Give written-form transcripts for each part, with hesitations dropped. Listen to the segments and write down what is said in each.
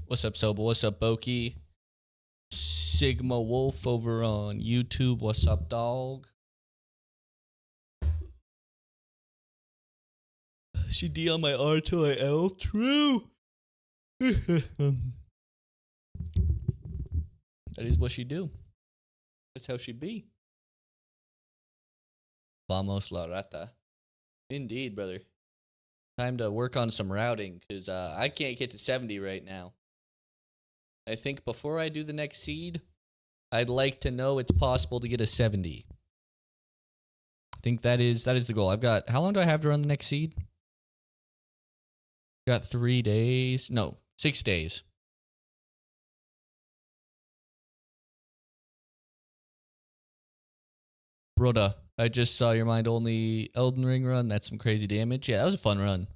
What's up, Soba? What's up, Boki? Sigma Wolf over on YouTube. What's up, dog? She D on my R till I L. True. That is what she do. That's how she be. Vamos la rata. Indeed, brother. Time to work on some routing, because I can't get to 70 right now. I think before I do the next seed, I'd like to know it's possible to get a 70. I think that is the goal. I've got, how long do I have to run the next seed? Got 3 days. No, 6 days. Rhoda, I just saw your mind only Elden Ring run. That's some crazy damage. Yeah, that was a fun run.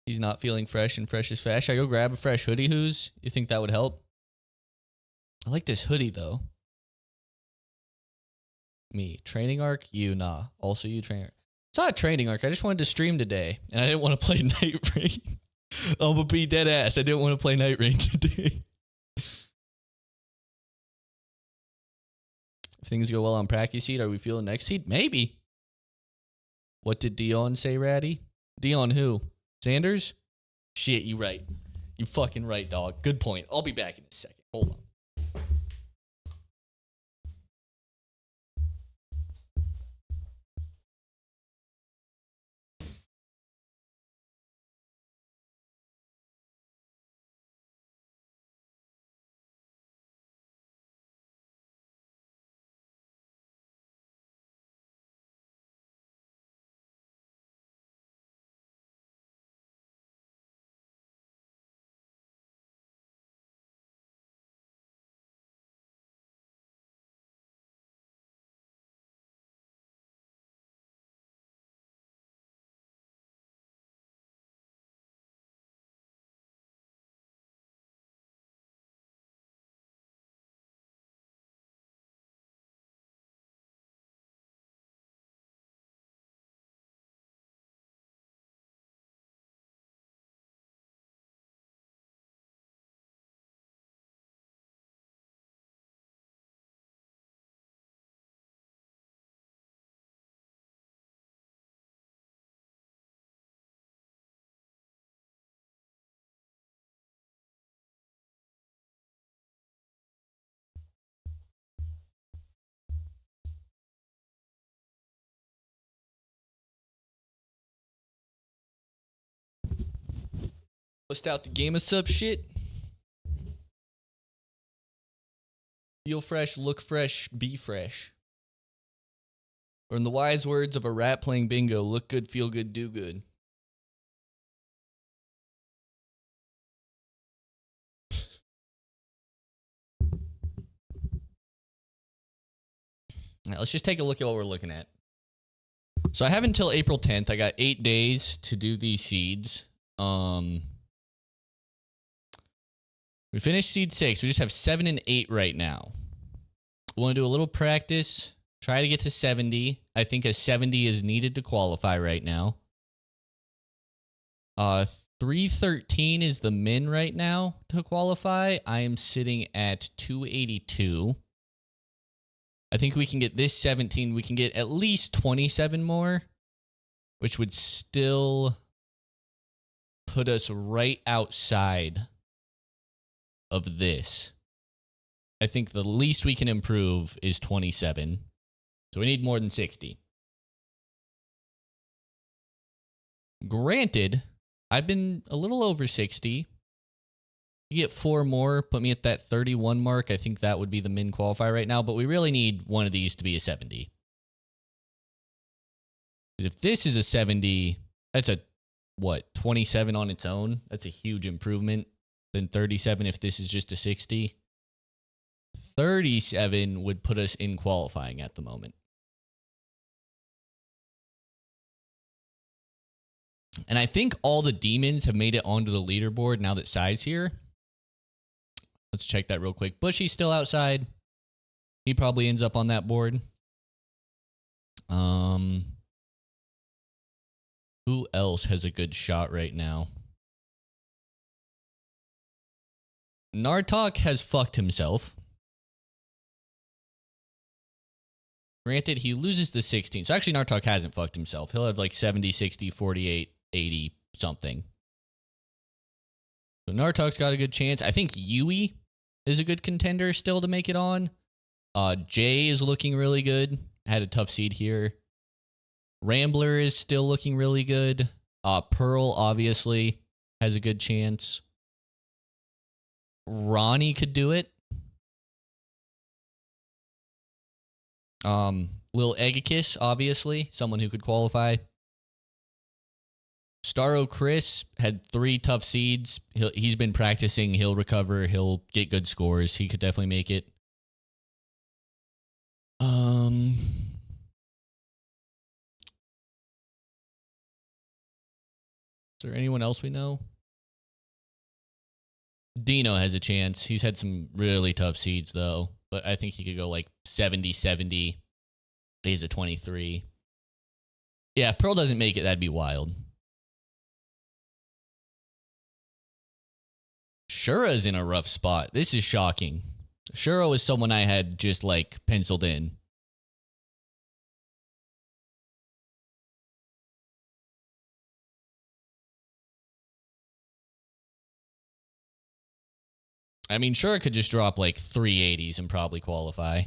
He's not feeling fresh, and fresh is fast. Should I go grab a fresh hoodie, Who's? You think that would help? I like this hoodie, though. Me. Training arc? You, nah. Also you, training arc. It's not a training arc. I just wanted to stream today, and I didn't want to play Night Rain. I'm gonna be dead ass. I didn't want to play Night Rain today. If things go well on practice seed, are we feeling next seed? Maybe. What did Dion say, Ratty? Dion who? Sanders? Shit, you right. You fucking right, dog. Good point. I'll be back in a second. Hold on. Bust out the game of sub shit. Feel fresh, look fresh, be fresh. Or in the wise words of a rat playing bingo, look good, feel good, do good. Now, let's just take a look at what we're looking at. So I have until April 10th. I got 8 days to do these seeds. We finished seed 6. We just have 7 and 8 right now. We want to do a little practice. Try to get to 70. I think a 70 is needed to qualify right now. 313 is the min right now to qualify. I am sitting at 282. I think we can get this 17. We can get at least 27 more, which would still put us right outside of this. I think the least we can improve is 27. So we need more than 60. Granted, I've been a little over 60. You get 4 more, put me at that 31 mark. I think that would be the min qualifier right now, but we really need one of these to be a 70. If this is a 70, that's a, what, 27 on its own? That's a huge improvement. Then 37 if this is just a 60. 37 would put us in qualifying at the moment. And I think all the demons have made it onto the leaderboard now that Sai's here. Let's check that real quick. Bushy's still outside. He probably ends up on that board. Who else has a good shot right now? Nartok has fucked himself. Granted, he loses the 16. So actually, Nartok hasn't fucked himself. He'll have like 70, 60, 48, 80, something. So Nartok's got a good chance. I think Yui is a good contender still to make it on. Jay is looking really good. Had a tough seed here. Rambler is still looking really good. Pearl, obviously, has a good chance. Ronnie could do it. Lil Egakis, obviously, someone who could qualify. Starro Chris had 3 tough seeds. He's been practicing. He'll recover. He'll get good scores. He could definitely make it. Is there anyone else we know? Dino has a chance. He's had some really tough seeds, though. But I think he could go like 70, 70. He's a 23. Yeah, if Pearl doesn't make it, that'd be wild. Shura's in a rough spot. This is shocking. Shura was someone I had just like penciled in. I mean, Shura could just drop like 380s and probably qualify.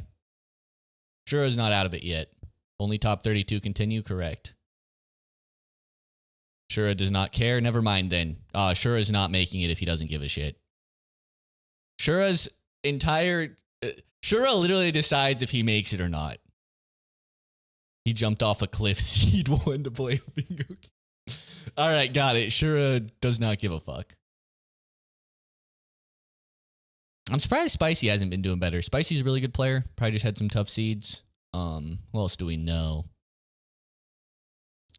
Shura's not out of it yet. Only top 32 continue, correct. Shura does not care. Never mind then. Shura's not making it if he doesn't give a shit. Shura's entire... Shura literally decides if he makes it or not. He jumped off a cliff seed 1 to play bingo. Alright, got it. Shura does not give a fuck. I'm surprised Spicy hasn't been doing better. Spicy's a really good player. Probably just had some tough seeds. What else do we know?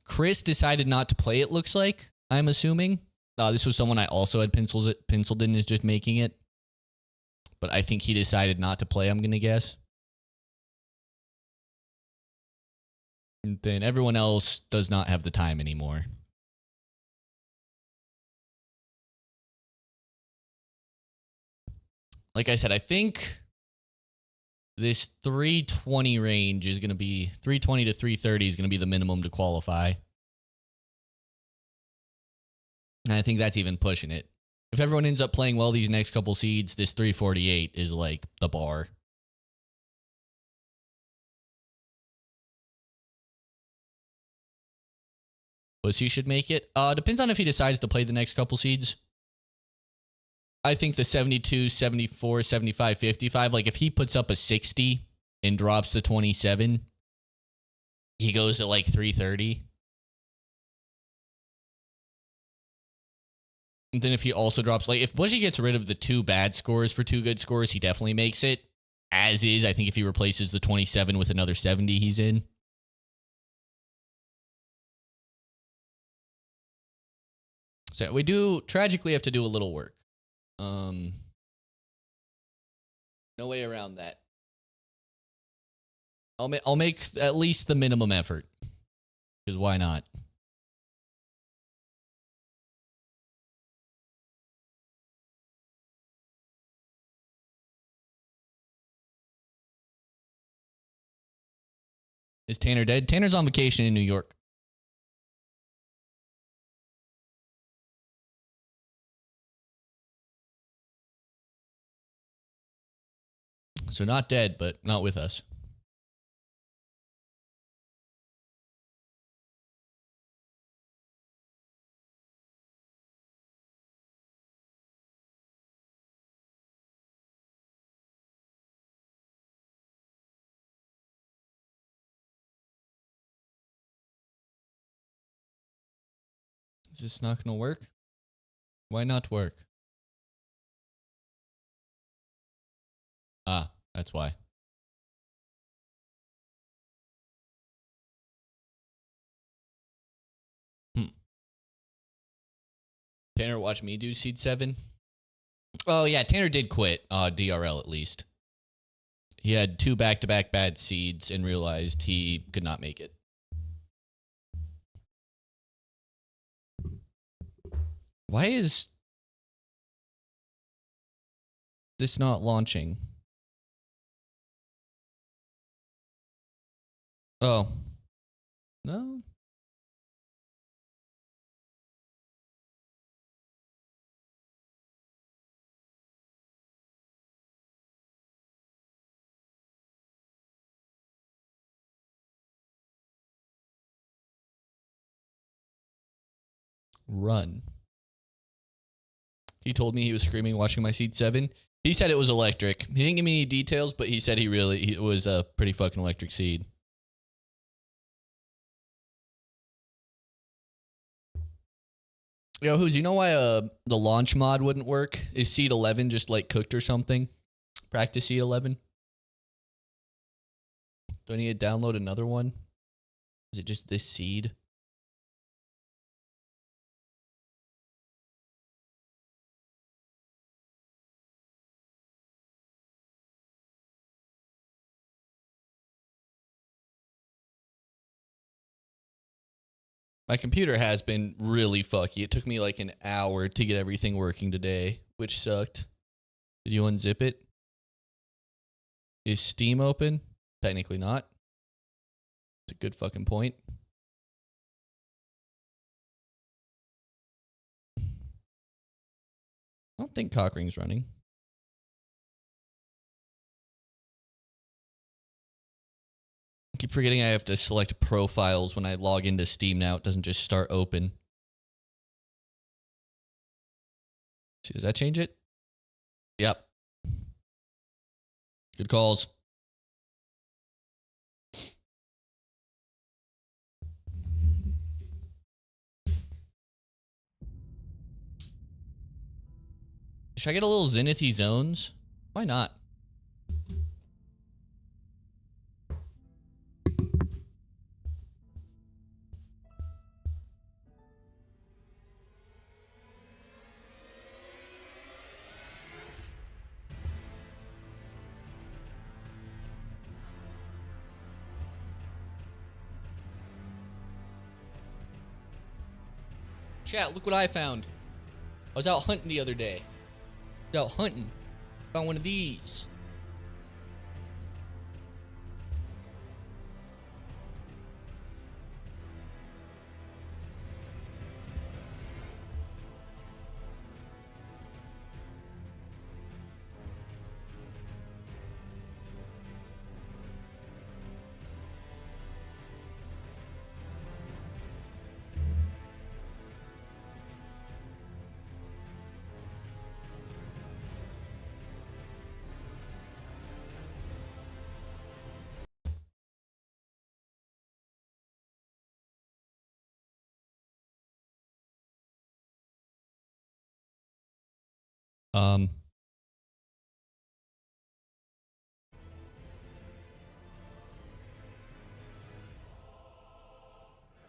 Chris decided not to play, it looks like, I'm assuming. This was someone I also had penciled in as just making it. But I think he decided not to play, I'm going to guess. And then everyone else does not have the time anymore. Like I said, I think this 320 range is going to be 320 to 330 is going to be the minimum to qualify. And I think that's even pushing it. If everyone ends up playing well these next couple seeds, this 348 is like the bar. Pussy should make it. Depends on if he decides to play the next couple seeds. I think the 72, 74, 75, 55, like if he puts up a 60 and drops the 27, he goes at like 330. And then if he also drops, like if Bushy gets rid of the 2 bad scores for 2 good scores, he definitely makes it. As is, I think if he replaces the 27 with another 70, he's in. So we do tragically have to do a little work. No way around that. I'll make at least the minimum effort. Because why not? Is Tanner dead? Tanner's on vacation in New York. So not dead, but not with us. Is this not going to work? Why not work? Ah, that's why. Tanner watched me do Seed 7. Oh, yeah, Tanner did quit DRL at least. He had 2 back-to-back bad seeds and realized he could not make it. Why is this not launching? Oh. No? Run. He told me he was screaming watching my Seed 7. He said it was electric. He didn't give me any details, but he said it was a pretty fucking electric seed. Yo, Who's, you know why the launch mod wouldn't work? Is Seed 11 just like cooked or something? Practice Seed 11? Do I need to download another one? Is it just this seed? My computer has been really fucky. It took me like an hour to get everything working today, which sucked. Did you unzip it? Is Steam open? Technically not. It's a good fucking point. I don't think Cockring's running. I keep forgetting I have to select profiles when I log into Steam now. It doesn't just start open. See, does that change it? Yep. Good calls. Should I get a little Zenithy Zones? Why not? Chat, look what I found. I was out hunting the other day. I was out hunting. Found one of these.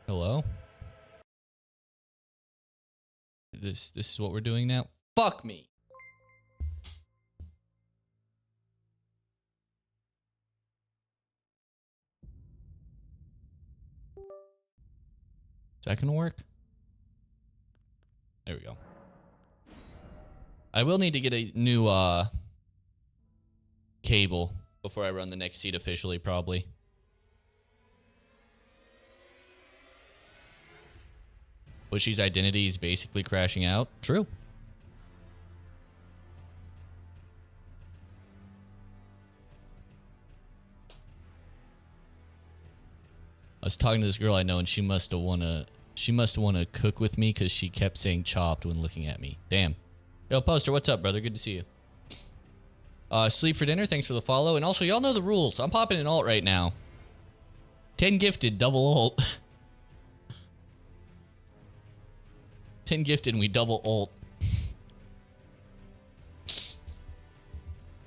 Hello? This is what we're doing now? Fuck me. Is that gonna work? There we go. I will need to get a new cable before I run the next seed officially, probably. Bushy's identity is basically crashing out. True. I was talking to this girl I know, and she must have wanna cook with me because she kept saying chopped when looking at me. Damn. Yo, Poster, what's up, brother? Good to see you. Sleep for dinner, thanks for the follow. And also, y'all know the rules. I'm popping an alt right now. 10 gifted, double ult. 10 gifted and we double ult.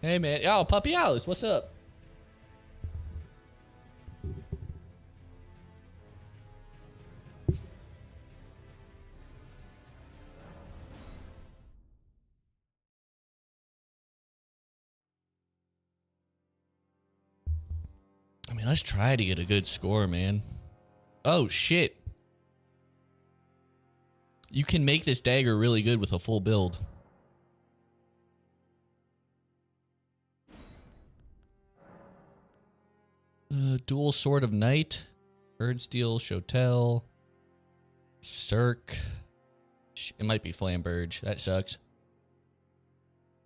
Hey, man. Yo, Puppy Alice, what's up? I mean, let's try to get a good score, man. Oh, shit. You can make this dagger really good with a full build. Dual Sword of Night. Birdsteel, Shotel. Cirque. It might be Flamberge. That sucks.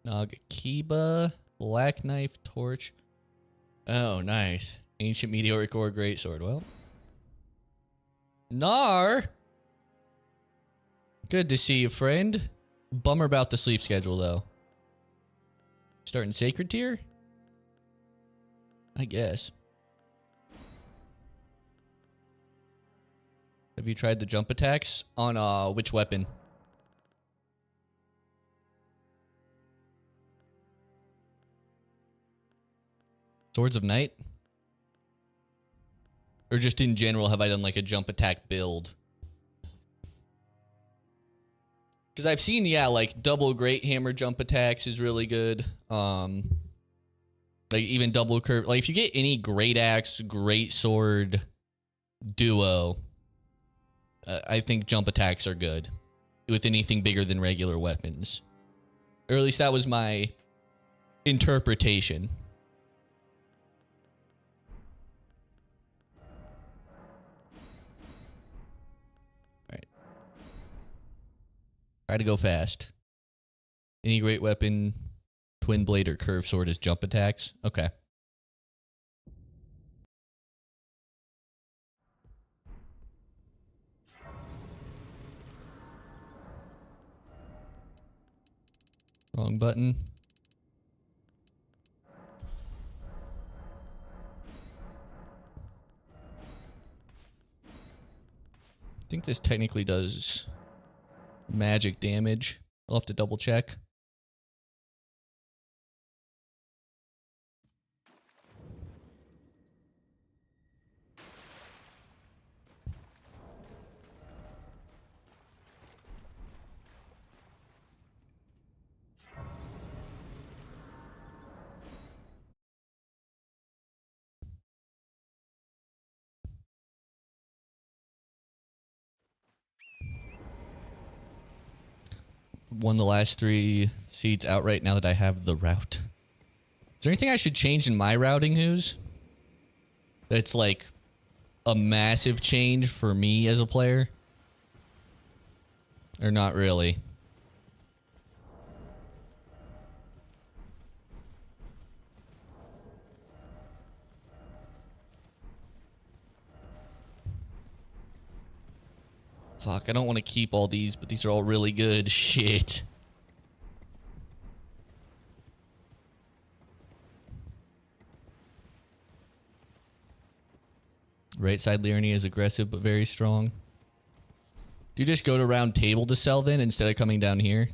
Nagakiba. Black Knife, Torch. Oh, nice. Ancient Meteoric Ore, Greatsword. Well. Nar! Good to see you, friend. Bummer about the sleep schedule, though. Starting Sacred Tier? I guess. Have you tried the jump attacks? On, which weapon? Swords of Night? Or just in general, have I done like a jump attack build? Because I've seen, yeah, like double Great Hammer jump attacks is really good. Like even double curve. Like if you get any Great Axe, Great Sword duo, I think jump attacks are good with anything bigger than regular weapons. Or at least that was my interpretation. Try to go fast. Any great weapon, twin blade, or curved sword is jump attacks. Okay. Wrong button. I think this technically does magic damage. I'll have to double check. Won the last 3 seeds outright now that I have the route. Is there anything I should change in my routing, Who's? That's like a massive change for me as a player? Or not really? Fuck, I don't want to keep all these, but these are all really good. Shit. Right side Liurnia is aggressive, but very strong. Do you just go to round table to sell then, instead of coming down here?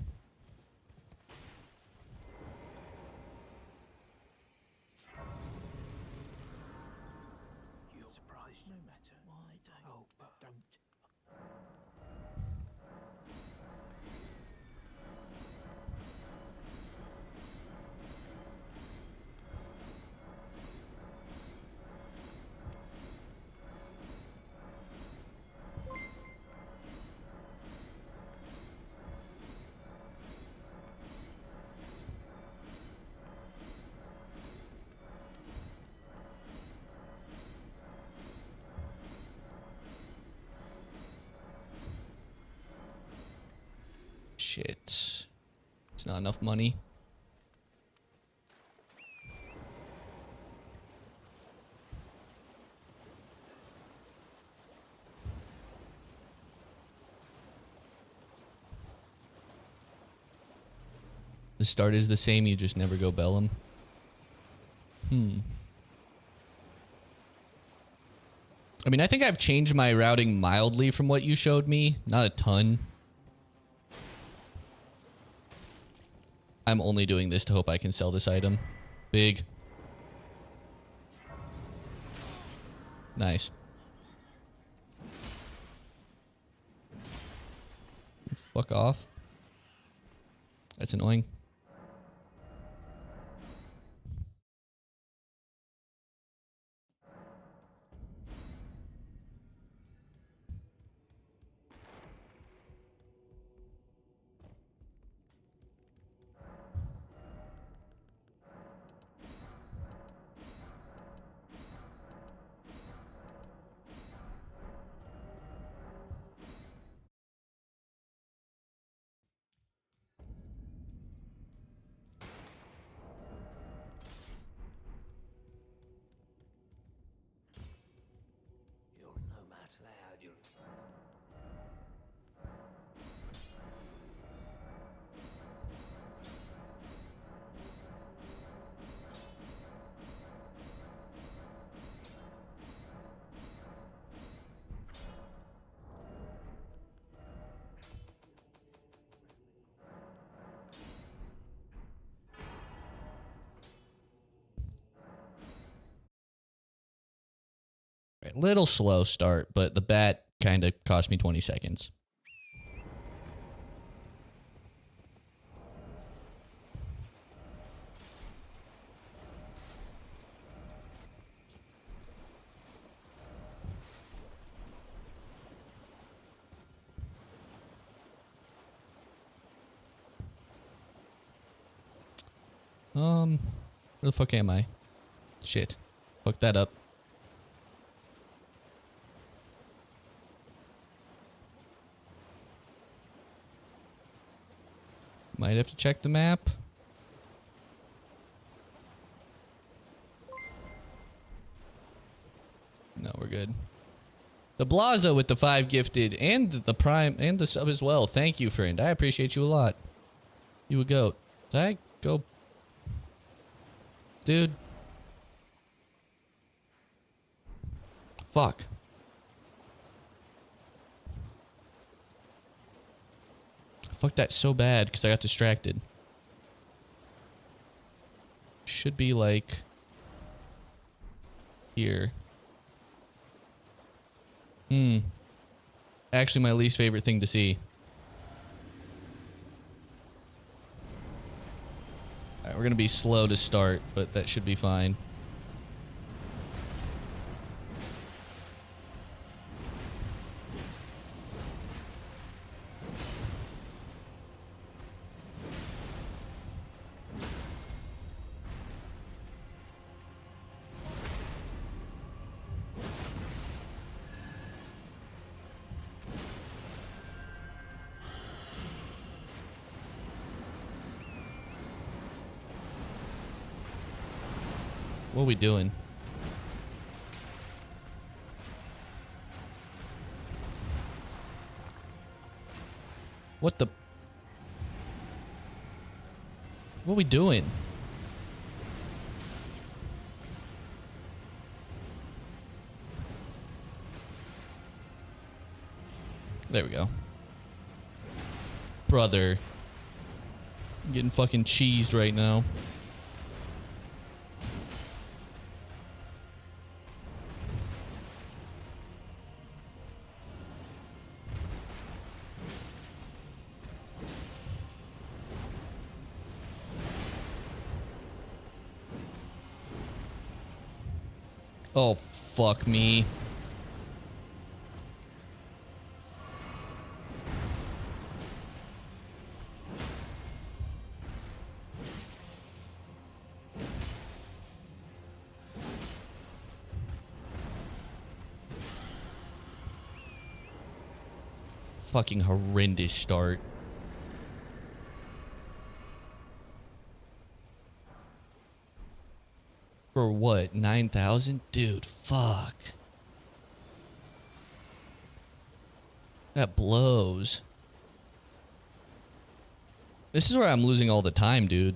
Shit. It's not enough money. The start is the same, you just never go Bellum. I mean, I think I've changed my routing mildly from what you showed me. Not a ton. I'm only doing this to hope I can sell this item. Big. Nice. Fuck off. That's annoying. Right, little slow start, but the bat kind of cost me 20 seconds. Where the fuck am I? Shit. Fuck that up. Might have to check the map. No, we're good. The Blazo with the 5 gifted and the Prime and the sub as well. Thank you, friend. I appreciate you a lot. You a goat. Did I go? Dude. Fuck. I fucked that so bad because I got distracted. Should be like here. Actually, my least favorite thing to see. Alright, we're gonna be slow to start, but that should be fine. What are we doing? What the? What are we doing? There we go. Brother. I'm getting fucking cheesed right now. Oh, fuck me. Fucking horrendous start. For what? 9,000? Dude, fuck. That blows. This is where I'm losing all the time, dude.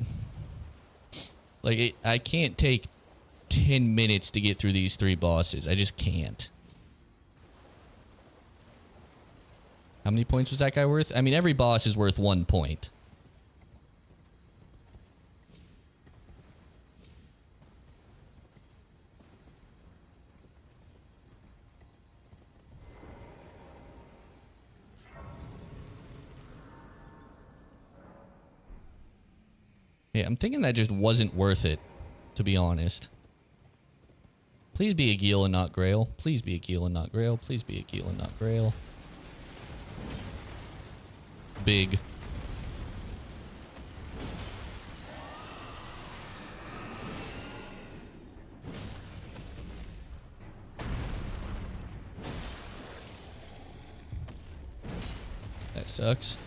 Like, I can't take 10 minutes to get through these 3 bosses. I just can't. How many points was that guy worth? I mean, every boss is worth 1 point. Yeah, I'm thinking that just wasn't worth it, to be honest. Please be a Geel and not Grail. Please be a Geel and not Grail. Please be a Geel and not Grail. Big. That sucks.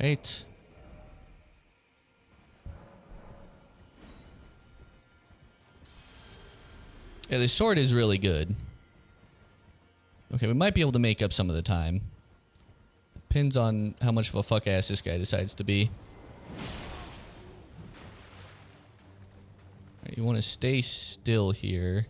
Right. Yeah, the sword is really good. Okay, we might be able to make up some of the time. Depends on how much of a fuck ass this guy decides to be. Right, you want to stay still here.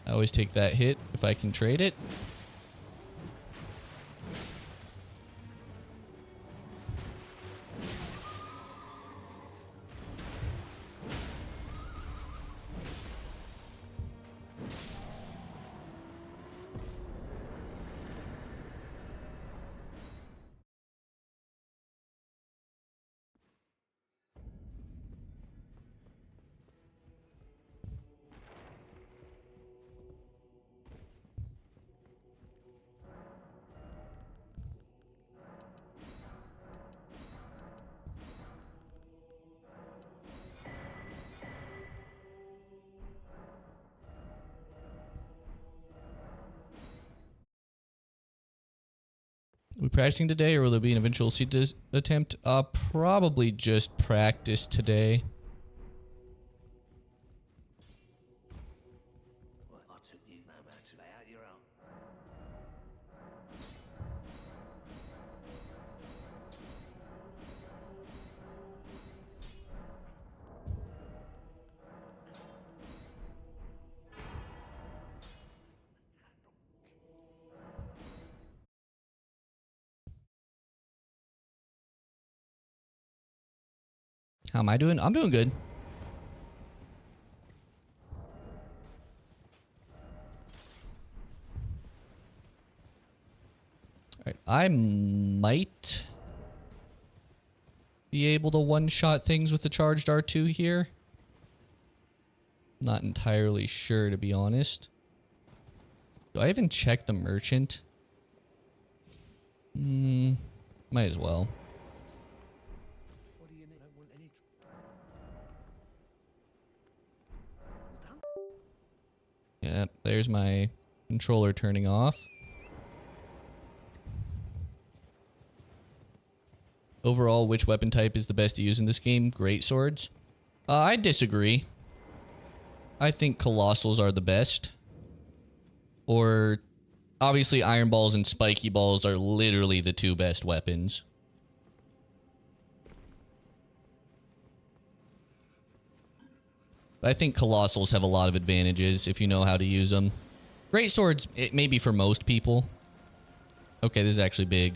I always take that hit if I can trade it. We practicing today, or will there be an eventual seed attempt? Probably just practice today. How am I doing? I'm doing good. Alright, I might be able to one-shot things with the charged R2 here. Not entirely sure, to be honest. Do I even check the merchant? Might as well. Yep, there's my controller turning off. Overall, which weapon type is the best to use in this game? Great swords? I disagree. I think colossals are the best. Or, obviously, iron balls and spiky balls are literally the two best weapons. But I think colossals have a lot of advantages if you know how to use them. Great swords, it may be for most people. Okay, this is actually big.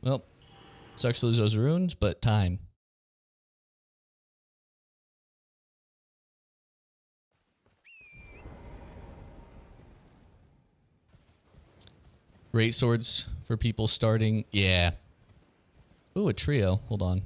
Well, sucks to lose those runes, but time. Great swords for people starting. Yeah. Ooh, a trio. Hold on.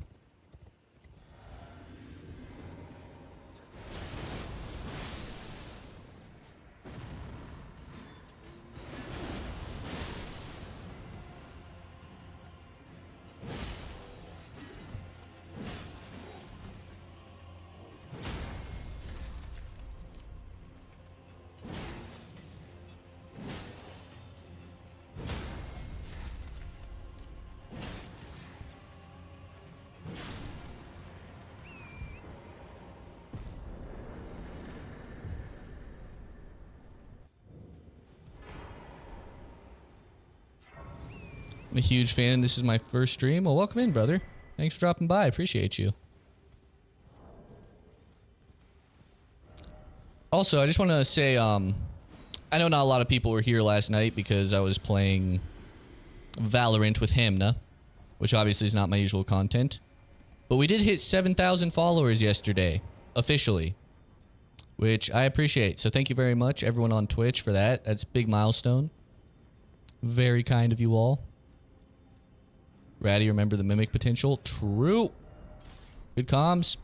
I'm a huge fan. This is my first stream. Well, welcome in, brother. Thanks for dropping by. I appreciate you. Also, I just want to say, I know not a lot of people were here last night because I was playing Valorant with Hamna, which obviously is not my usual content. But we did hit 7,000 followers yesterday, officially, which I appreciate. So thank you very much, everyone on Twitch, for that. That's a big milestone. Very kind of you all. Ratty, remember the mimic potential? True. Good comms.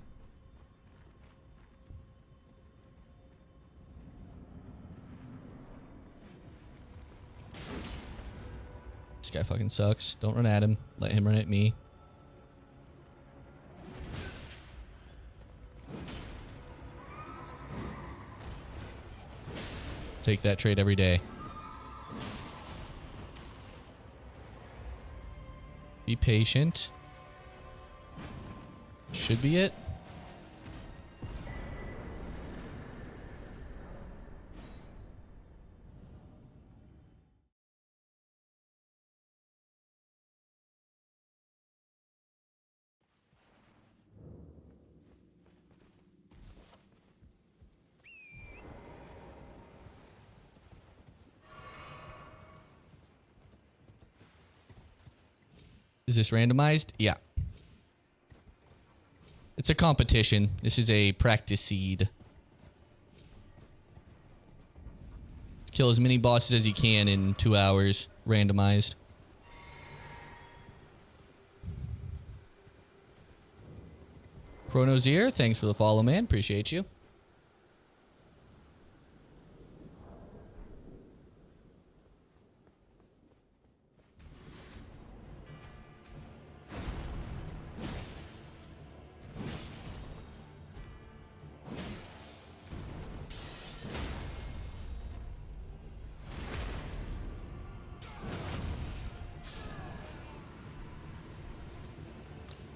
This guy fucking sucks. Don't run at him. Let him run at me. Take that trade every day. Be patient. Should be it. Is this randomized? Yeah. It's a competition. This is a practice seed. Let's kill as many bosses as you can in 2 hours. Randomized. Chronozier, thanks for the follow, man. Appreciate you.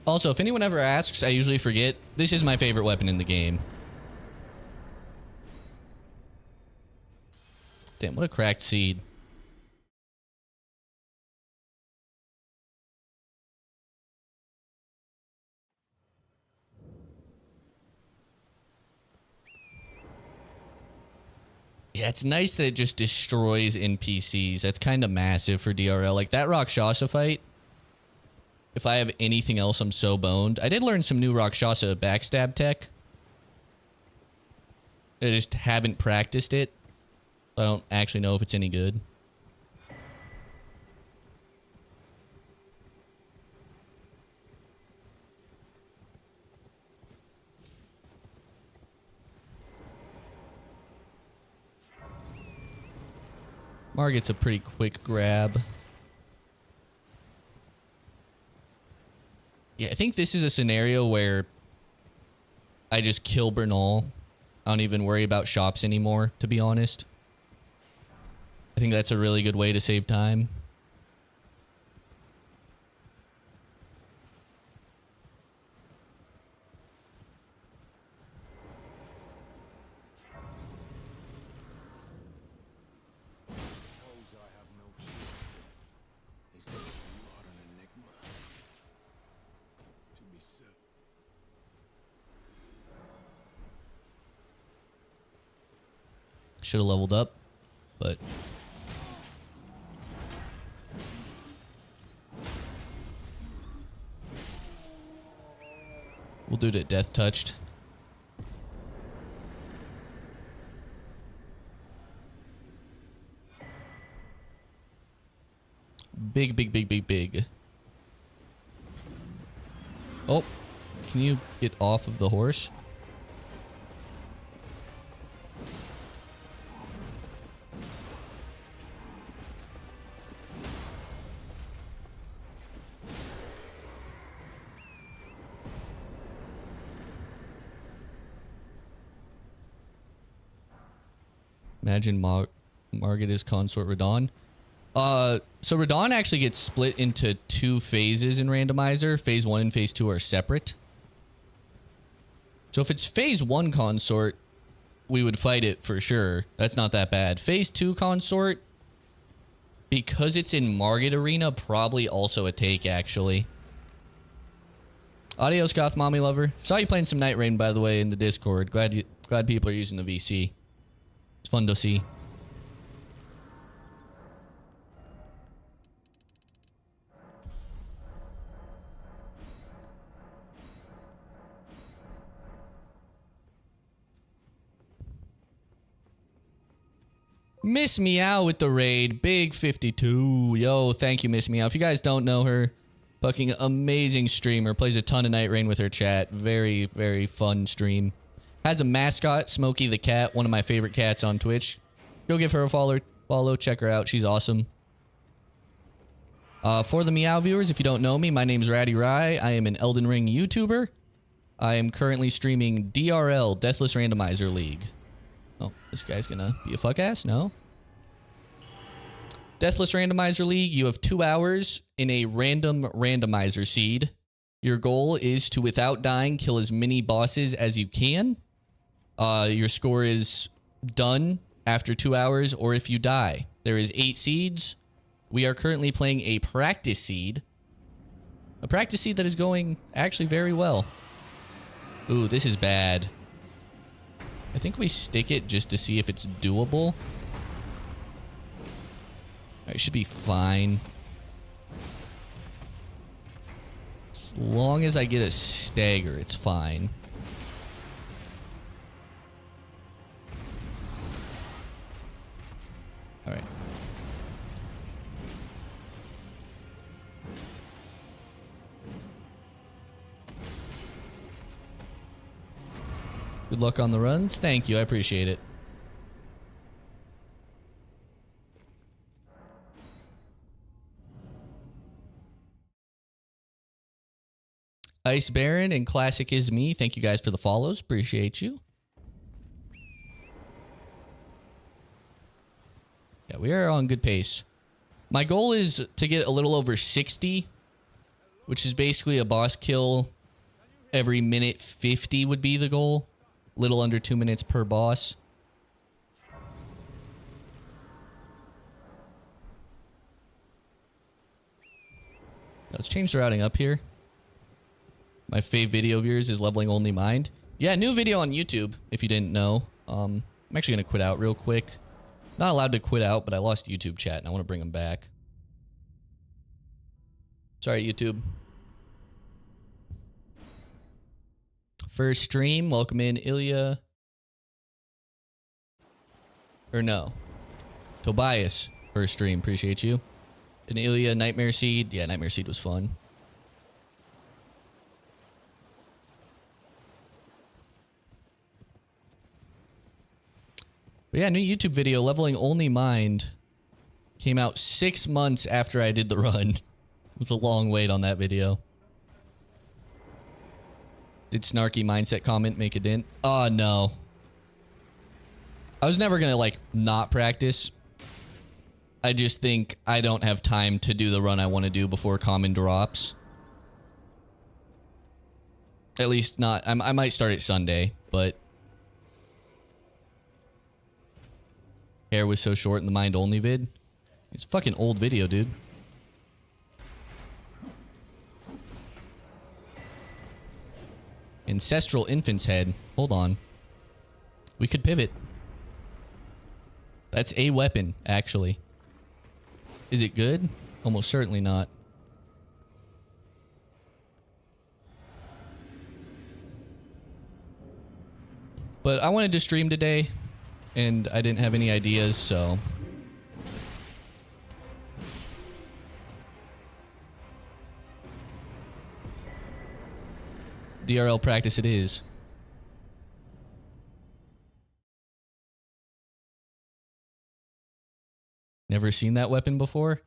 Also, if anyone ever asks, I usually forget, this is my favorite weapon in the game. Damn, what a cracked seed. Yeah, it's nice that it just destroys NPCs. That's kind of massive for DRL. Like, that Rakshasa fight, if I have anything else, I'm so boned. I did learn some new Rakshasa backstab tech. I just haven't practiced it. I don't actually know if it's any good. Margit's a pretty quick grab. Yeah, I think this is a scenario where I just kill Bernal. I don't even worry about shops anymore, to be honest. I think that's a really good way to save time. Should have leveled up, but we'll do it at death touched. Big, big, big, big, big. Oh, can you get off of the horse? Imagine Margit is consort Radon. So Radon actually gets split into 2 phases in Randomizer. Phase 1 and Phase 2 are separate. So if it's Phase 1 consort, we would fight it for sure. That's not that bad. Phase 2 consort, because it's in Margit Arena, probably also a take, actually. Adios, Goth Mommy Lover. Saw you playing some Night Rain, by the way, in the Discord. Glad people are using the VC. It's fun to see. Miss Meow with the raid. Big 52. Yo, thank you, Miss Meow. If you guys don't know her, Fucking amazing streamer. Plays a ton of Night Rain with her chat. Very, very fun stream. Has a mascot, Smokey the cat. One of my favorite cats on Twitch. Go give her a follow. Check her out. She's awesome. For the Meow viewers, if you don't know me, my name is Ratty Rye. I am an Elden Ring YouTuber. I am currently streaming DRL, Deathless Randomizer League. Oh, this guy's gonna be a fuck ass? No? Deathless Randomizer League, you have 2 hours in a random randomizer seed. Your goal is to, without dying, kill as many bosses as you can. Your score is done after 2 hours, or if you die. There is 8 seeds. We are currently playing a practice seed. A practice seed that is going actually very well. Ooh, this is bad. I think we stick it just to see if it's doable. It should be fine. As long as I get a stagger, it's fine. All right. Good luck on the runs. Thank you. I appreciate it. Ice Baron and Classic Is Me. Thank you guys for the follows. Appreciate you. Yeah, we are on good pace. My goal is to get a little over 60, which is basically a boss kill every minute 50 would be the goal. Little under 2 minutes per boss. Let's change the routing up here. My fave video viewers is Leveling Only Mind. Yeah, new video on YouTube, if you didn't know. I'm actually going to quit out real quick. Not allowed to quit out, but I lost YouTube chat, and I want to bring them back. Sorry, YouTube. First stream, welcome in Ilya. Or no. Tobias, first stream, appreciate you. And Ilya, Nightmare Seed. Yeah, Nightmare Seed was fun. But yeah, new YouTube video, Leveling Only Mind, came out 6 months after I did the run. It was a long wait on that video. Did snarky mindset comment make a dent? Oh, no. I was never going to, like, not practice. I just think I don't have time to do the run I want to do before common drops. At least not. I might start it Sunday, but... Hair was so short in the mind only vid. It's a fucking old video, dude. Ancestral infant's head. Hold on. We could pivot. That's a weapon, actually. Is it good? Almost certainly not. But I wanted to stream today, and I didn't have any ideas, so... DRL practice it is. Never seen that weapon before?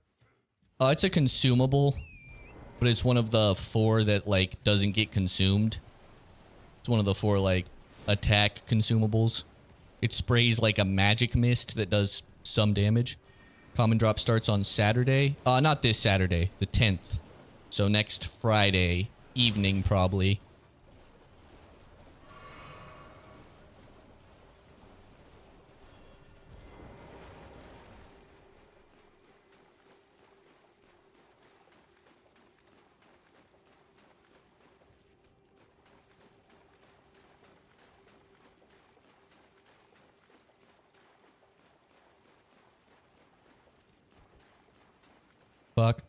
It's a consumable, but it's one of the 4 that, like, doesn't get consumed. It's one of the 4, like, attack consumables. It sprays like a magic mist that does some damage. Common drop starts on Saturday. Not this Saturday, the 10th. So next Friday evening, probably. Fuck.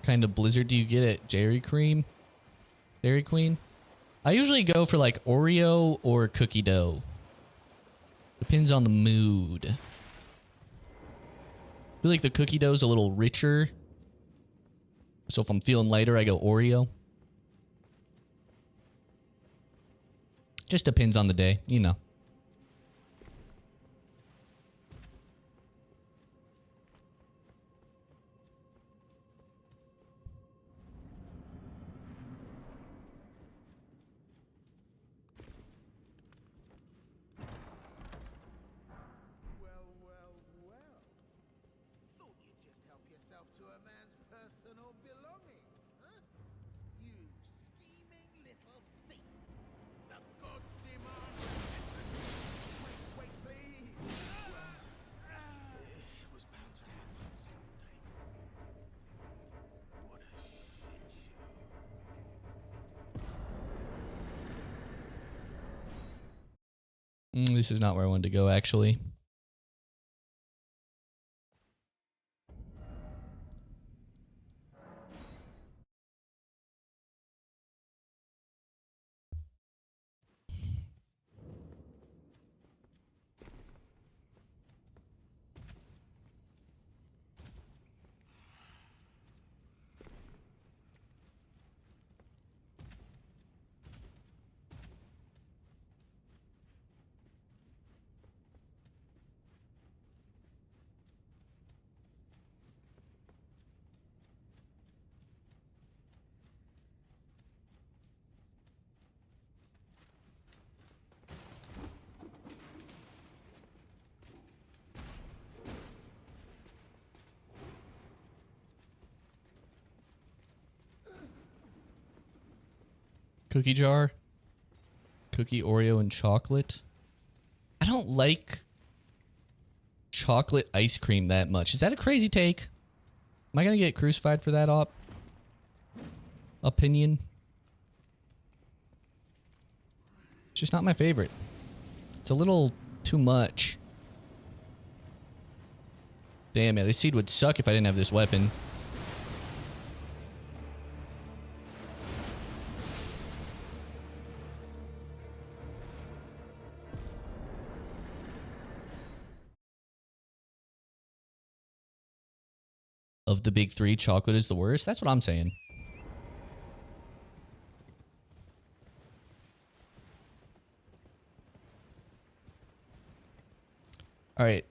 Kind of blizzard do you get at Dairy Cream? Dairy Queen? I usually go for like Oreo or cookie dough. Depends on the mood. I feel like the cookie dough is a little richer. So if I'm feeling lighter, I go Oreo. Just depends on the day, you know. To a man's personal belongings, huh? You scheming little thief! The gods demand vengeance! Wait, please! It was bound to happen someday. What a shit show. This is not where I wanted to go, actually. Cookie jar. Cookie, Oreo, and chocolate. I don't like chocolate ice cream that much. Is that a crazy take? Am I going to get crucified for that opinion? It's just not my favorite. It's a little too much. Damn it, this seed would suck if I didn't have this weapon. Of the big three, chocolate is the worst? That's what I'm saying. Alright.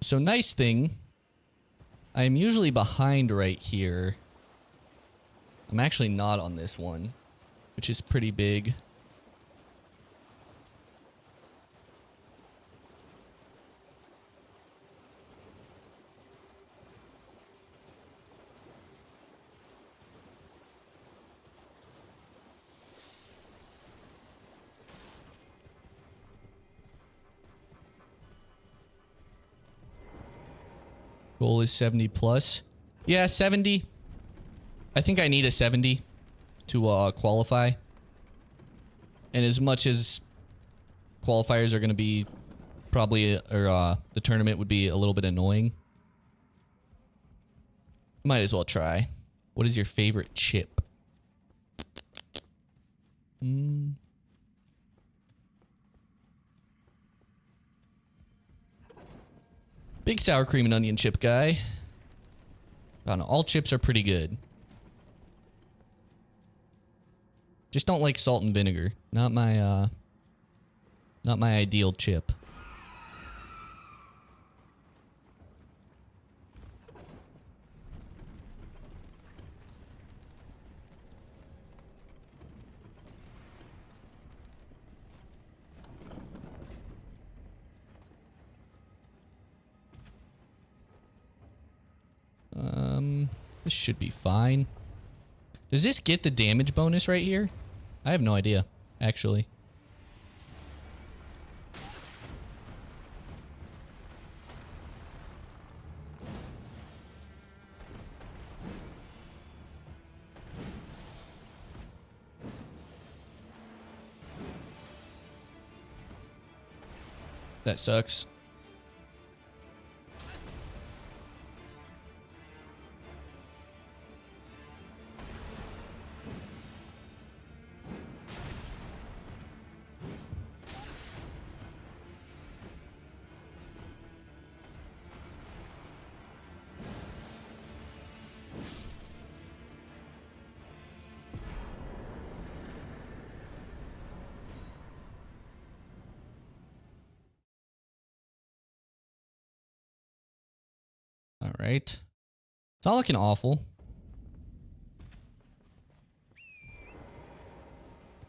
So nice thing. I'm usually behind right here. I'm actually not on this one, which is pretty big. Goal is 70 plus. Yeah, 70. I think I need a 70 to qualify. And as much as qualifiers are going to be probably, or the tournament would be a little bit annoying, might as well try. What is your favorite chip? Big sour cream and onion chip guy. I don't know. All chips are pretty good. Just don't like salt and vinegar. Not my ideal chip. This should be fine. Does this get the damage bonus right here? I have no idea, actually. That sucks. right? It's not looking awful.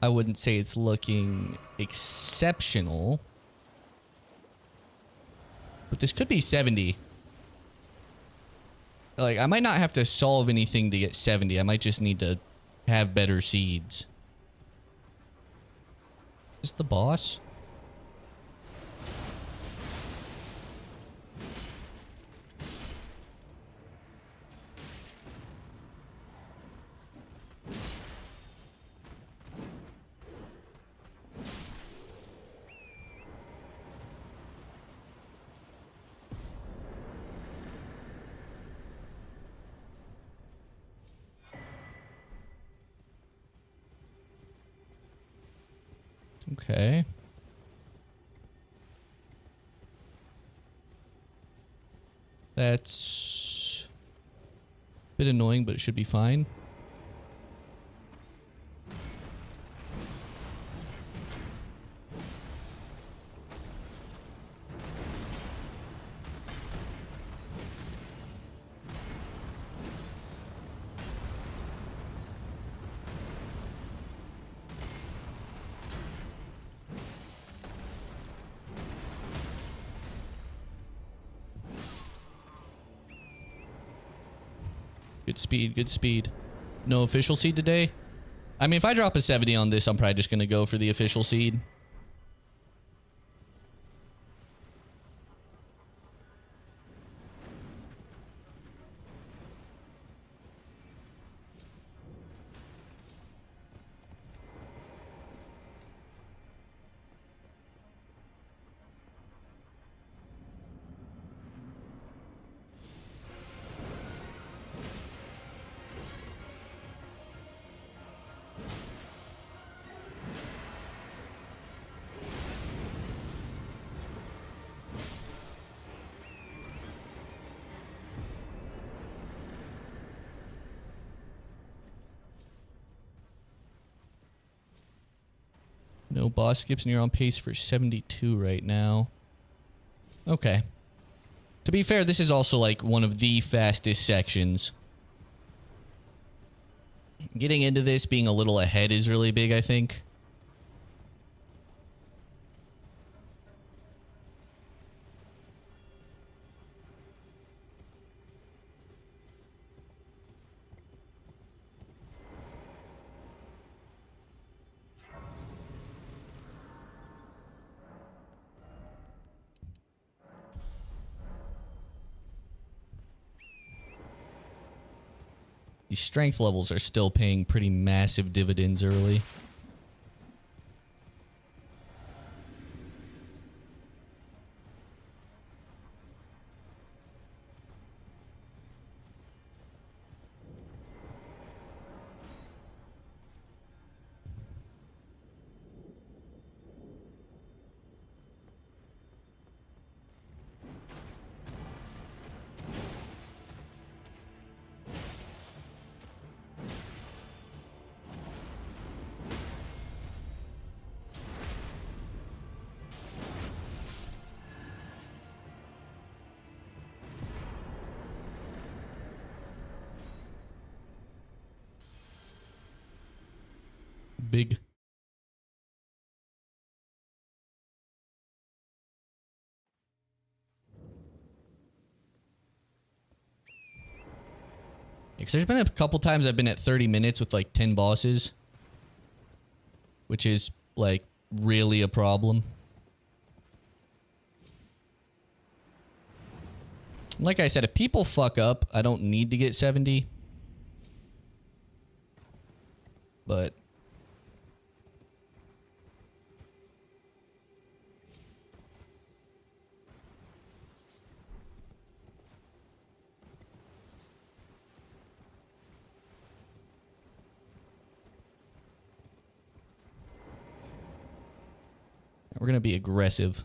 I wouldn't say it's looking exceptional. But this could be 70. Like, I might not have to solve anything to get 70. I might just need to have better seeds. Is this the boss? Okay. That's a bit annoying, but it should be fine. Good speed, good speed. No official seed today? I mean, if I drop a 70 on this, I'm probably just going to go for the official seed. No boss skips and you're on pace for 72 right now. Okay. To be fair, this is also like one of the fastest sections. Getting into this, being a little ahead is really big, I think. These strength levels are still paying pretty massive dividends early. Big. Because there's been a couple times I've been at 30 minutes with like 10 bosses. Which is like really a problem. Like I said, if people fuck up, I don't need to get 70. But we're going to be aggressive.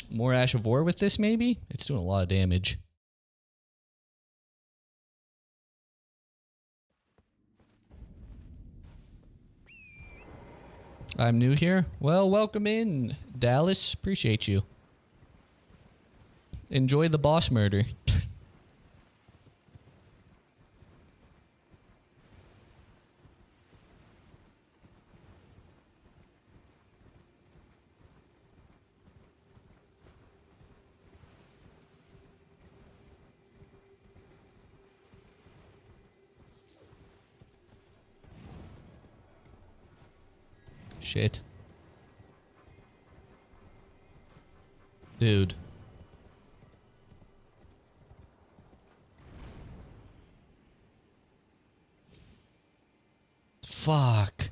More Ash of War with this, maybe? It's doing a lot of damage. I'm new here. Well, welcome in, Dallas. Appreciate you. Enjoy the boss murder. Shit. Dude. Fuck.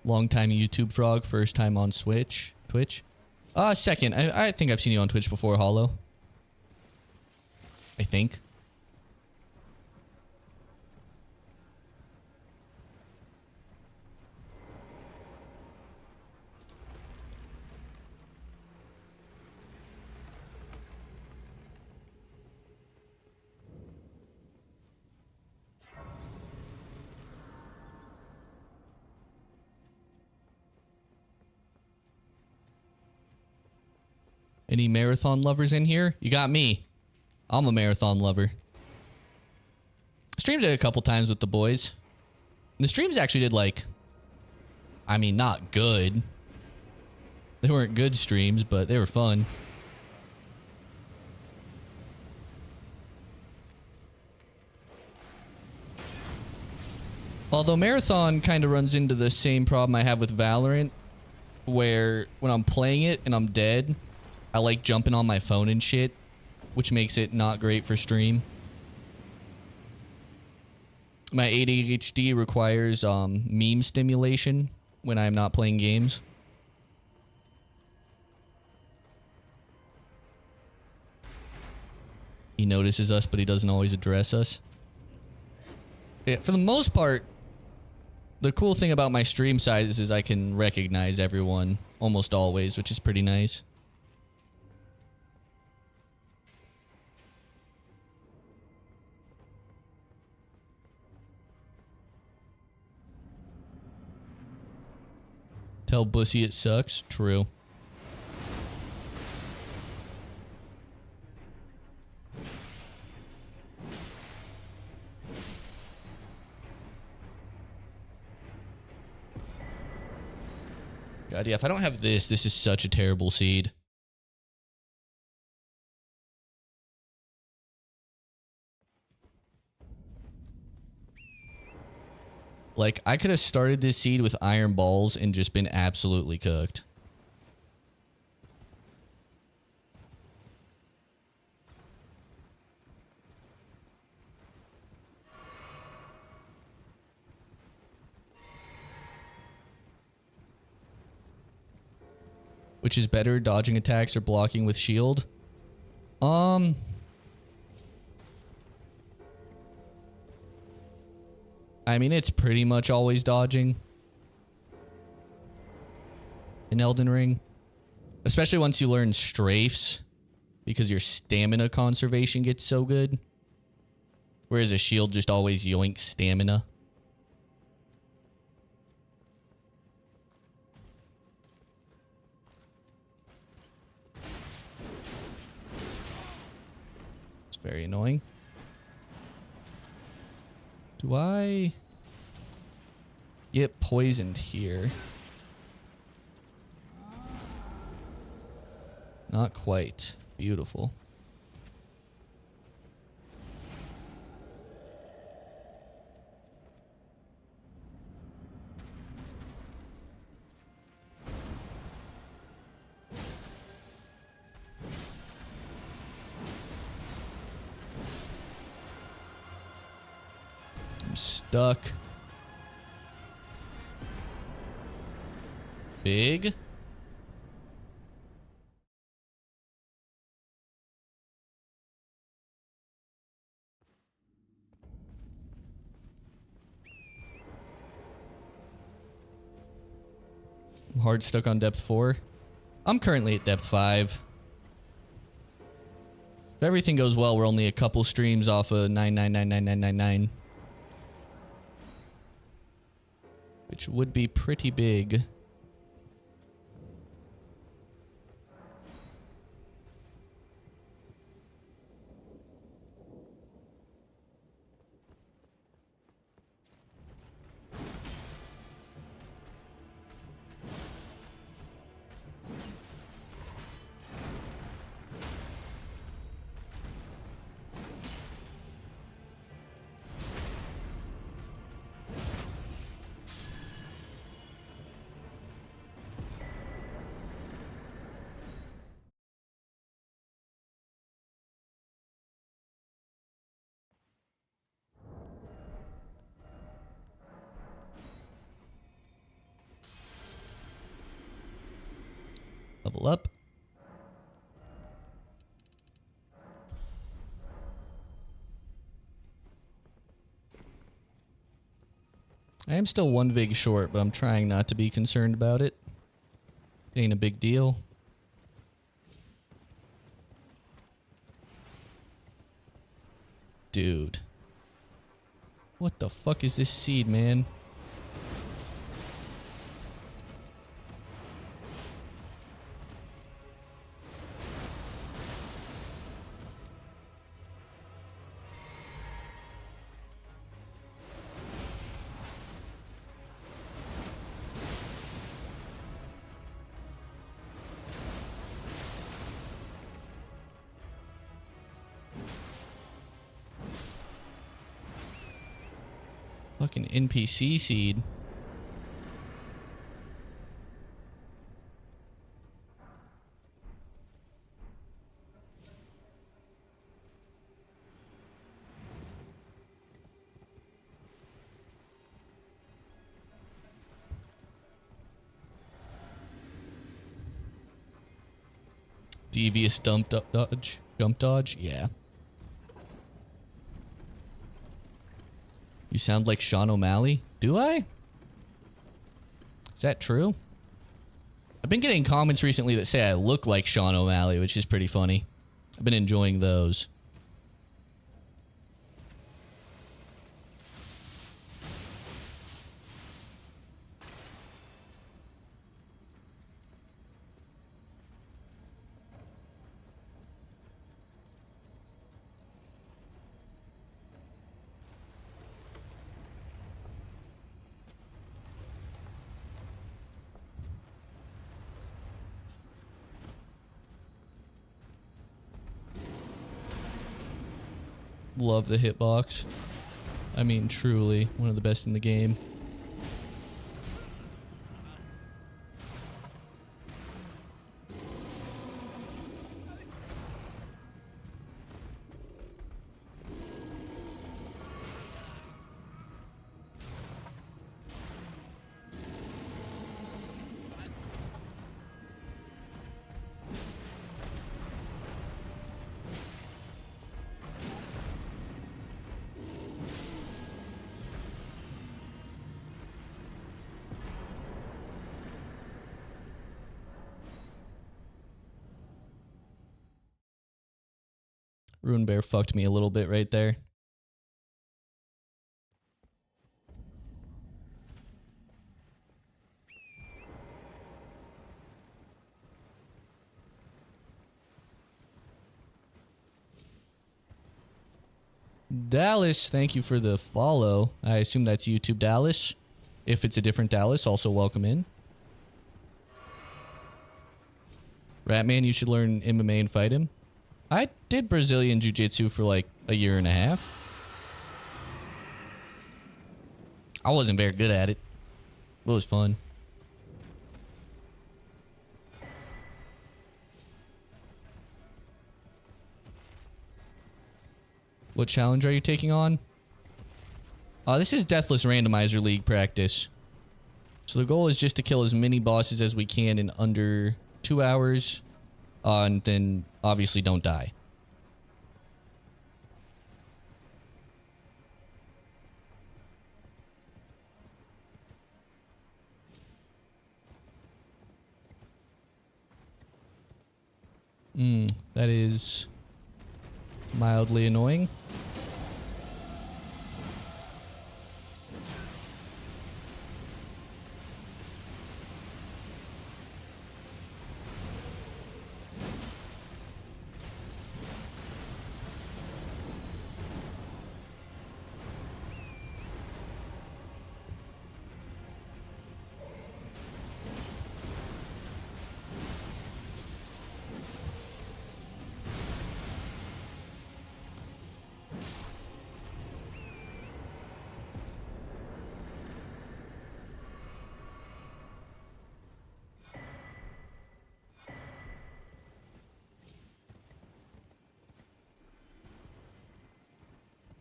Long time YouTube frog, first time on Twitch. Second. I think I've seen you on Twitch before, Hollow. I think. Any marathon lovers in here? You got me. I'm a marathon lover. Streamed it a couple times with the boys. And the streams actually did like... I mean, not good. They weren't good streams, but they were fun. Although Marathon kind of runs into the same problem I have with Valorant, where when I'm playing it and I'm dead, I like jumping on my phone and shit, which makes it not great for stream. My ADHD requires meme stimulation when I'm not playing games. He notices us, but he doesn't always address us. Yeah, for the most part, the cool thing about my stream size is I can recognize everyone almost always, which is pretty nice. Tell Bussy it sucks. True. God, yeah, if I don't have this, this is such a terrible seed. Like, I could have started this seed with iron balls and just been absolutely cooked. Which is better, dodging attacks or blocking with shield? I mean, it's pretty much always dodging in Elden Ring. Especially once you learn strafes, because your stamina conservation gets so good. Whereas a shield just always yoinks stamina. It's very annoying. Do I get poisoned here? Not quite. Beautiful. I'm stuck. Big. I'm hard stuck on depth 4. I'm currently at depth 5. If everything goes well, we're only a couple streams off of 9999999. Which would be pretty big. Level up. I am still 1 vig short, but I'm trying not to be concerned about it. It ain't a big deal. Dude. What the fuck is this seed, man? Fucking NPC seed. Devious jump dodge? Yeah. You sound like Sean O'Malley? Do I? Is that true? I've been getting comments recently that say I look like Sean O'Malley, which is pretty funny. I've been enjoying those. Love the hitbox. I mean, truly, one of the best in the game. Rune Bear fucked me a little bit right there. Dallas, thank you for the follow. I assume that's YouTube Dallas. If it's a different Dallas, also welcome in. Ratman, you should learn MMA and fight him. I did Brazilian Jiu-Jitsu for like a year and a half. I wasn't very good at it. It was fun. What challenge are you taking on? This is Deathless Randomizer League practice. So the goal is just to kill as many bosses as we can in under 2 hours. And then obviously don't die. That is mildly annoying.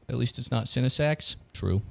At least it's not Cinesax. True.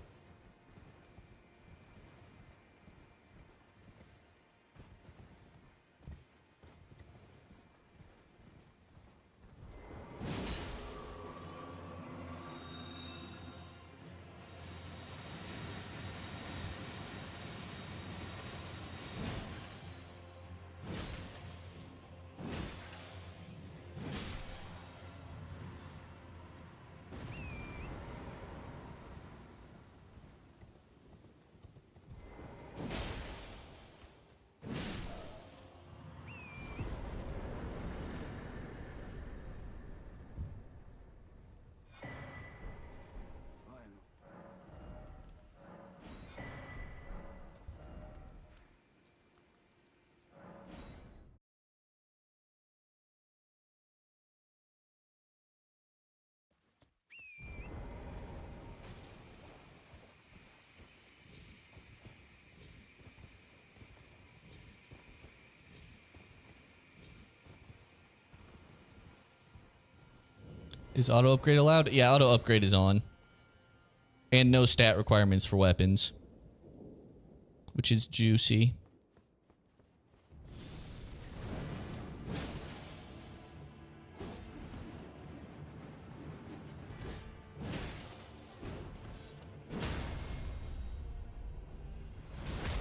Is auto upgrade allowed? Yeah, auto upgrade is on. And no stat requirements for weapons. Which is juicy.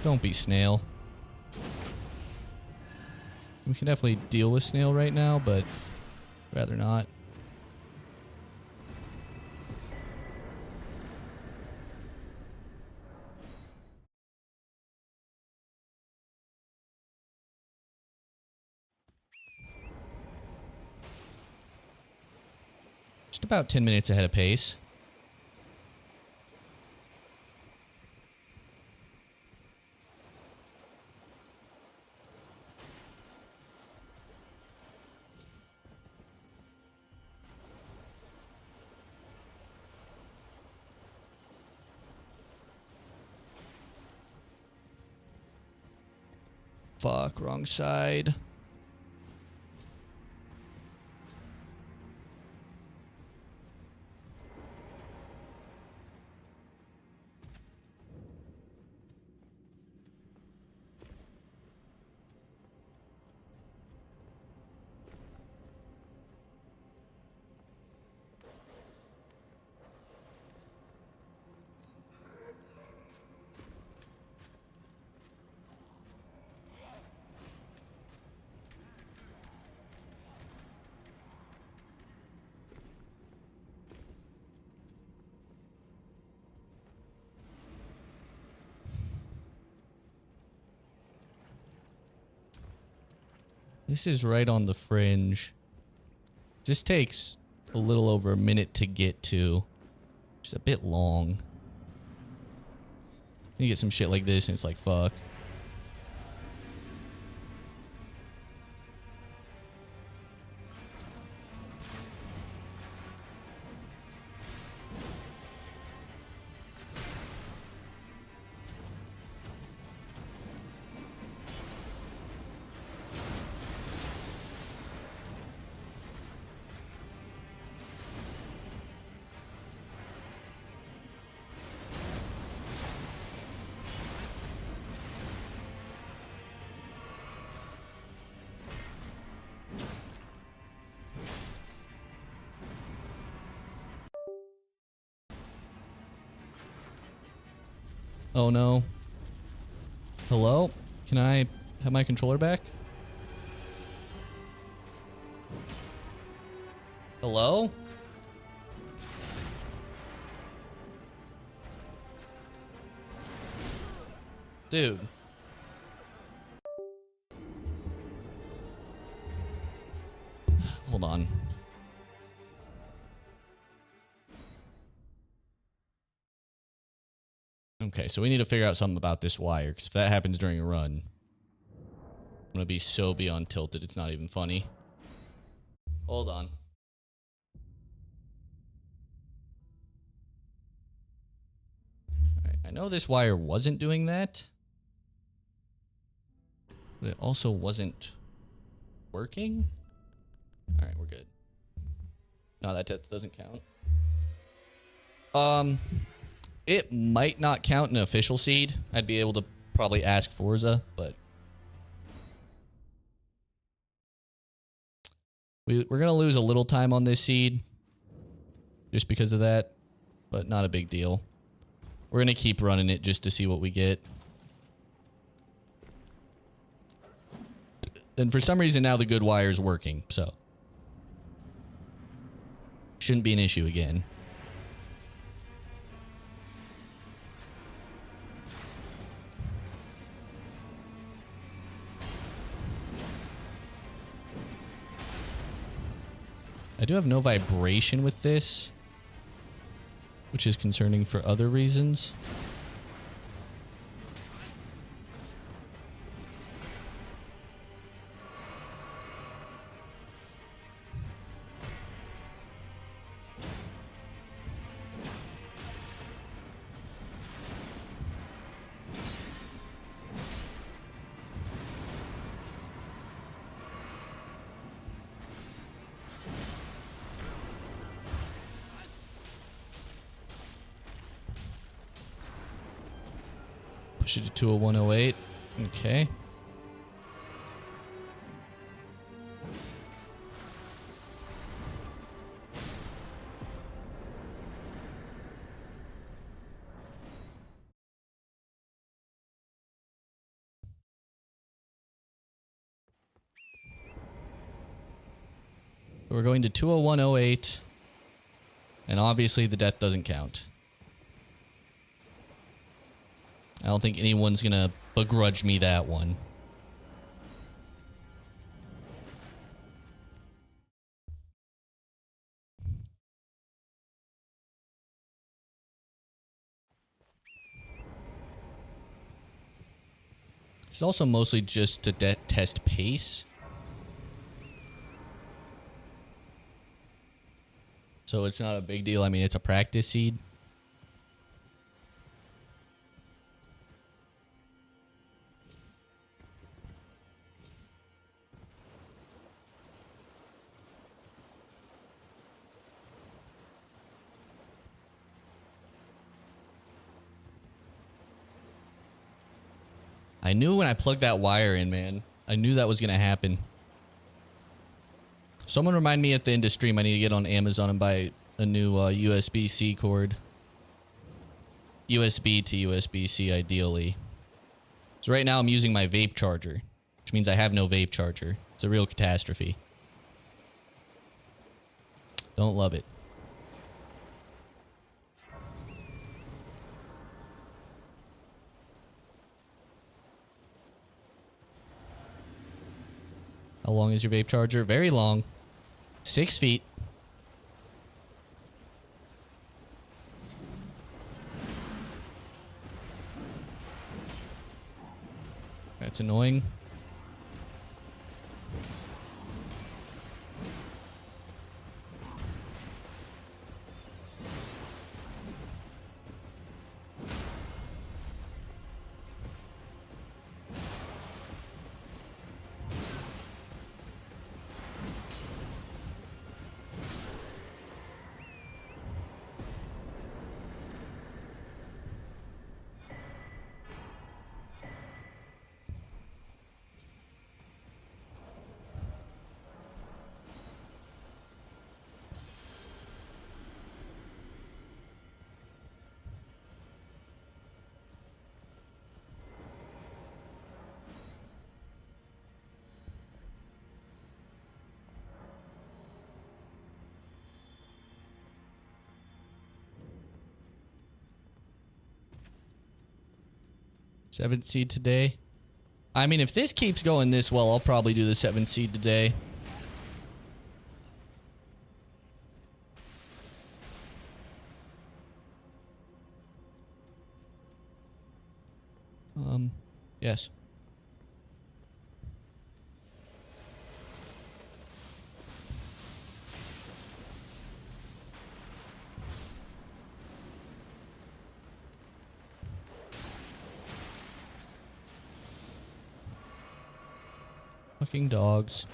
Don't be Snail. We can definitely deal with Snail right now, but rather not. Just about 10 minutes ahead of pace. Fuck, wrong side. This is right on the fringe. This takes a little over a minute to get to. Which is a bit long. You get some shit like this and it's like, fuck. Oh no. Hello? Can I have my controller back? Hello? Dude. Hold on. Okay, so we need to figure out something about this wire, because if that happens during a run, I'm going to be so beyond tilted, it's not even funny. Hold on. Alright, I know this wire wasn't doing that, but it also wasn't working. Alright, we're good. No, that doesn't count. It might not count an official seed. I'd be able to probably ask Forza, but we're going to lose a little time on this seed just because of that, but not a big deal. We're going to keep running it just to see what we get. And for some reason now the good wire is working, so shouldn't be an issue again. I do have no vibration with this, which is concerning for other reasons. Push it to 20108. Okay. We're going to 20108. And obviously the death doesn't count. I don't think anyone's gonna begrudge me that one. It's also mostly just to test pace. So it's not a big deal. I mean, it's a practice seed. I knew when I plugged that wire in, man. I knew that was going to happen. Someone remind me at the end of stream I need to get on Amazon and buy a new USB-C cord. USB to USB-C ideally. So right now I'm using my vape charger, which means I have no vape charger. It's a real catastrophe. Don't love it. How long is your vape charger? Very long. 6 feet. That's annoying. 7th seed today. I mean, if this keeps going this well, I'll probably do the 7th seed today. Yes. Fucking dogs.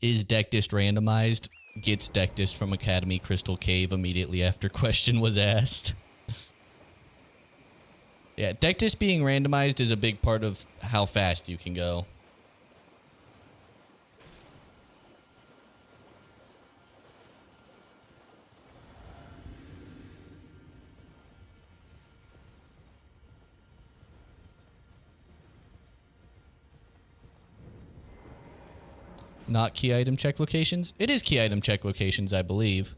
Is deck dist randomized? Gets deck dist from Academy Crystal Cave immediately after question was asked. Yeah, deck dist being randomized is a big part of how fast you can go. Not key item check locations? It is key item check locations, I believe.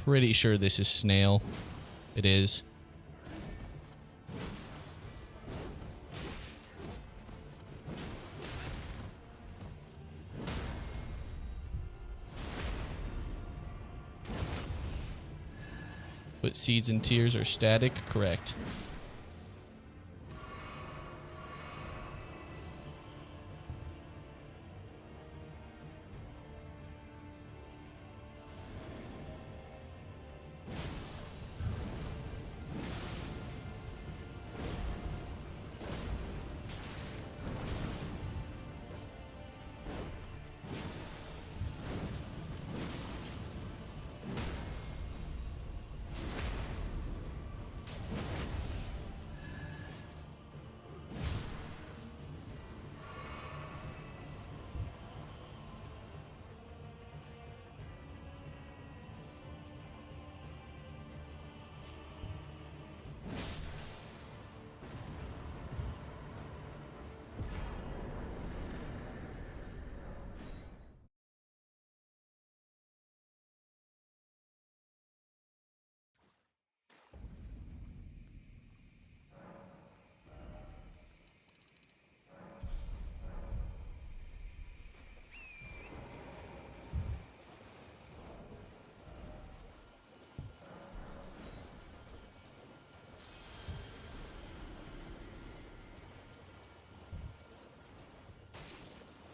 Pretty sure this is snail. It is. But seeds and tears are static, correct.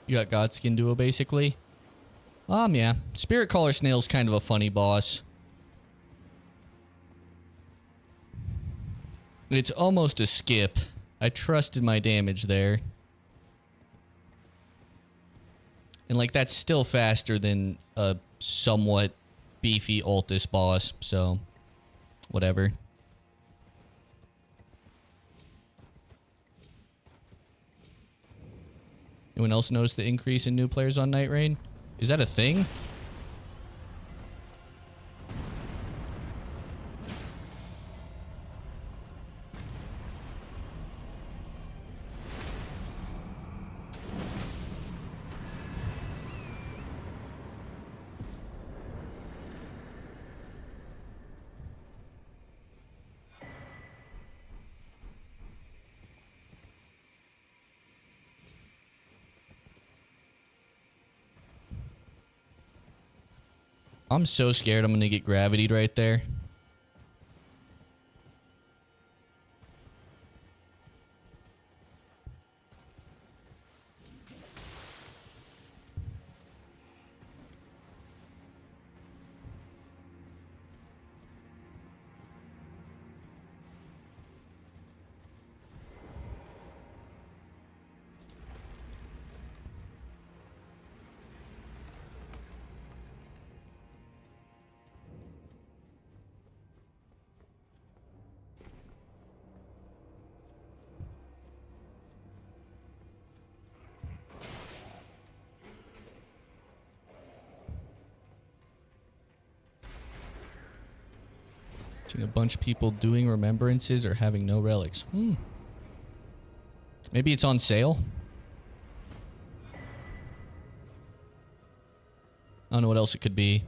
You got Godskin Duo, basically. Yeah. Spirit Caller Snail's kind of a funny boss. It's almost a skip. I trusted my damage there. And, like, that's still faster than a somewhat beefy Ultis boss, so... whatever. Anyone else notice the increase in new players on Night Rain? Is that a thing? I'm so scared I'm gonna get gravitied right there. Seeing a bunch of people doing remembrances or having no relics. Maybe it's on sale. I don't know what else it could be.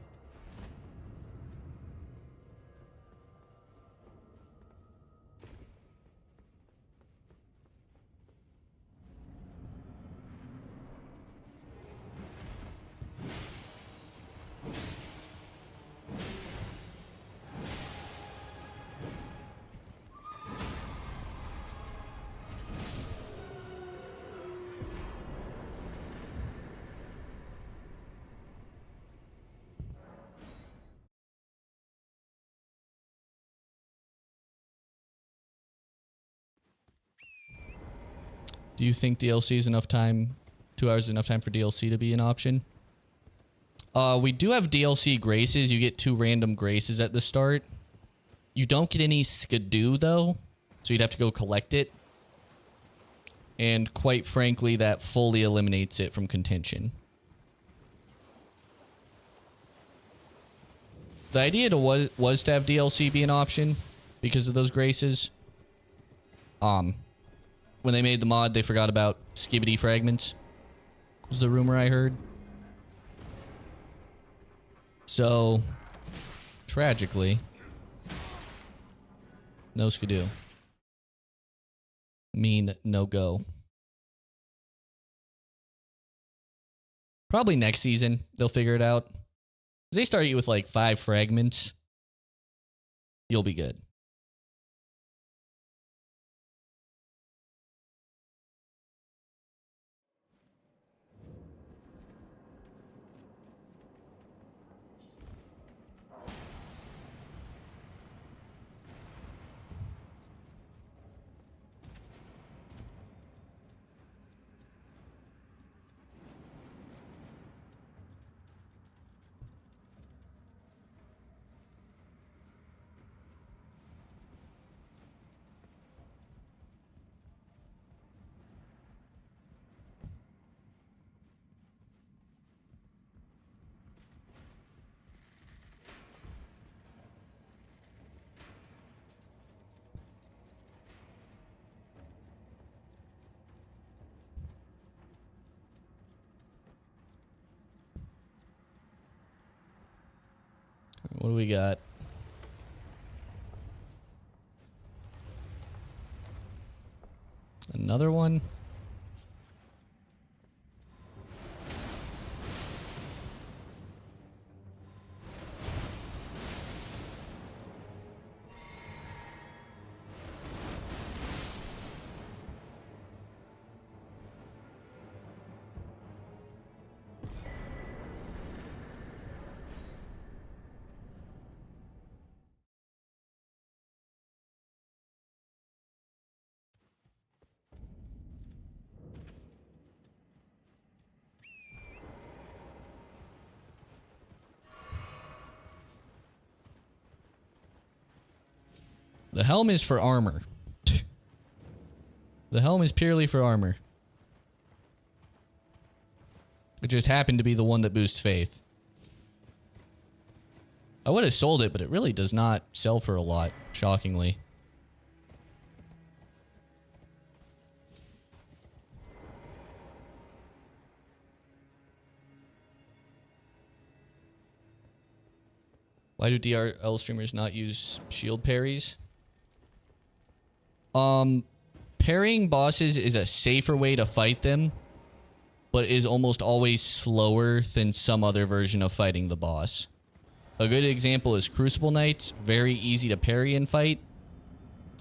Do you think DLC is enough time? 2 hours is enough time for DLC to be an option? We do have DLC graces. You get 2 random graces at the start. You don't get any skidoo though, so you'd have to go collect it. And quite frankly, that fully eliminates it from contention. The idea was to have DLC be an option because of those graces. When they made the mod, they forgot about skibbity fragments. Was the rumor I heard. So, tragically, no skidoo. No go. Probably next season, they'll figure it out. They start you with like 5 fragments. You'll be good. What do we got? Another one? The helm is for armor. The helm is purely for armor. It just happened to be the one that boosts faith. I would have sold it, but it really does not sell for a lot, shockingly. Why do DRL streamers not use shield parries? Parrying bosses is a safer way to fight them, but is almost always slower than some other version of fighting the boss. A good example is Crucible Knights, very easy to parry and fight,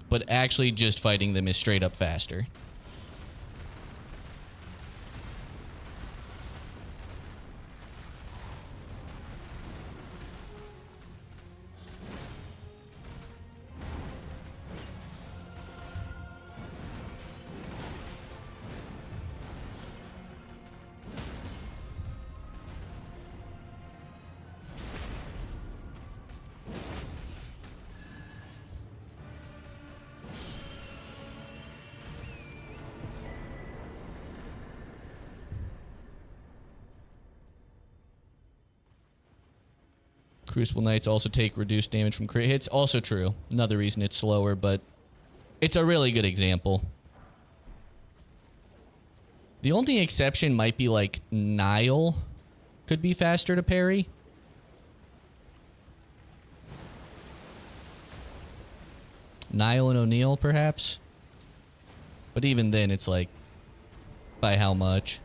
but actually just fighting them is straight up faster. Crucible Knights also take reduced damage from crit hits. Also true. Another reason it's slower, but it's a really good example. The only exception might be like Nile could be faster to parry. Nile and O'Neal, perhaps. But even then, it's like, by how much?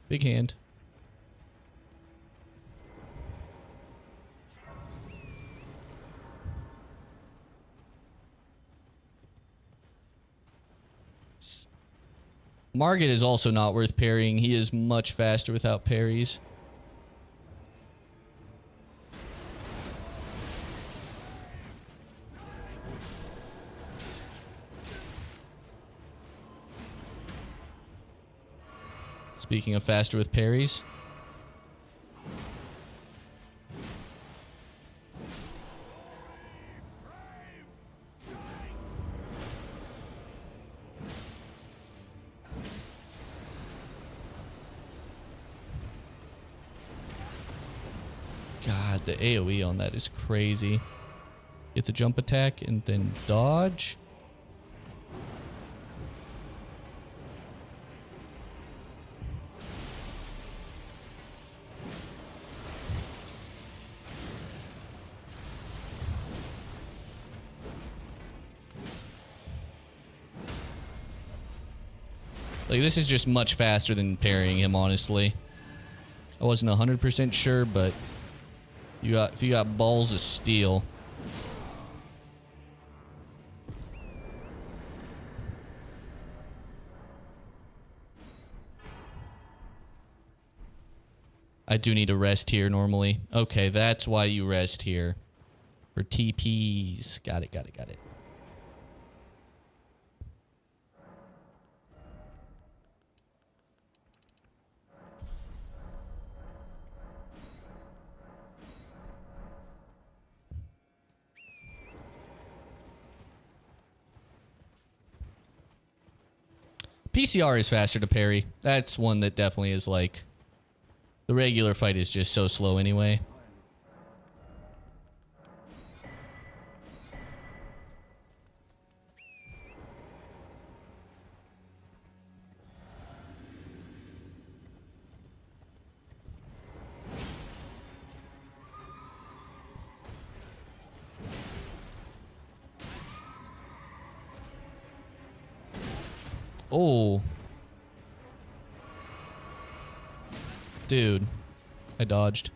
Big hand. Margit is also not worth parrying. He is much faster without parries. Speaking of faster with parries. God, the AoE on that is crazy. Get the jump attack and then dodge. Like, this is just much faster than parrying him, honestly. I wasn't 100% sure, but if you got balls of steel. I do need to rest here normally. Okay, that's why you rest here. For TPs. Got it, got it, got it. PCR is faster to parry. That's one that definitely is like... The regular fight is just so slow anyway. Oh. Dude. I dodged.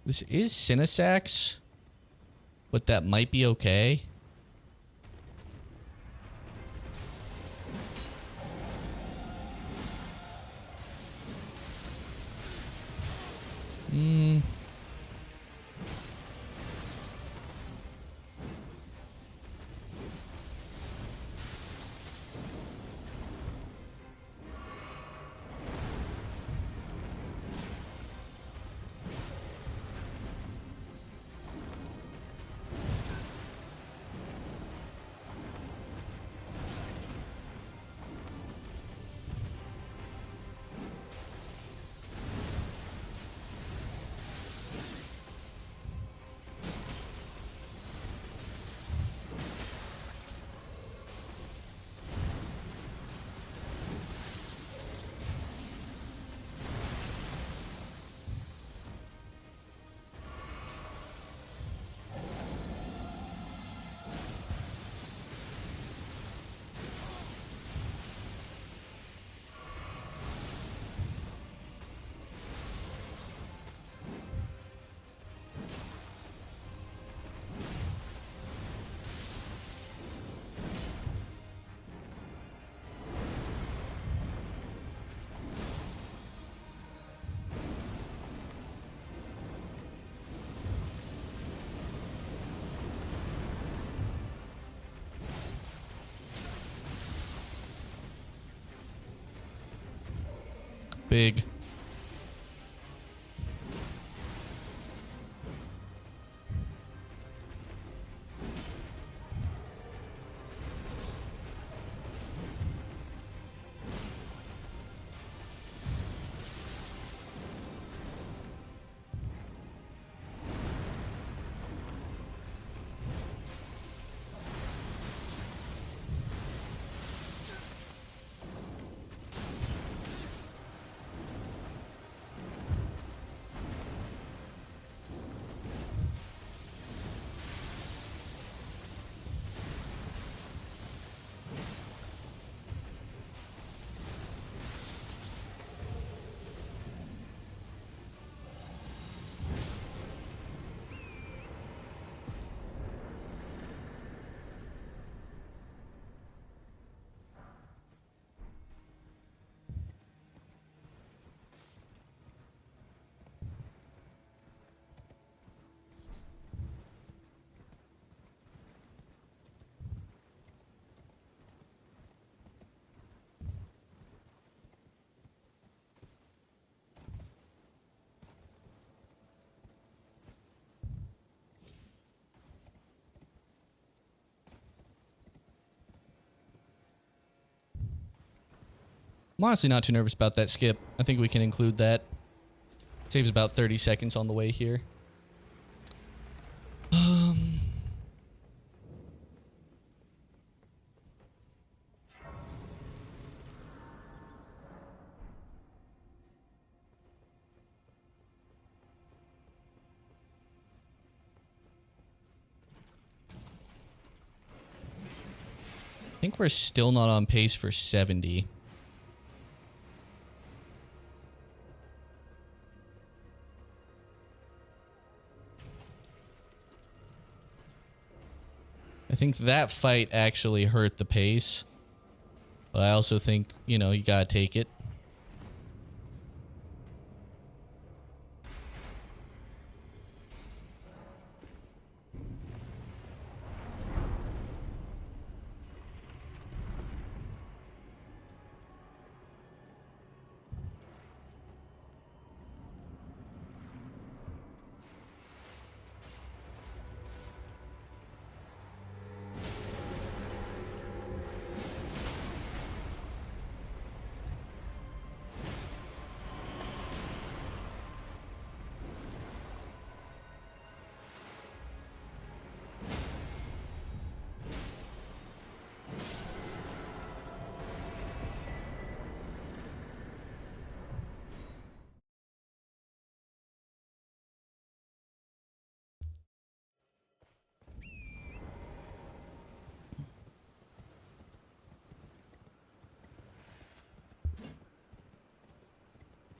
This is Cinesax, but that might be okay. Big. I'm honestly not too nervous about that skip. I think we can include that. Saves about 30 seconds on the way here. I think we're still not on pace for 70. I think that fight actually hurt the pace. But I also think, you know, you gotta take it.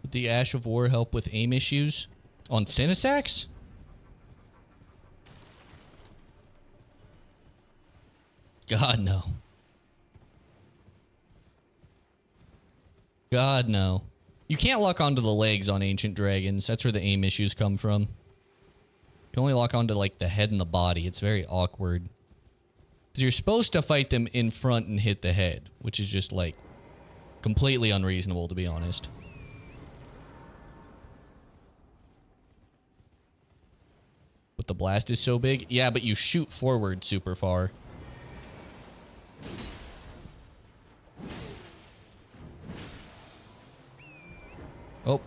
Would the Ash of War help with aim issues on Cinesax? God, no. God, no. You can't lock onto the legs on Ancient Dragons. That's where the aim issues come from. You can only lock onto, like, the head and the body. It's very awkward. Because you're supposed to fight them in front and hit the head, which is just, like, completely unreasonable, to be honest. But the blast is so big? Yeah, but you shoot forward super far. Oh.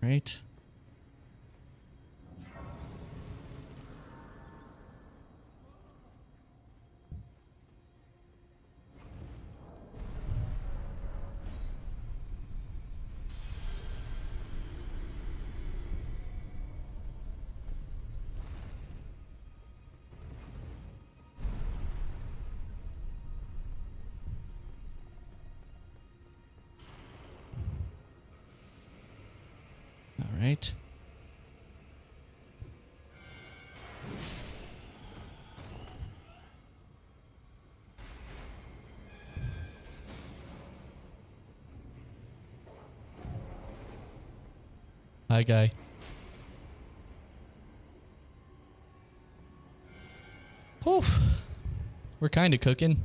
Right. All right. Hi, guy. Whew. We're kind of cooking.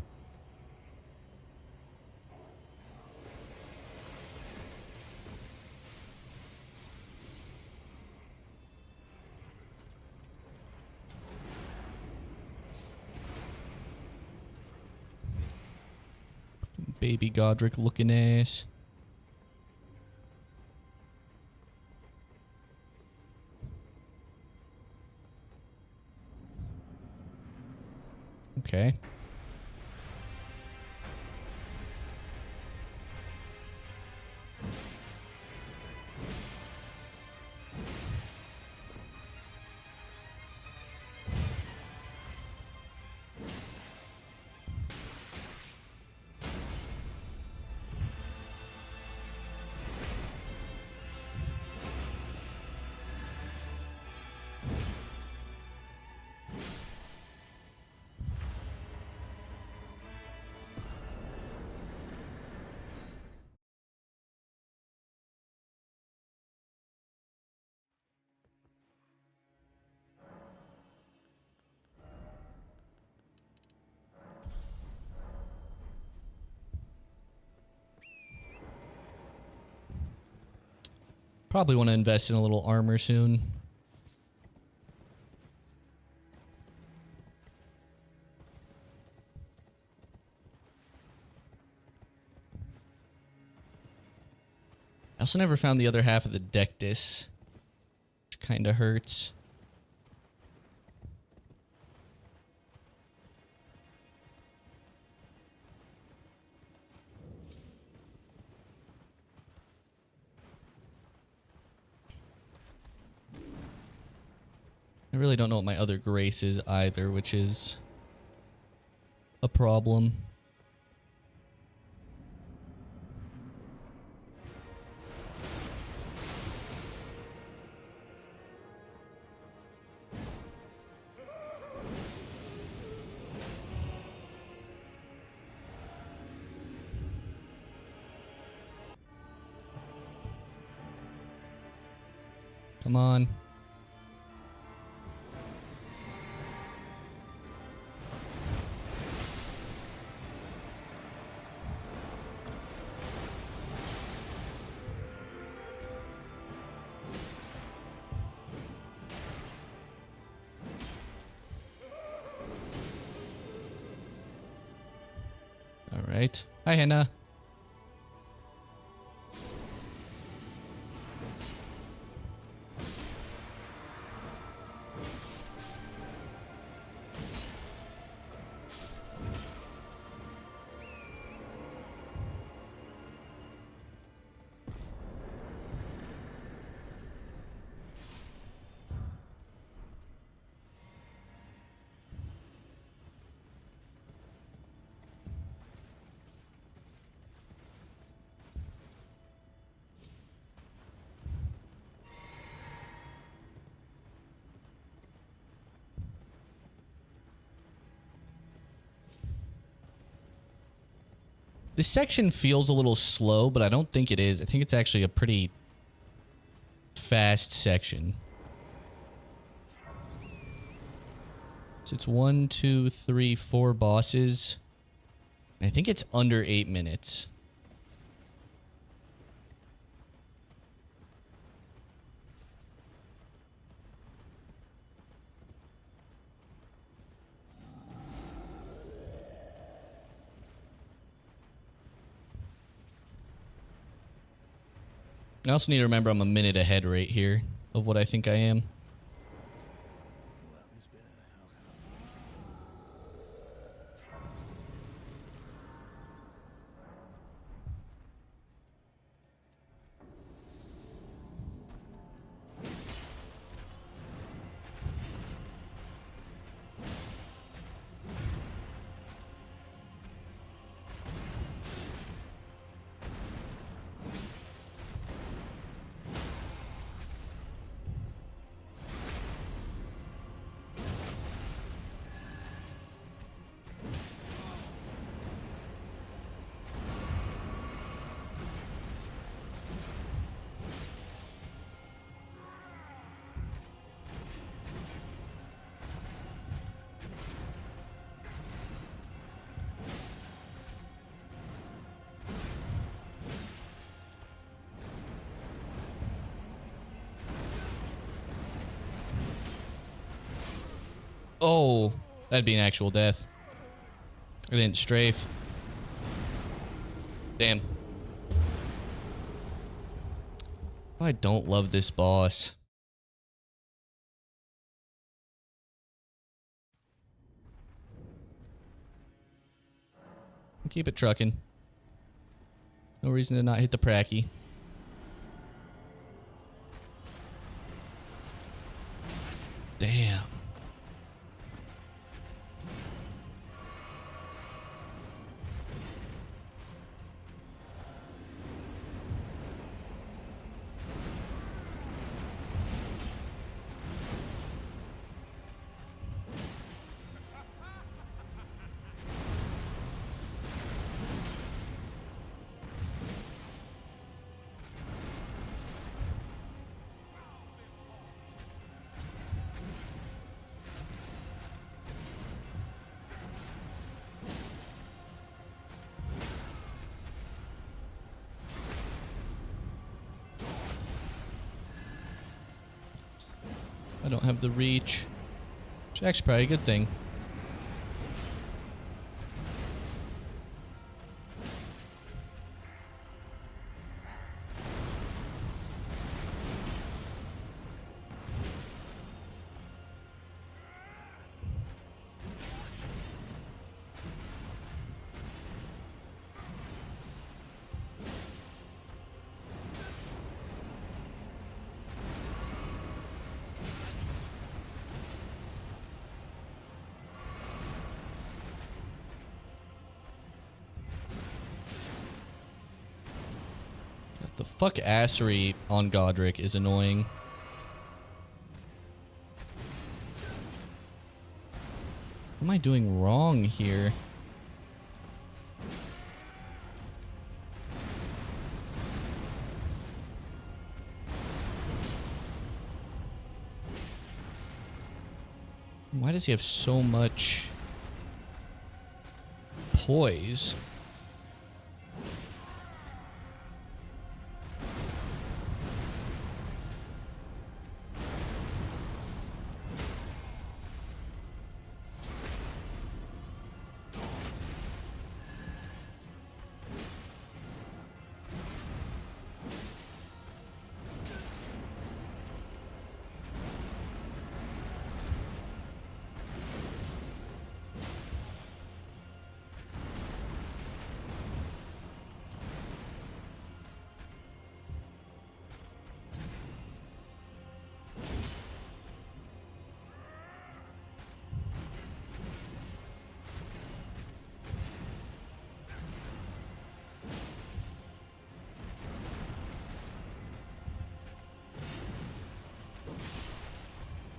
Baby Godric looking ass. Okay. Probably want to invest in a little armor soon. I also never found the other half of the Deathless, which kind of hurts. I really don't know what my other grace is either, which is a problem. Come on. All right. Hi, Hannah. This section feels a little slow, but I don't think it is. I think it's actually a pretty fast section. So it's 1, 2, 3, 4 bosses. I think it's under 8 minutes. I also need to remember I'm a minute ahead right here of what I think I am. Oh, that'd be an actual death. I didn't strafe. Damn. I don't love this boss. Keep it trucking. No reason to not hit the pracky. Damn. I don't have the reach. Which is actually probably a good thing. The fuck assery on Godric is annoying. What am I doing wrong here? Why does he have so much poise?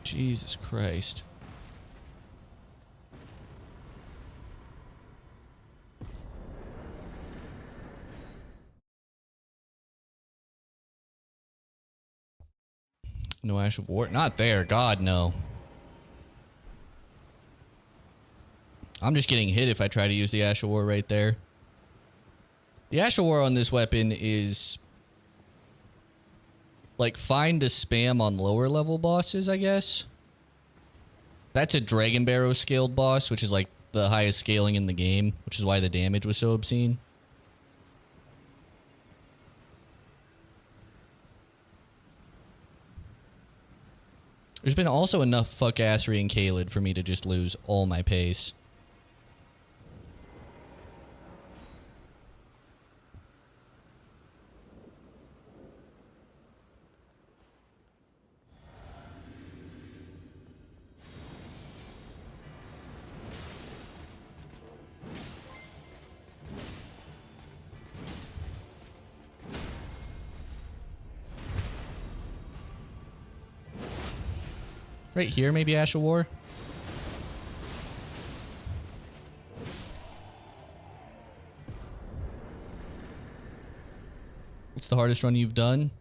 Jesus Christ. No Ash of War? Not there. God, no. I'm just getting hit if I try to use the Ash of War right there. The Ash of War on this weapon is like fine to spam on lower level bosses, I guess. That's a Dragon Barrow scaled boss, which is like the highest scaling in the game, which is why the damage was so obscene. There's been also enough fuckassery in Caelid for me to just lose all my pace. Right here, maybe Ash of War? What's the hardest run you've done?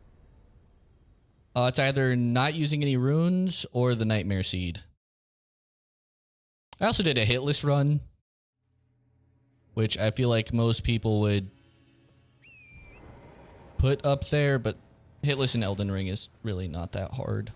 It's either not using any runes or the Nightmare Seed. I also did a hitless run, which I feel like most people would put up there, but hitless in Elden Ring is really not that hard.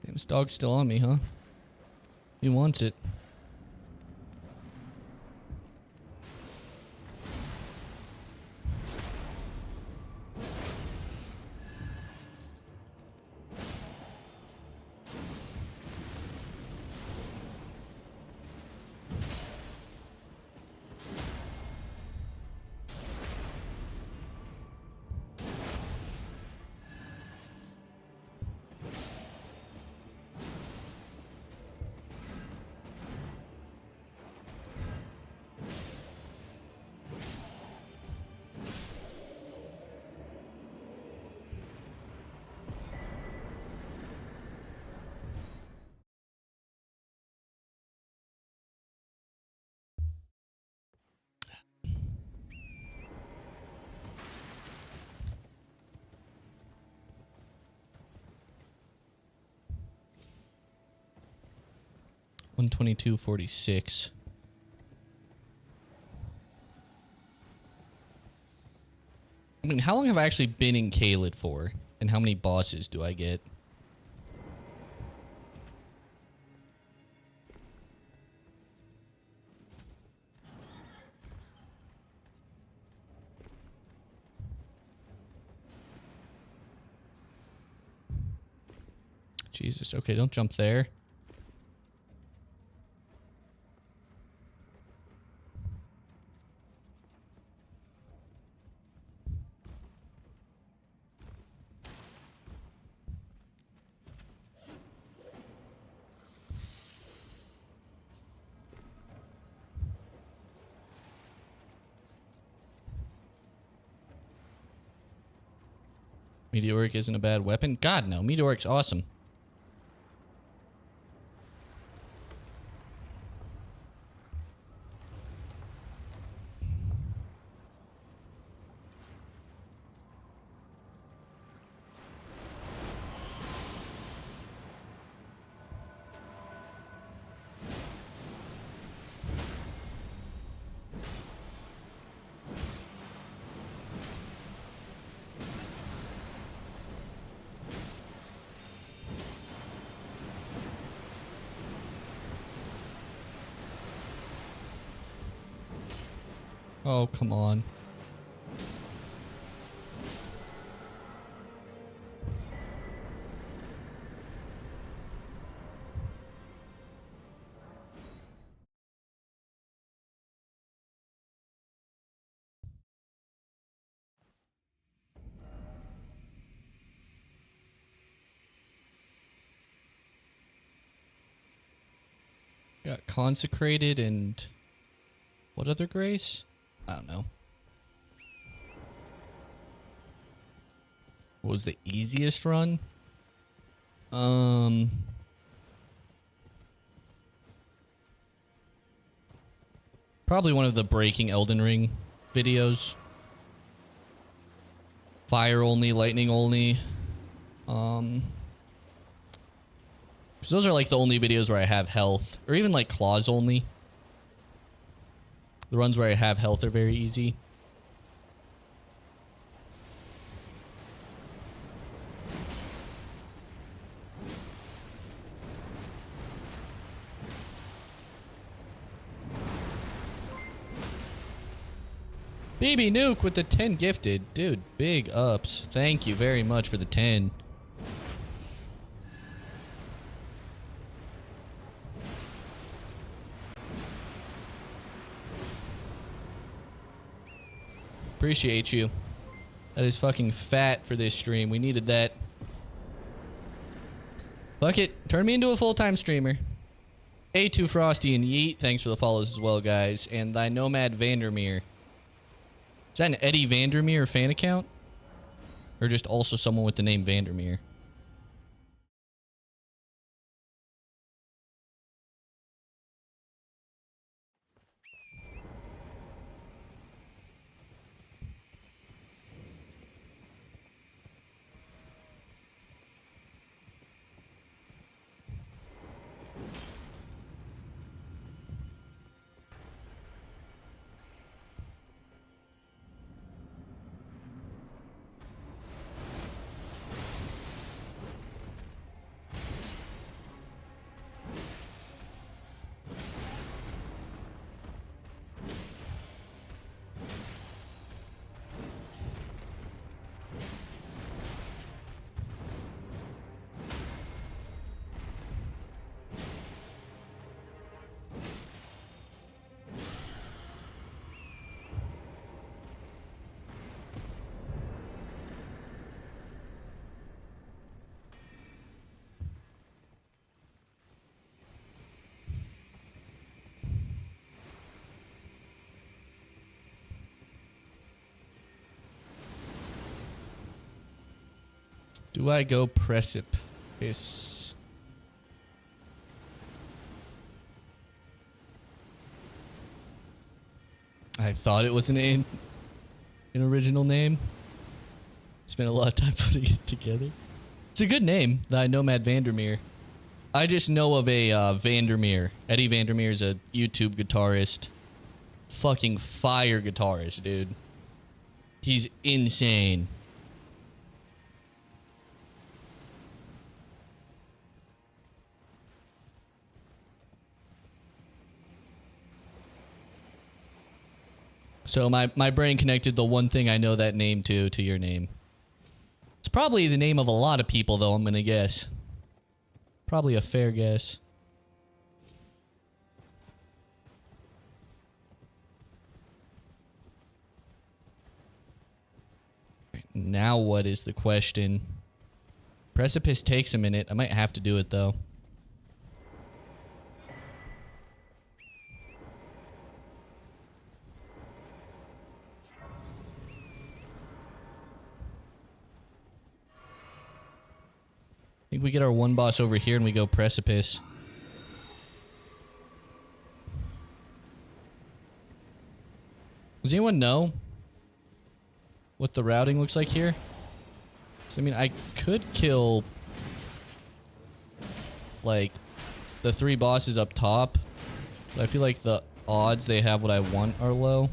Damn, this dog's still on me, huh? He wants it. $122.46. I mean, how long have I actually been in Caelid for? And how many bosses do I get? Jesus, okay, don't jump there. Meteoric isn't a bad weapon? God, no. Meteoric's awesome. Oh, come on. Consecrated and what other grace? I don't know. What was the easiest run? Probably one of the breaking Elden Ring videos. Fire only, lightning only. Because those are like the only videos where I have health. Or even like claws only. The runs where I have health are very easy. BB Nuke with the 10 gifted. Dude, big ups. Thank you very much for the 10. Appreciate you. That is fucking fat for this stream. We needed that. Fuck it. Turn me into a full-time streamer. A2 Frosty and Yeet. Thanks for the follows as well, guys. And thy Nomad Vandermeer. Is that an Eddie Vandermeer fan account? Or just also someone with the name Vandermeer? Do I go Precipice? I thought it was an original name. Spent a lot of time putting it together. It's a good name, the Nomad Vandermeer. I just know of a Vandermeer. Eddie Vandermeer is a YouTube guitarist. Fucking fire guitarist, dude. He's insane. So my brain connected the one thing I know that name to your name. It's probably the name of a lot of people, though, I'm going to guess. Probably a fair guess. Now what is the question? Precipice takes a minute. I might have to do it, though. I think we get our one boss over here and we go Precipice. Does anyone know what the routing looks like here? So, I mean, I could kill, like, the 3 bosses up top, but I feel like the odds they have what I want are low.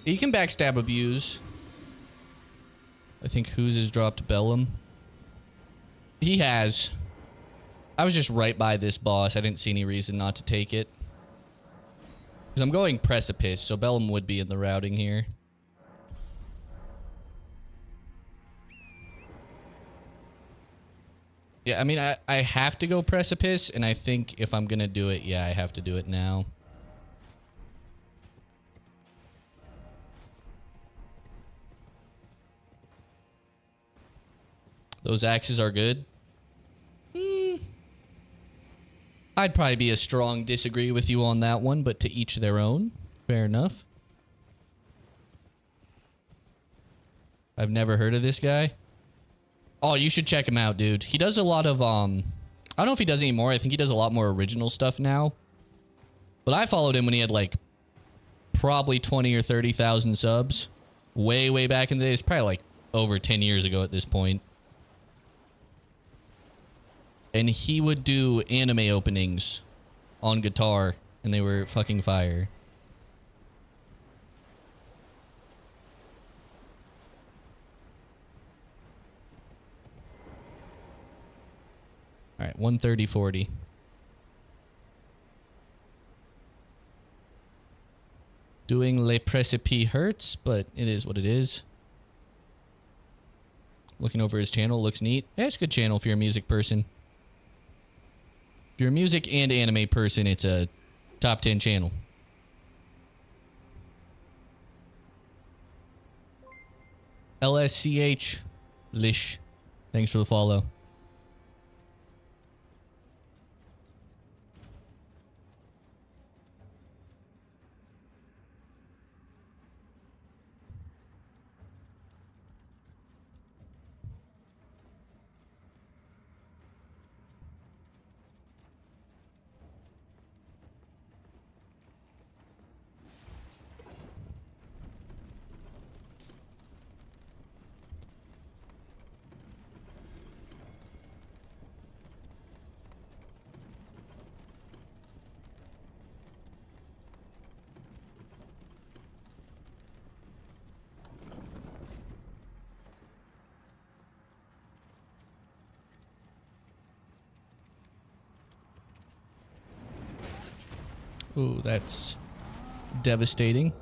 He can backstab abuse. I think Who's has dropped Bellum. He has. I was just right by this boss. I didn't see any reason not to take it. Because I'm going Precipice, so Bellum would be in the routing here. Yeah, I mean, I have to go Precipice, and I think if I'm going to do it, yeah, I have to do it now. Those axes are good. I'd probably be a strong disagree with you on that one, but to each their own. Fair enough. I've never heard of this guy. Oh, you should check him out, dude. He does a lot of, I don't know if he does anymore. I think he does a lot more original stuff now. But I followed him when he had, like, probably 20 or 30,000 subs. Way, way back in the day. It's probably, like, over 10 years ago at this point. And he would do anime openings on guitar, and they were fucking fire. All right, 130.40. Doing Le Precipice hurts, but it is what it is. Looking over his channel, looks neat. Yeah, it's a good channel if you're a music person. If you're a music and anime person, it's a top 10 channel. LSCH Lish. Thanks for the follow. Ooh, that's devastating.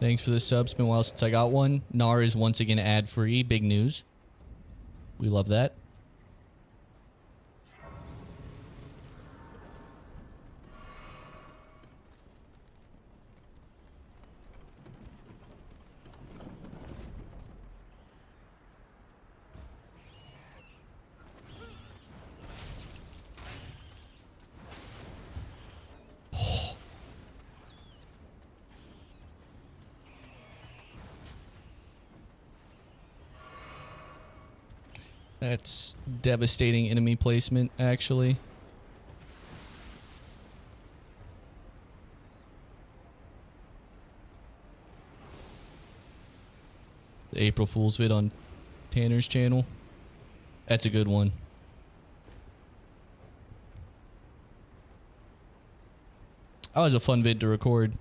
Thanks for the sub. It's been a while since I got one. Nar is once again ad-free. Big news. We love that. That's devastating enemy placement, actually. The April Fool's vid on Tanner's channel. That's a good one. That was a fun vid to record.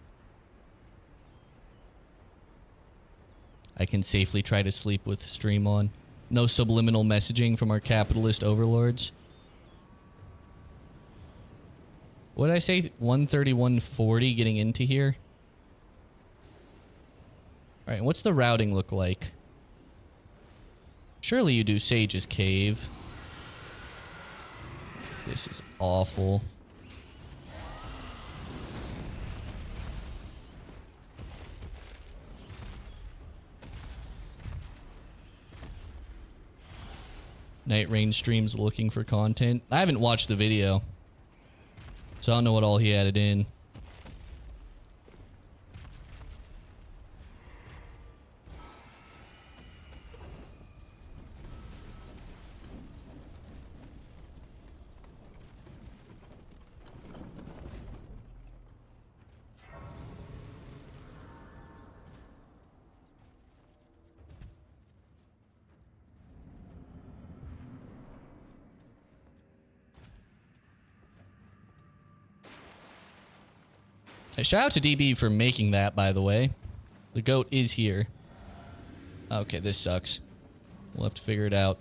I can safely try to sleep with stream on. No subliminal messaging from our capitalist overlords. What did I say? 131.40 getting into here? Alright, what's the routing look like? Surely you do Sage's Cave. This is awful. Night Rain streams looking for content. I haven't watched the video, so I don't know what all he added in. Shout out to DB for making that, by the way. The goat is here. Okay, this sucks. We'll have to figure it out.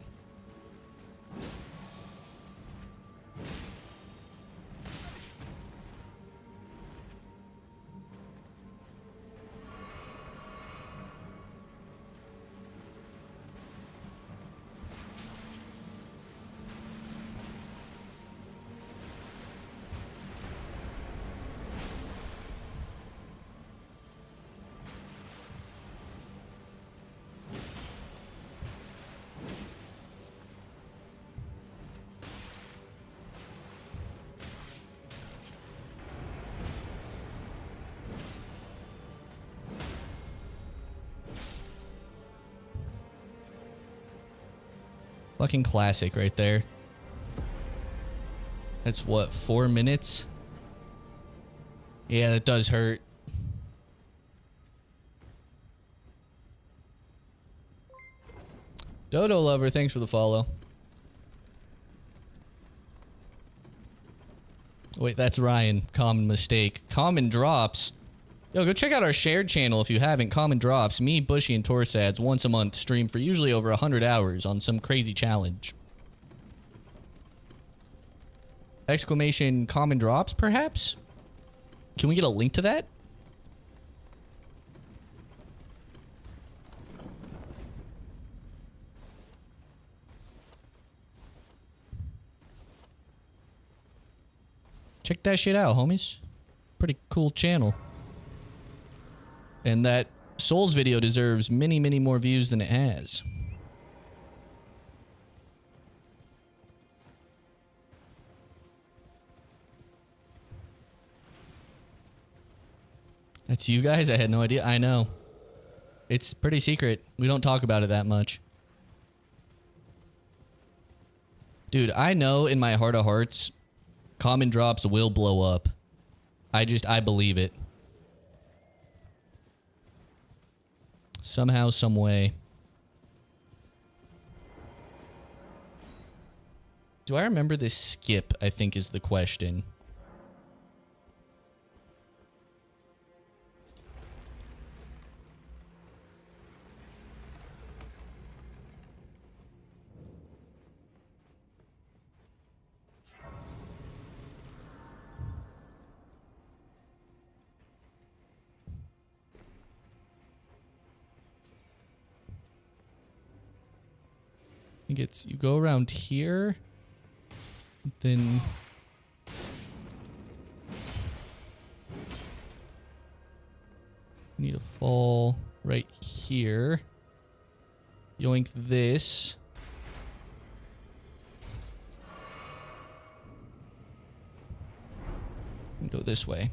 Fucking classic right there. That's what, 4 minutes? Yeah, that does hurt. Dodo Lover, thanks for the follow. Wait, that's Ryan. Common mistake. Common Drops. Yo, go check out our shared channel if you haven't. Common Drops. Me, Bushy, and Torsads once a month stream for usually over 100 hours on some crazy challenge. Exclamation Common Drops, perhaps? Can we get a link to that? Check that shit out, homies. Pretty cool channel. And that Souls video deserves many, many more views than it has. That's you guys? I had no idea. I know. It's pretty secret. We don't talk about it that much. Dude, I know in my heart of hearts, Common Drops will blow up. I believe it. Somehow, some way. Do I remember this skip, I think is the question. I think it's, you go around here, then you need to fall right here. Yoink this. And go this way.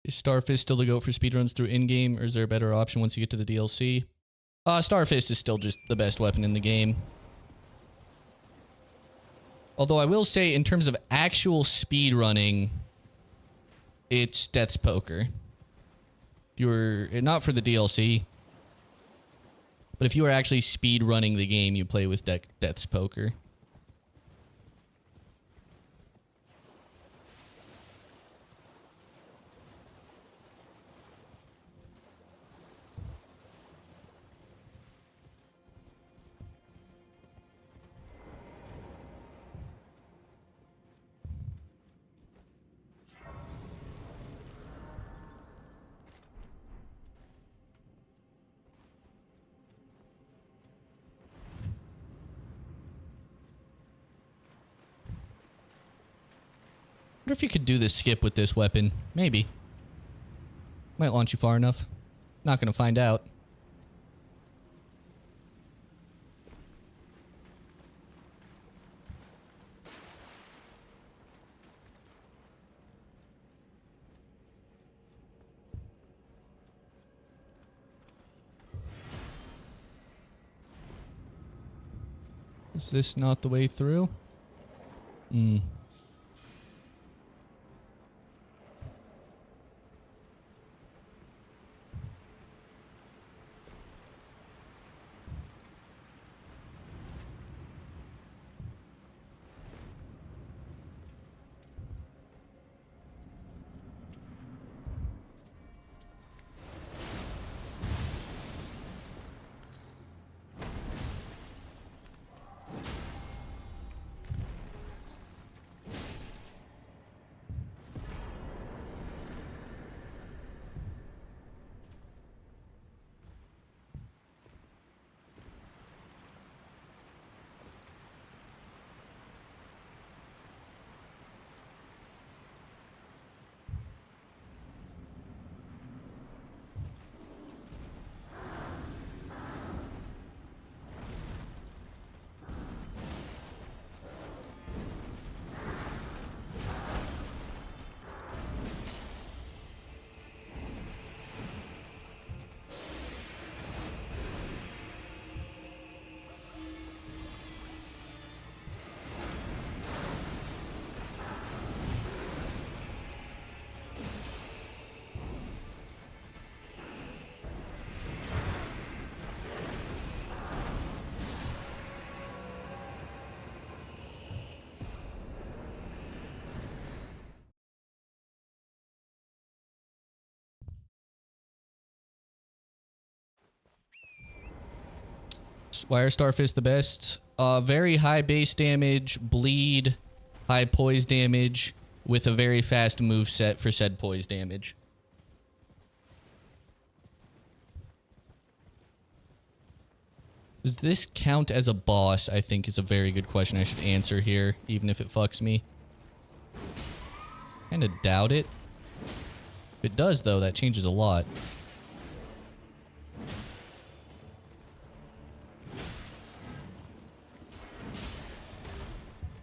Is Starfist still the GOAT for speedruns through in-game, or is there a better option once you get to the DLC? Starfist is still just the best weapon in the game. Although I will say, in terms of actual speedrunning, it's Death's Poker. If you were, not for the DLC, but if you were actually speedrunning the game, you play with Death's Poker. I wonder if you could do the skip with this weapon. Maybe. Might launch you far enough. Not gonna find out. Is this not the way through? Hmm. Why are Starfish the best? Very high base damage, bleed, high poise damage, with a very fast move set for said poise damage. Does this count as a boss? I think is a very good question I should answer here, even if it fucks me. Kinda doubt it. If it does, though, that changes a lot.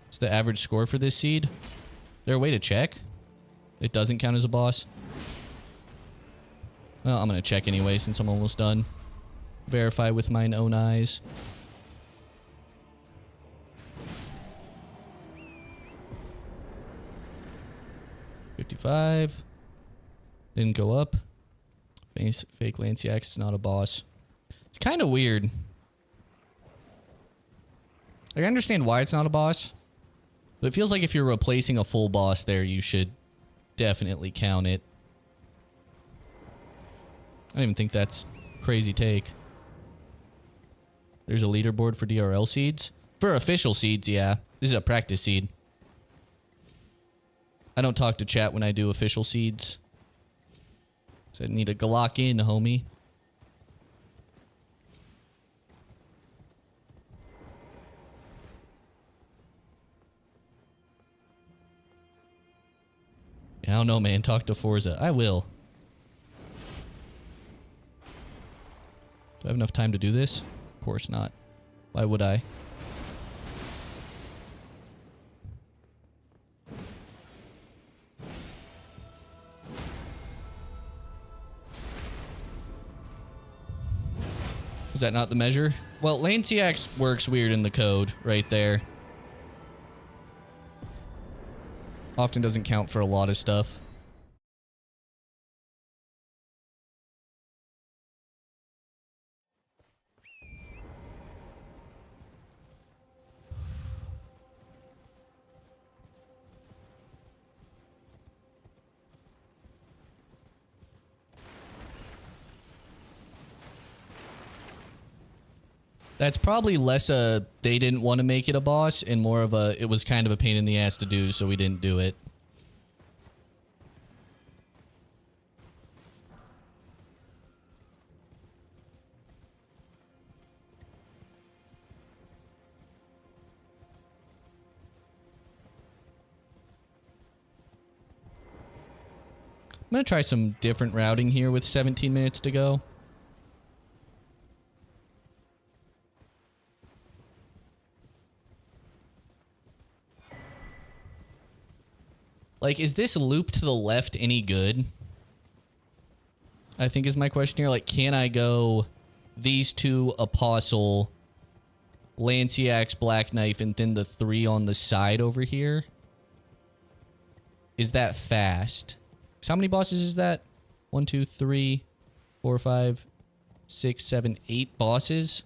What's the average score for this seed? Is there a way to check? It doesn't count as a boss? Well, I'm gonna check anyway since I'm almost done. Verify with mine own eyes. $55. Didn't go up. Fake Lanciax is not a boss. It's kind of weird. I understand why it's not a boss. But it feels like if you're replacing a full boss there, you should definitely count it. I don't even think that's crazy take. There's a leaderboard for DRL seeds. For official seeds, yeah. This is a practice seed. I don't talk to chat when I do official seeds. So I need to Glock in, homie. I don't know, man. Talk to Forza. I will. Do I have enough time to do this? Of course not. Why would I? Is that not the measure? Well, Lanciax works weird in the code right there. Often doesn't count for a lot of stuff. That's probably less a they didn't want to make it a boss and more of a it was kind of a pain in the ass to do, so we didn't do it. I'm going to try some different routing here with 17 minutes to go. Like, is this loop to the left any good? I think is my question here. Like, can I go these two Apostle Lancey Axe, Black Knife, and then the 3 on the side over here. Is that fast? So how many bosses is that? 1, 2, 3, 4, 5, 6, 7, 8 bosses.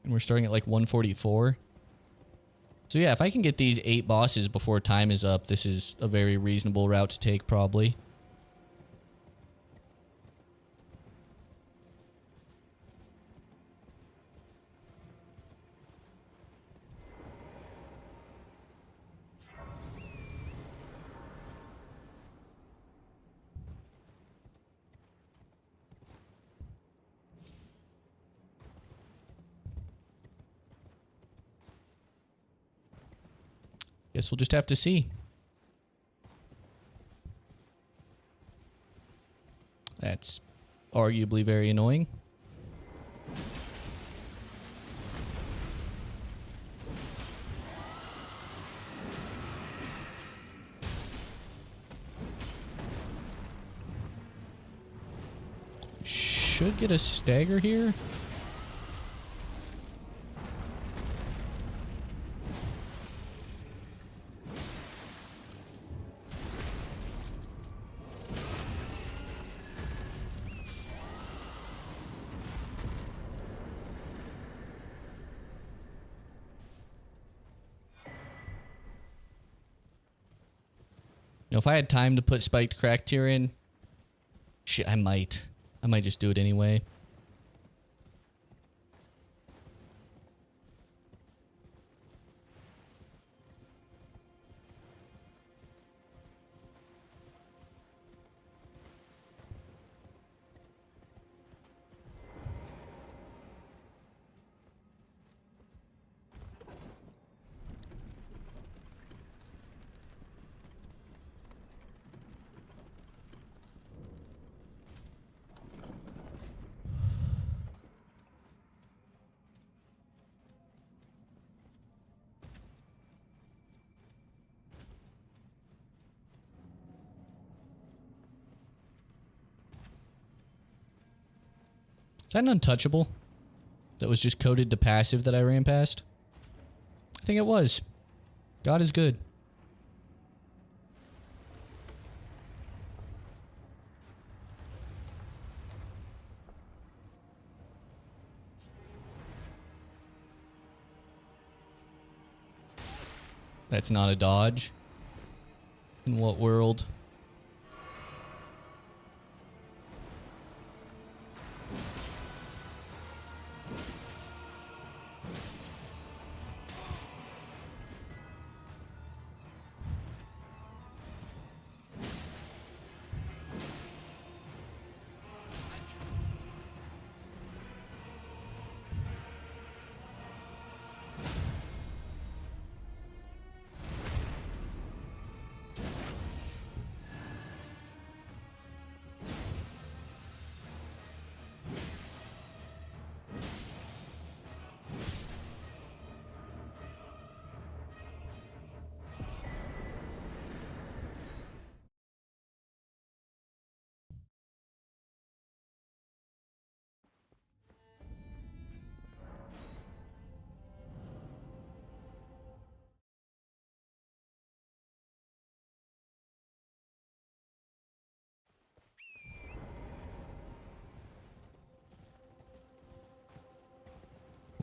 And we're starting at like 144. So yeah, if I can get these 8 bosses before time is up, this is a very reasonable route to take probably. Guess we'll just have to see. That's arguably very annoying. Should get a stagger here. You know, if I had time to put spiked crack tier in, shit, I might just do it anyway. Is that an untouchable that was just coded to passive that I ran past? I think it was. God is good. That's not a dodge. In what world?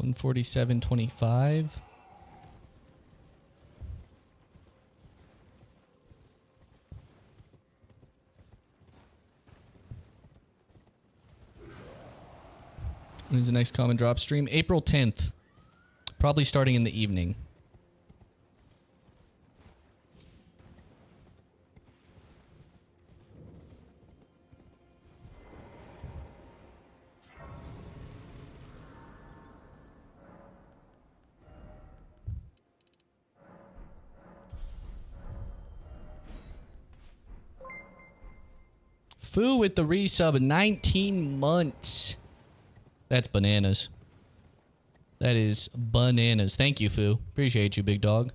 $147.25. When is the next common drop stream? April 10th. Probably starting in the evening. Foo with the resub, 19 months. That's bananas. That is bananas. Thank you, Foo. Appreciate you, big dog.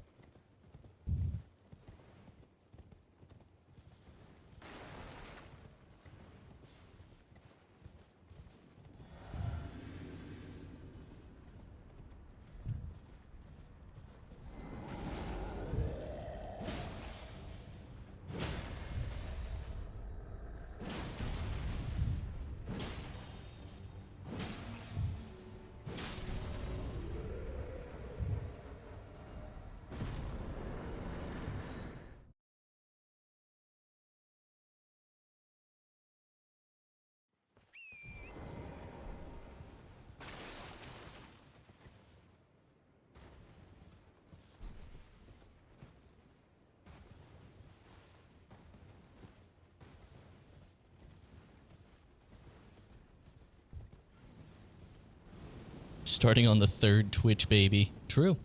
Starting on the third Twitch, baby. True.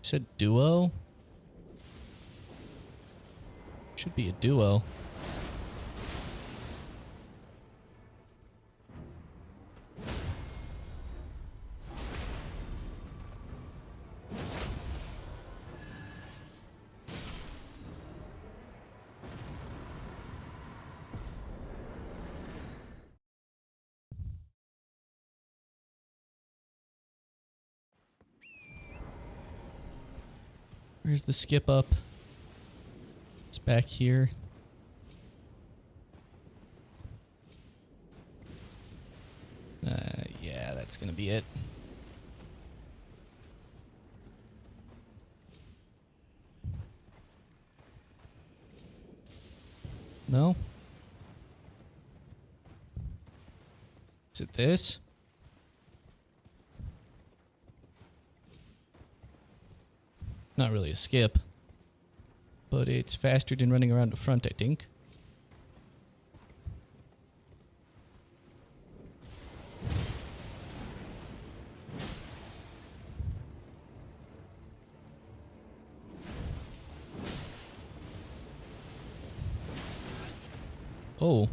Said duo? Should be a duo. Where's the skip up? It's back here. Yeah, that's gonna be it. No? Is it this? Not really a skip, but it's faster than running around the front, I think. Oh.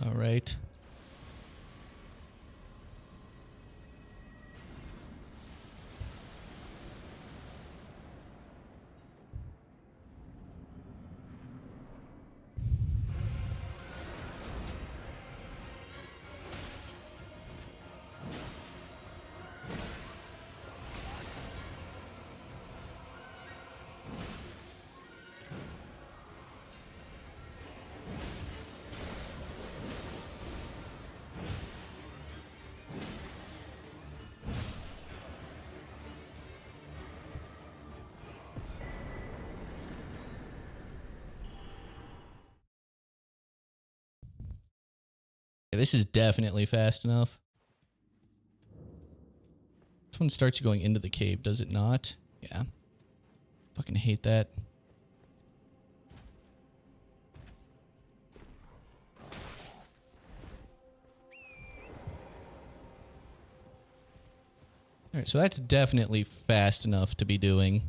All right. Yeah, this is definitely fast enough. This one starts going into the cave, does it not? Yeah. Fucking hate that. All right, so that's definitely fast enough to be doing.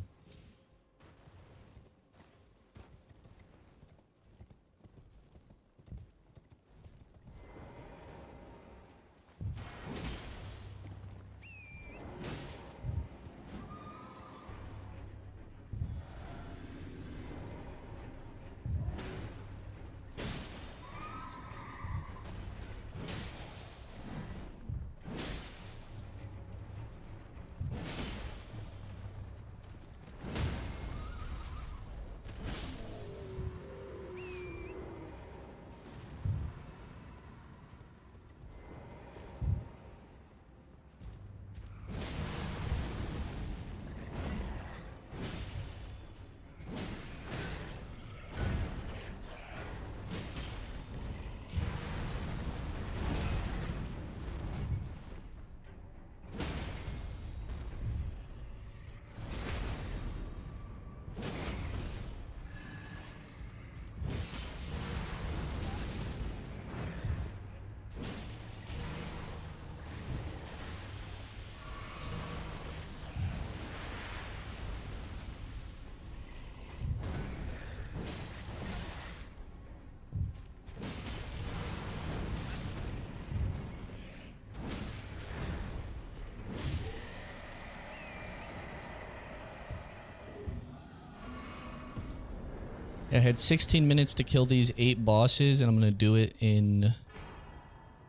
I had 16 minutes to kill these 8 bosses, and I'm going to do it in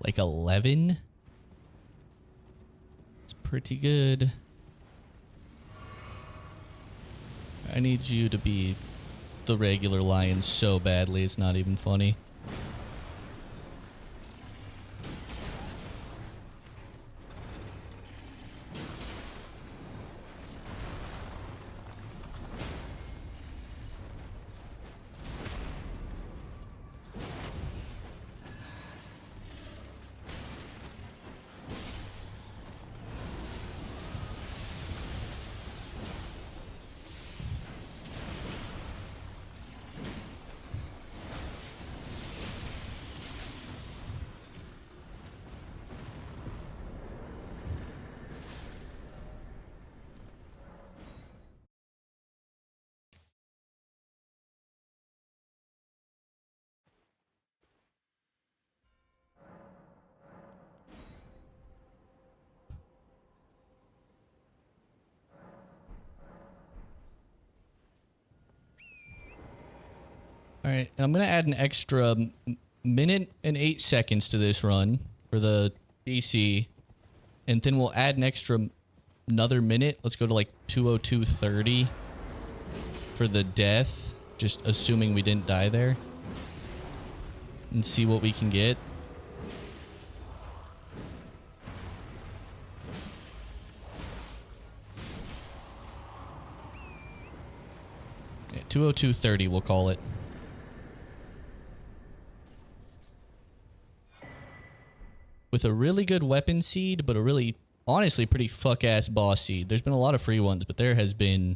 like 11. It's pretty good. I need you to be the regular lion so badly, it's not even funny. All right, I'm going to add an extra minute and 8 seconds to this run for the DC, and then we'll add an extra another minute. Let's go to like 2:02:30 for the death, just assuming we didn't die there, and see what we can get. Yeah, 2:02:30 we'll call it. With a really good weapon seed, but a really, honestly, pretty fuck-ass boss seed. There's been a lot of free ones, but there has been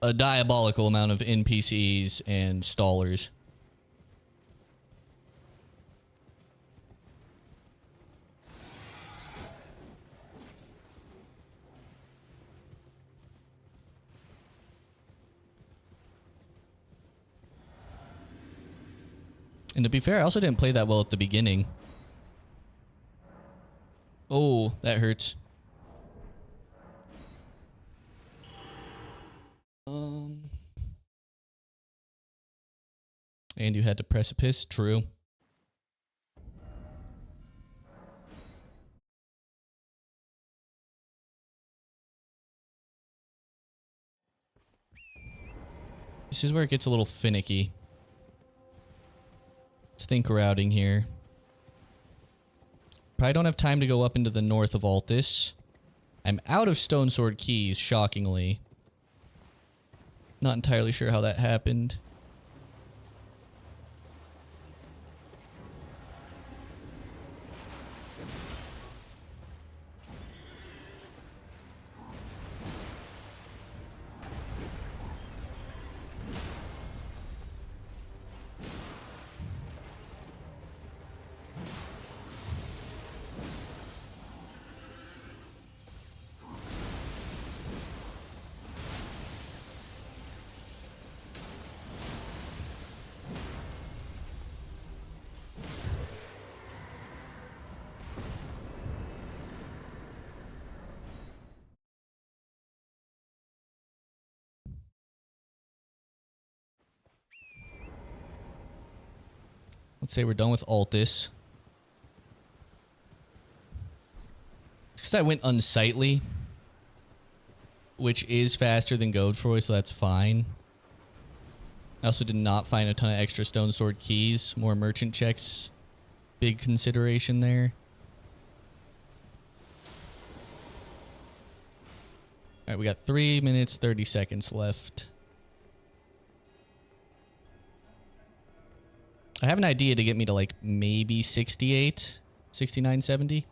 a diabolical amount of NPCs and stallers. And to be fair, I also didn't play that well at the beginning. Oh, that hurts. And you had to precipice, true. This is where it gets a little finicky. Let's think routing here. Probably don't have time to go up into the north of Altus. I'm out of Stone Sword keys, shockingly. Not entirely sure how that happened. Let's say we're done with Altus. It's because I went unsightly, which is faster than Godefroy, so that's fine. I also did not find a ton of extra Stone Sword keys. More merchant checks. Big consideration there. Alright, we got 3 minutes, 30 seconds left. I have an idea to get me to like maybe 68, 69, 70.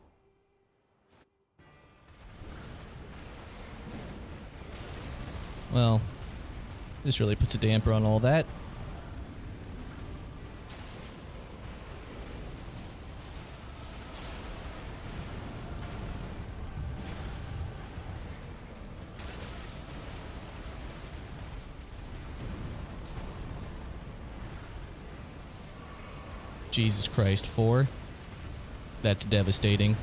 Well, this really puts a damper on all that. Jesus Christ, 4. That's devastating.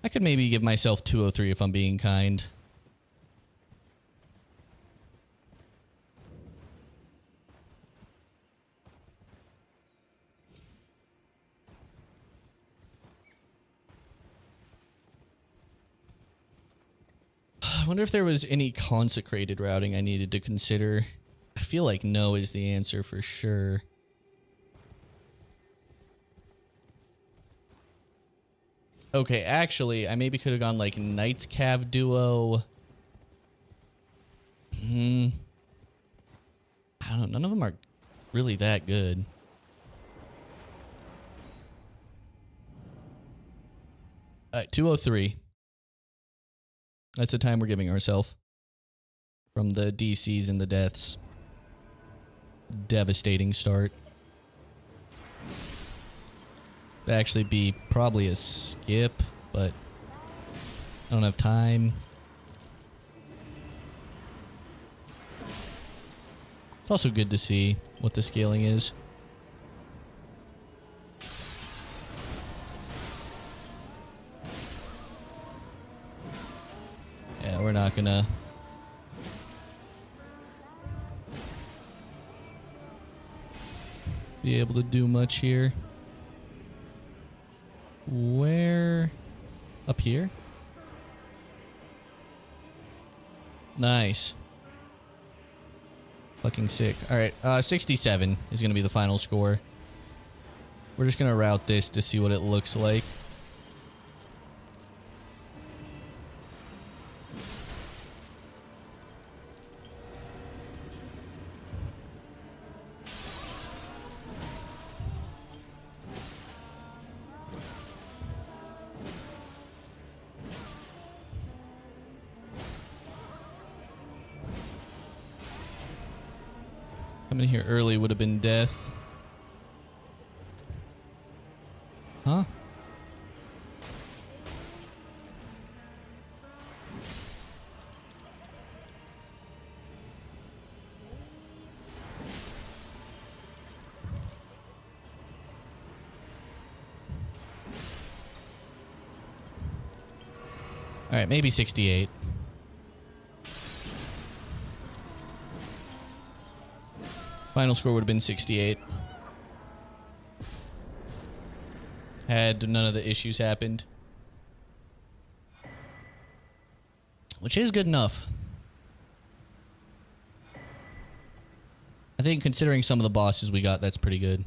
I could maybe give myself 203 if I'm being kind. I wonder if there was any consecrated routing I needed to consider. I feel like no is the answer for sure. Okay, actually, I maybe could have gone like Knights Cav Duo. I don't know. None of them are really that good. Alright, 203. That's the time we're giving ourselves. From the DCs and the deaths. Devastating start. That'd actually be probably a skip, but I don't have time. It's also good to see what the scaling is. Yeah, we're not gonna be able to do much here. Where? Up here? Nice. Fucking sick. Alright, 67 is going to be the final score. We're just going to route this to see what it looks like. Coming here early would have been death. Huh? Alright, maybe 68. Final score would have been 68. Had none of the issues happened. Which is good enough. I think considering some of the bosses we got, that's pretty good.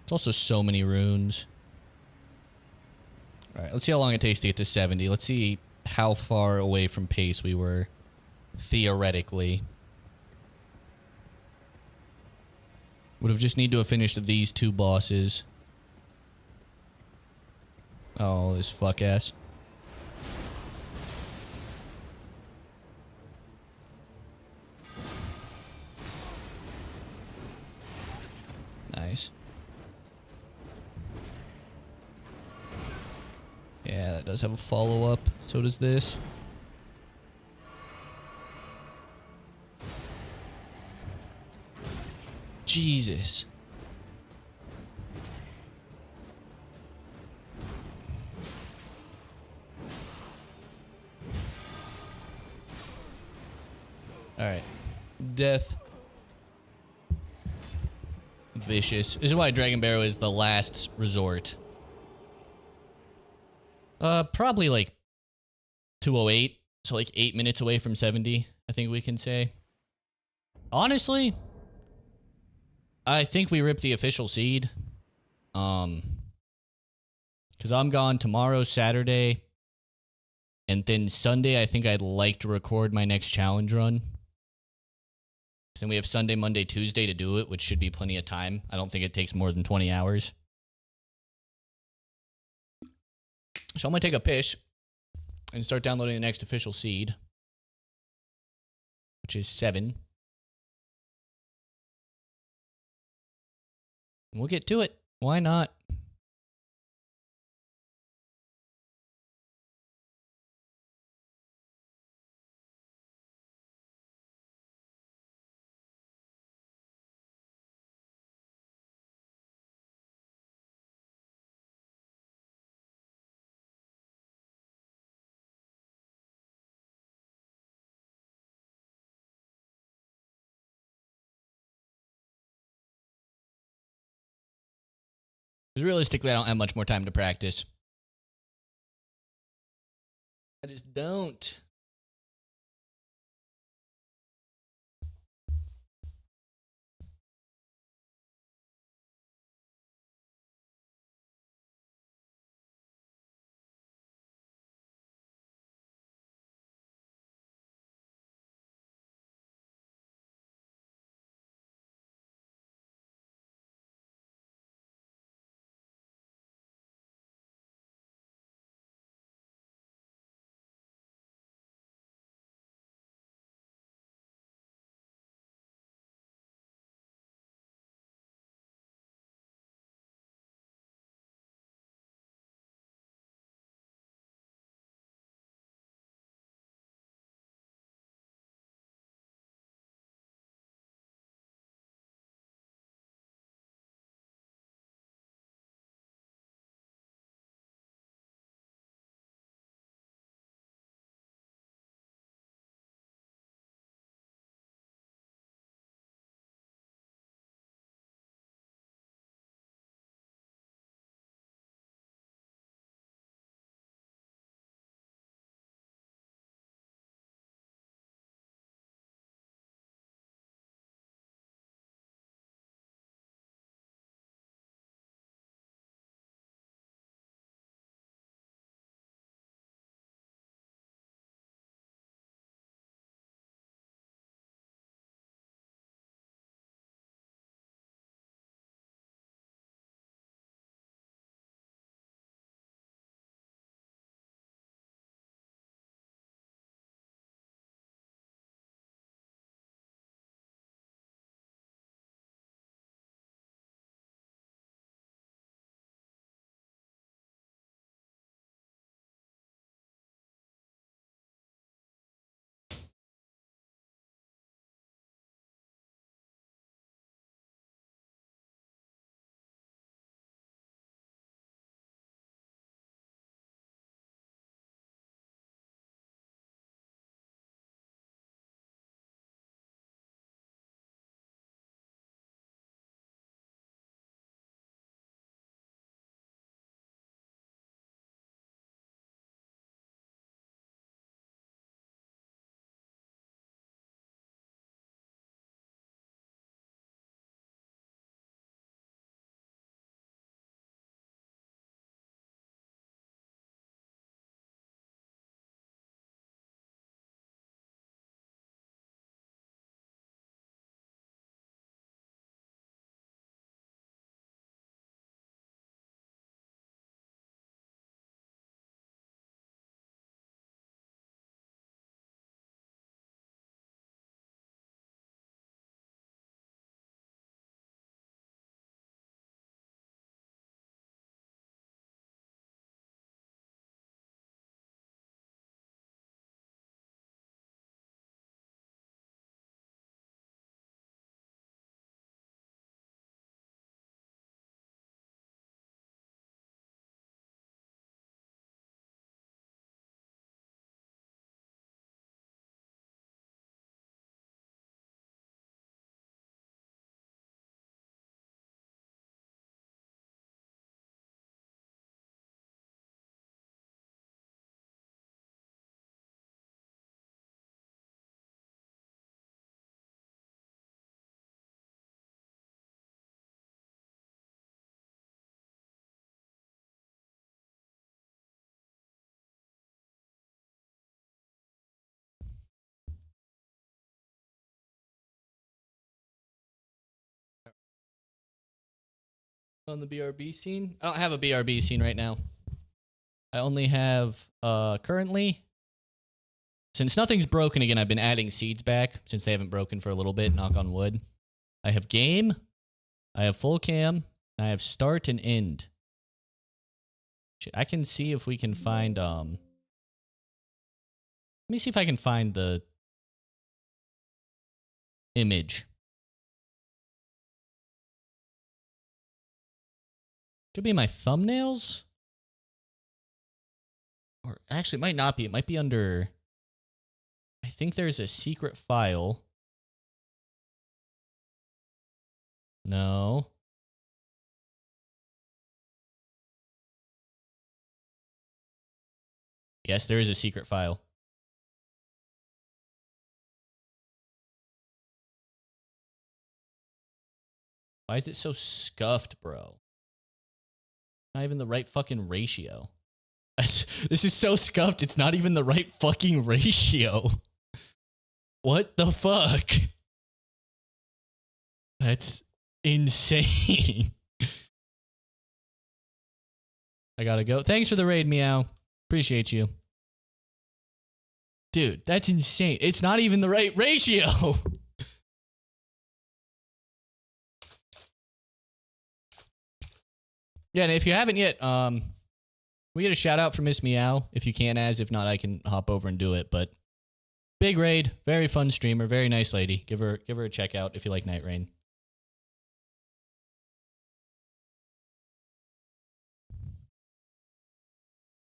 It's also so many runes. Alright, let's see how long it takes to get to 70. Let's see how far away from pace we were, theoretically. Would have just need to have finished these two bosses. Oh, Oh, this fuck ass. Nice. Yeah, that does have a follow-up. So does this. Jesus. Alright. Death. Vicious. This is why Dragon Barrow is the last resort. Probably like 208. So like 8 minutes away from 70, I think we can say. Honestly, I think we ripped the official seed. Because I'm gone tomorrow, Saturday, and then Sunday, I think I'd like to record my next challenge run. Then we have Sunday, Monday, Tuesday to do it, which should be plenty of time. I don't think it takes more than 20 hours. So I'm going to take a piss and start downloading the next official seed, which is 7. We'll get to it. Why not? Because realistically, I don't have much more time to practice. I just don't. on the BRB scene. I don't have a BRB scene right now. I only have currently, since nothing's broken again, I've been adding seeds back since they haven't broken for a little bit, knock on wood. I have game, I have full cam, and I have start and end. I can see if we can find let me see if I can find the image. Should be my thumbnails. Or actually, it might not be. It might be under... I think there's a secret file. No. Yes, there is a secret file. Why is it so scuffed, bro? Not even the right fucking ratio. This is so scuffed, it's not even the right fucking ratio. What the fuck? That's insane. I gotta go. Thanks for the raid, Meow. Appreciate you. Dude, that's insane. It's not even the right ratio. Yeah, and if you haven't yet, we get a shout out for Miss Meow if you can, as if not, I can hop over and do it. But big raid, very fun streamer, very nice lady. Give her a check out if you like Night Rain.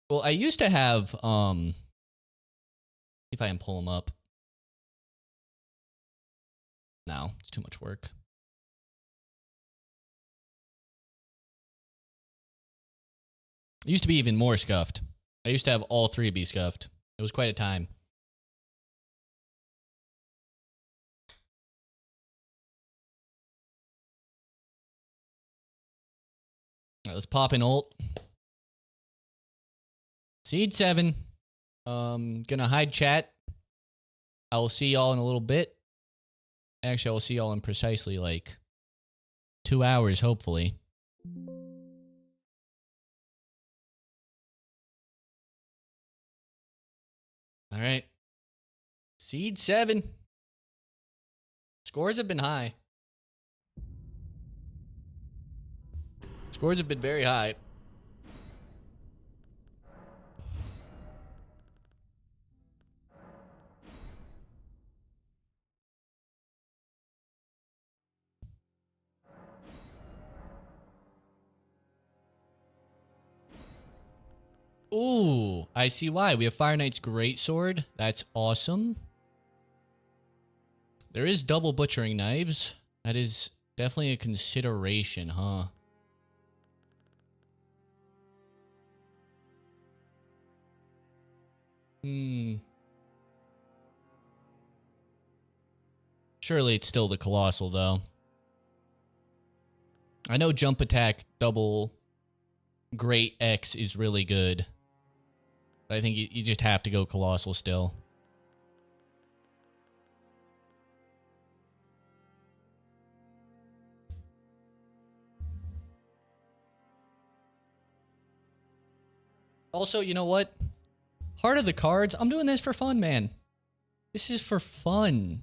Well, I used to have see if I can pull them up. No, it's too much work. It used to be even more scuffed. I used to have all three be scuffed. It was quite a time. All right, let's pop in ult. Seed 7. Gonna hide chat. I will see y'all in a little bit. Actually, I will see y'all in precisely like 2 hours, hopefully. All right. Seed 7. Scores have been high. Scores have been very high. Ooh, I see why. We have Fire Knight's Greatsword. That's awesome. There is double butchering knives. That is definitely a consideration, huh? Surely it's still the Colossal, though. I know jump attack double Great X is really good. But I think you just have to go Colossal still. Also, you know what? Heart of the Cards. I'm doing this for fun, man. This is for fun.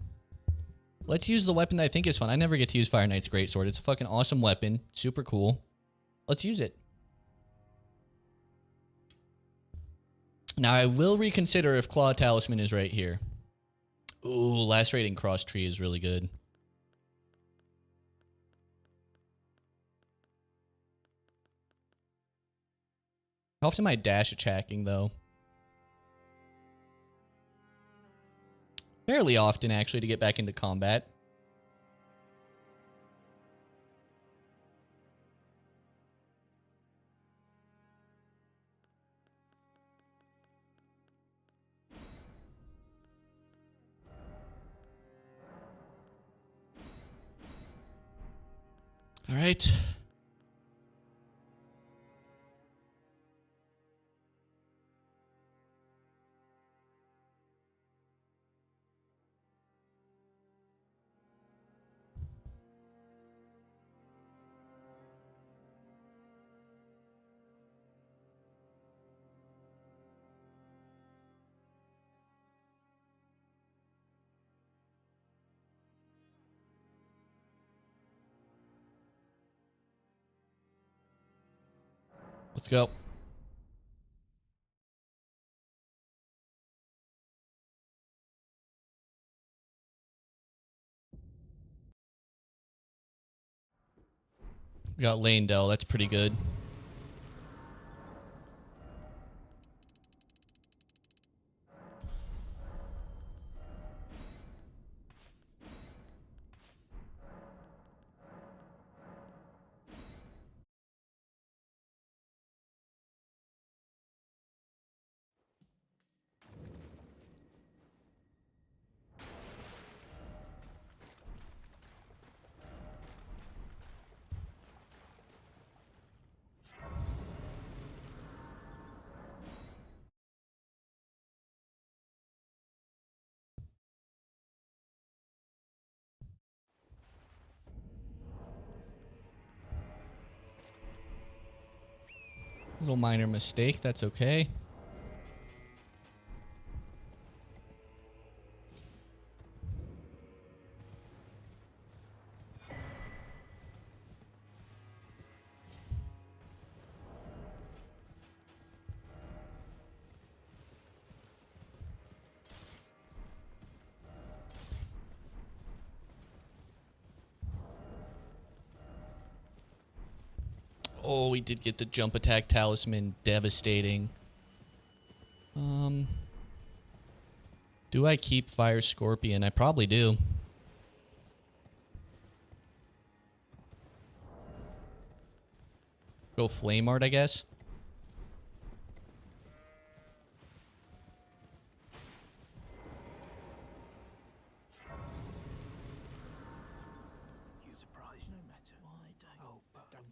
Let's use the weapon that I think is fun. I never get to use Fire Knight's Greatsword. It's a fucking awesome weapon. Super cool. Let's use it. Now, I will reconsider if Claw Talisman is right here. Ooh, Lacerating Cross Tree is really good. How often am I dash attacking, though? Fairly often, actually, to get back into combat. All right. Let's go. We got Landell. That's pretty good. Little minor mistake. That's okay. Oh, we did get the jump attack talisman. Devastating. Do I keep Fire Scorpion? I probably do. Go Flame Art, I guess. You surprised no matter. Why don't? Oh, but don't.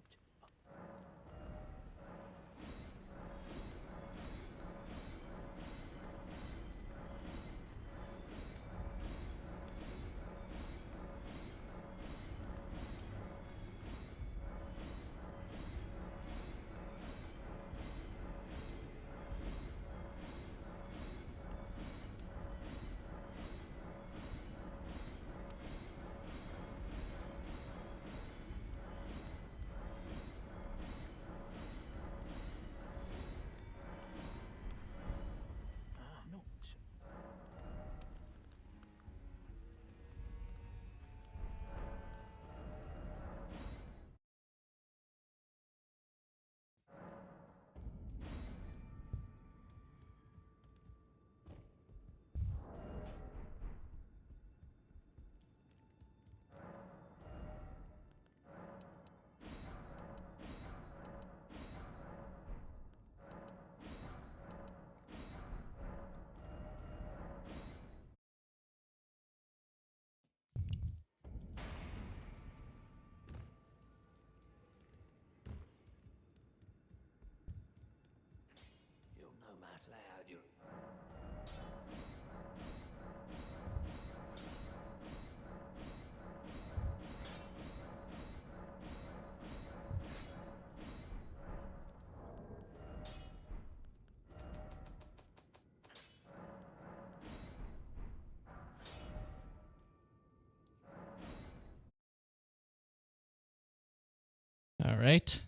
Not. You'll know Matt loud. You. All right.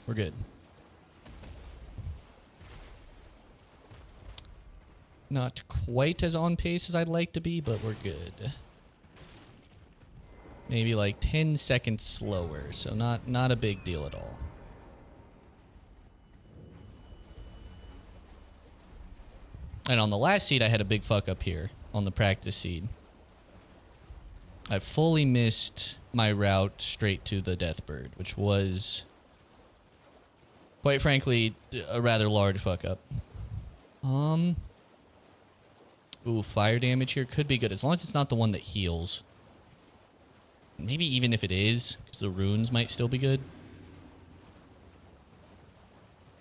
We're good. Not quite as on pace as I'd like to be, but we're good. Maybe like 10 seconds slower, so not a big deal at all. And on the last seed, I had a big fuck up here on the practice seed. I fully missed my route straight to the Deathbird, which was, quite frankly, a rather large fuck up. Ooh, fire damage here could be good, as long as it's not the one that heals. Maybe even if it is, because the runes might still be good.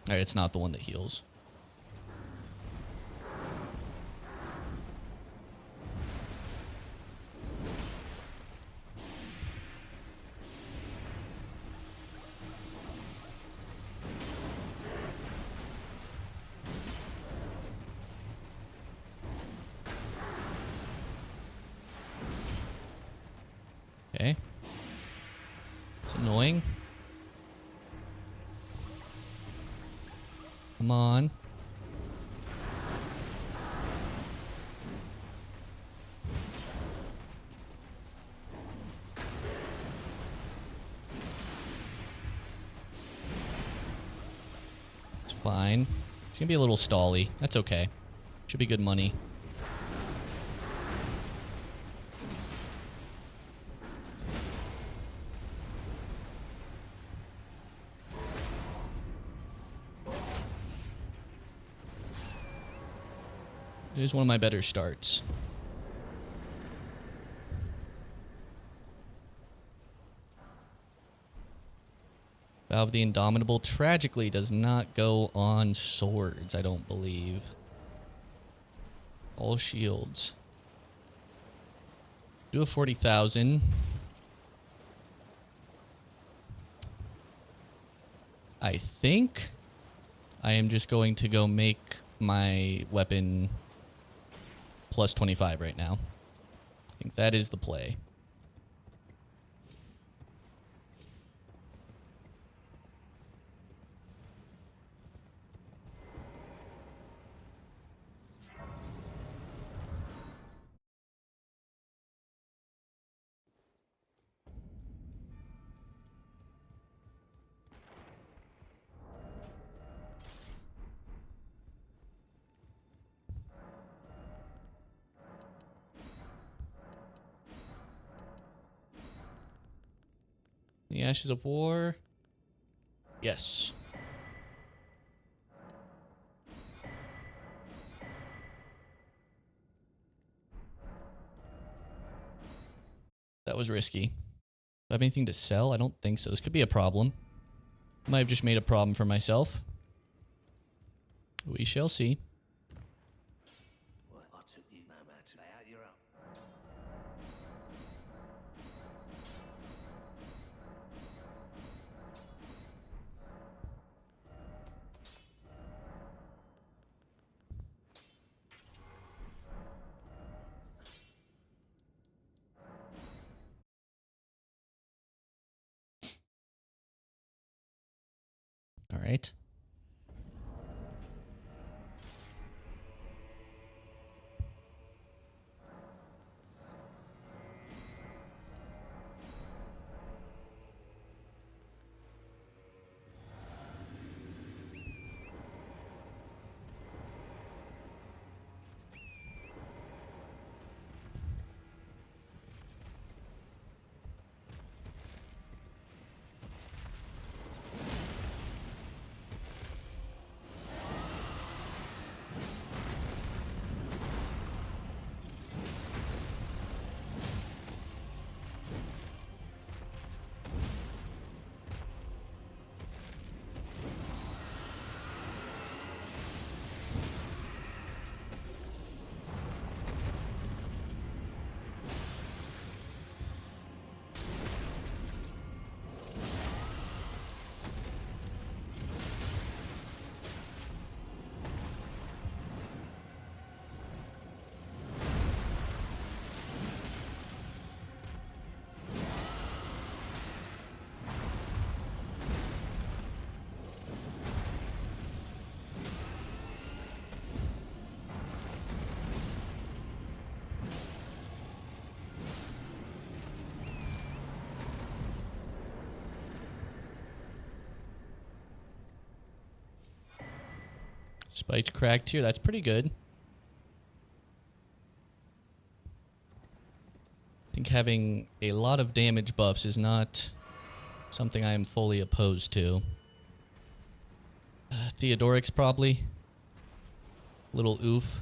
Alright, it's not the one that heals. annoying. Come on. It's fine. It's gonna be a little stally. That's okay. Should be good money. It is one of my better starts. Valve the Indomitable tragically does not go on swords, I don't believe. All shields. Do a 40,000. I think I am just going to go make my weapon plus 25 right now. I think that is the play. The Ashes of War. Yes. That was risky. Do I have anything to sell? I don't think so. This could be a problem. Might have just made a problem for myself. We shall see. Well, I took you no matter how you're up. All right. Spiked cracked here. That's pretty good. I think having a lot of damage buffs is not something I am fully opposed to. Theodoric's probably. Little oof.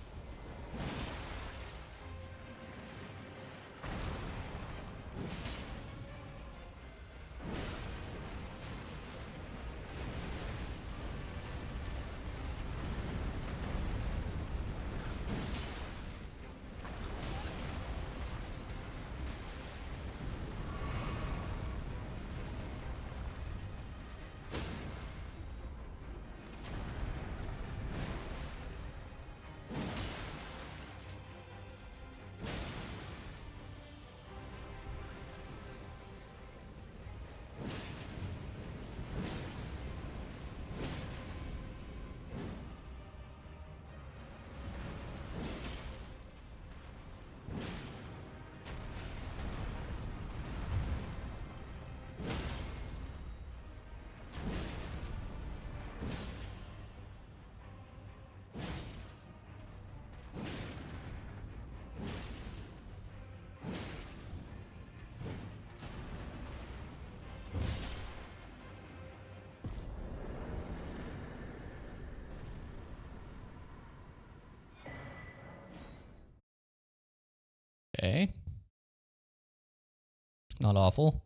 Not awful.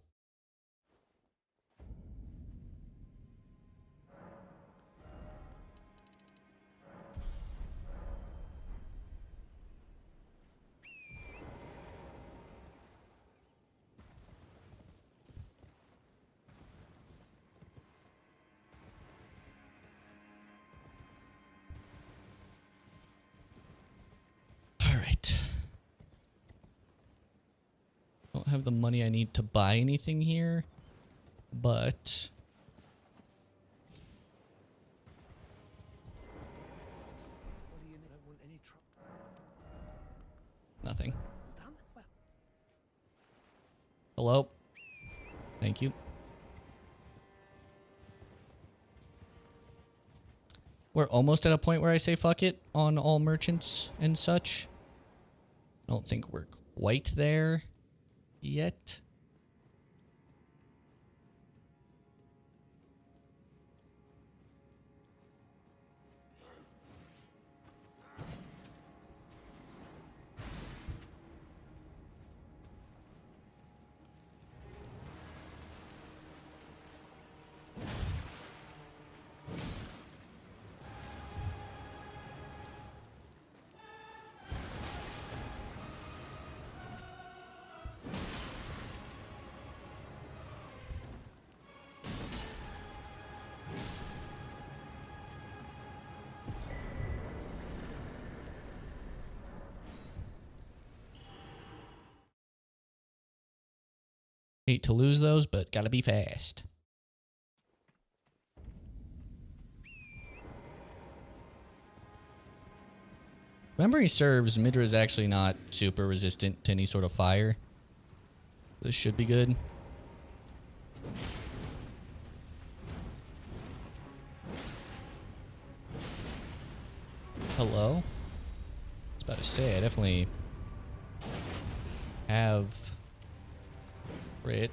All right. Don't have the money I need to buy anything here, but What do you need? I don't want any trouble. nothing. Done? Well, Hello? Thank you. We're almost at a point where I say fuck it on all merchants and such. I don't think we're quite there yet. Hate to lose those, but gotta be fast. Memory serves, Midra is actually not super resistant to any sort of fire. This should be good. Hello? I was about to say, I definitely have crit.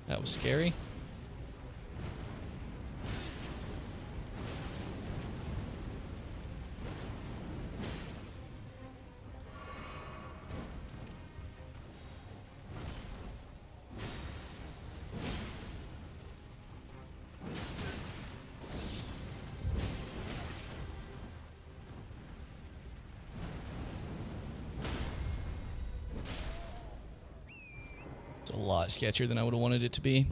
That was scary. It's a lot sketchier than I would have wanted it to be.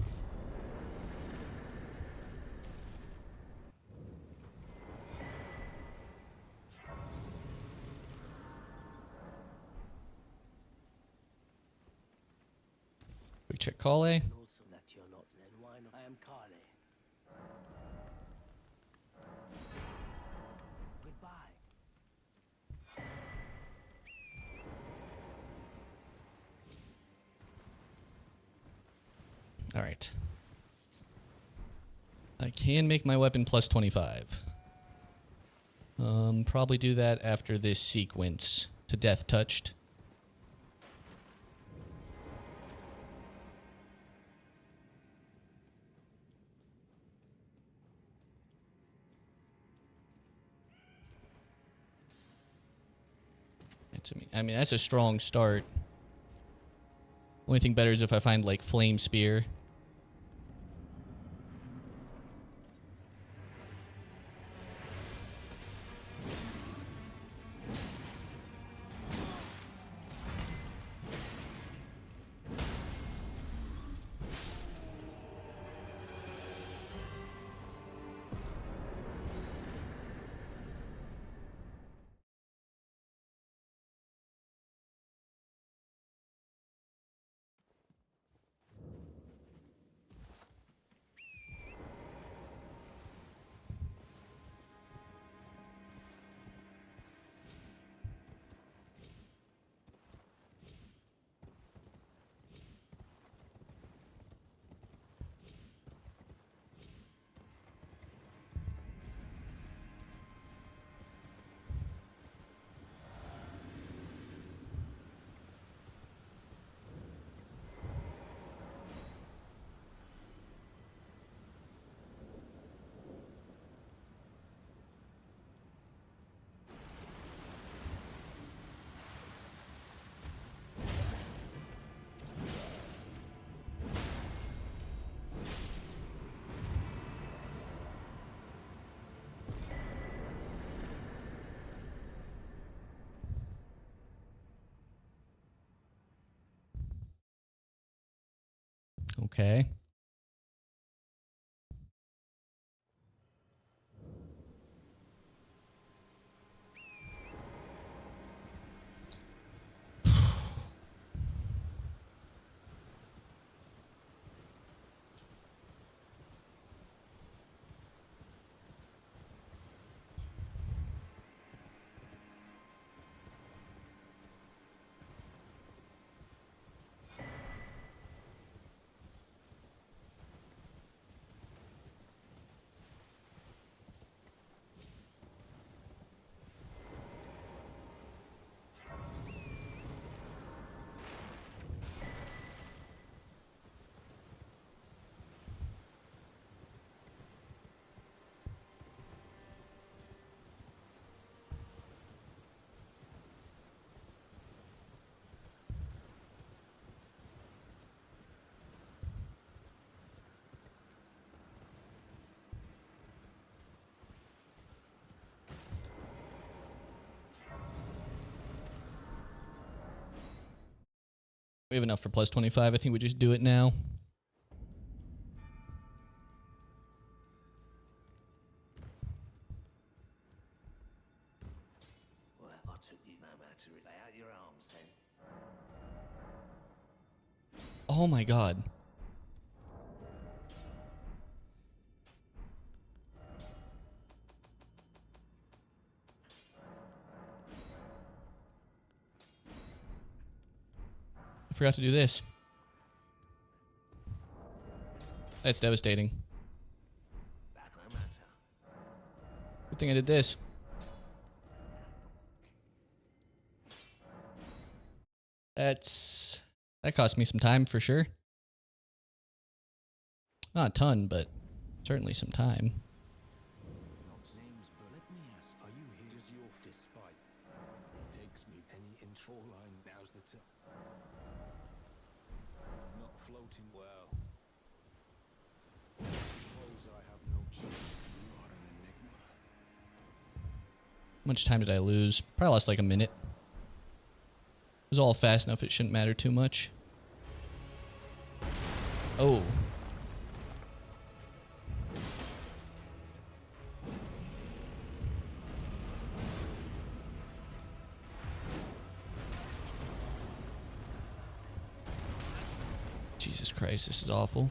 Quick check Kale. and also that you're not. Then why not? I am Kale. Goodbye. All right. I can make my weapon plus 25. Probably do that after this sequence to Death Touched. I mean, that's a strong start. Only thing better is if I find, like, Flame Spear. Okay. We have enough for plus 25. I think we just do it now. Well, I took you no matter. Lay out your arms then. Oh my god. I forgot to do this. That's devastating. That no matter. Good thing I did this. That cost me some time for sure. Not a ton, but certainly some time. Not James, but let me ask, are you here? Does your fist bite? Takes me any intro line. Now's the time. Not floating well. Suppose I have no choice. You are an enigma. How much time did I lose? Probably lost like a minute. It was all fast enough, it shouldn't matter too much. Oh. Jesus Christ, this is awful.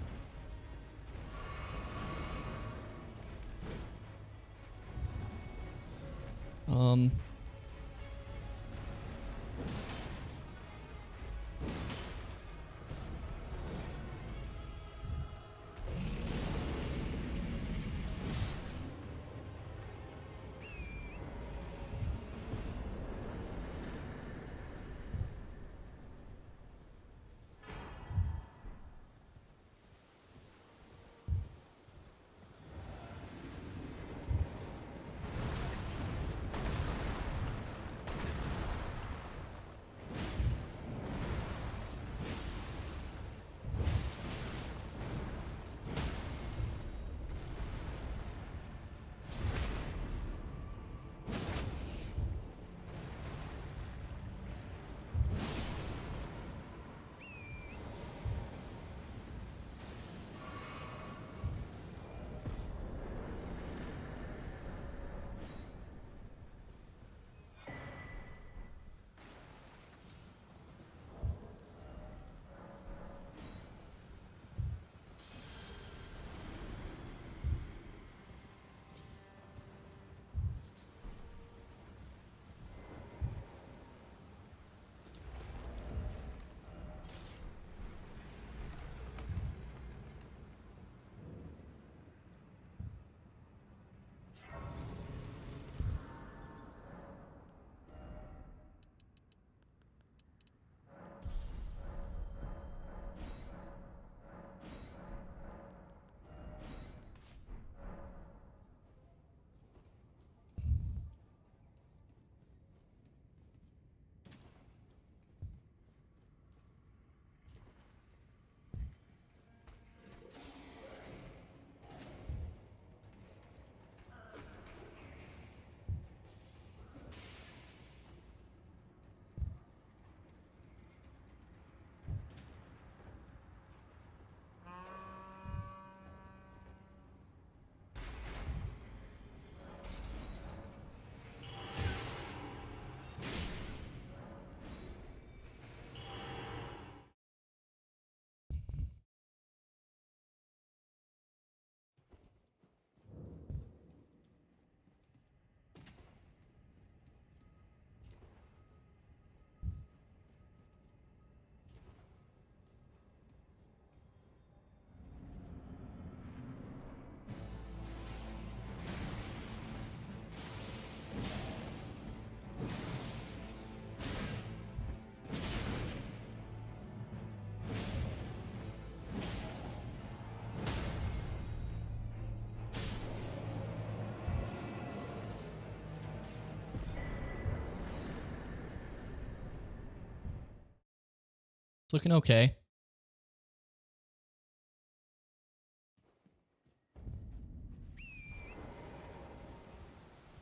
It's looking okay.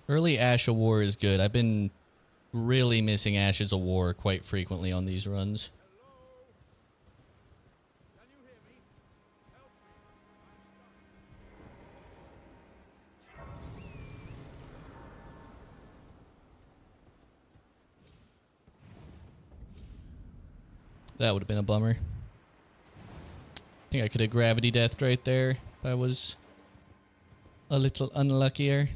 Early Ash of War is good. I've been really missing Ashes of War quite frequently on these runs. Can you hear me? Help me. That would have been a bummer. I think I could have gravity deathed right there if I was a little unluckier.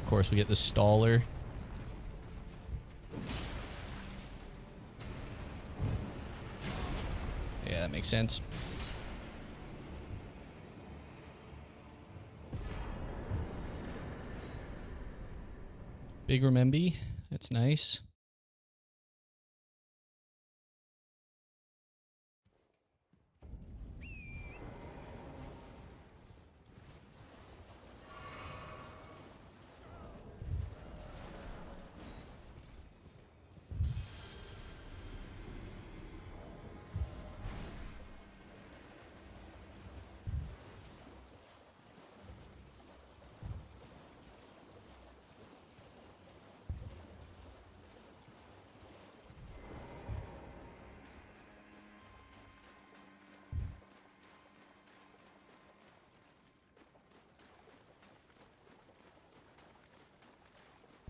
Of course, we get the staller. Yeah, that makes sense. Big Rememby. That's nice.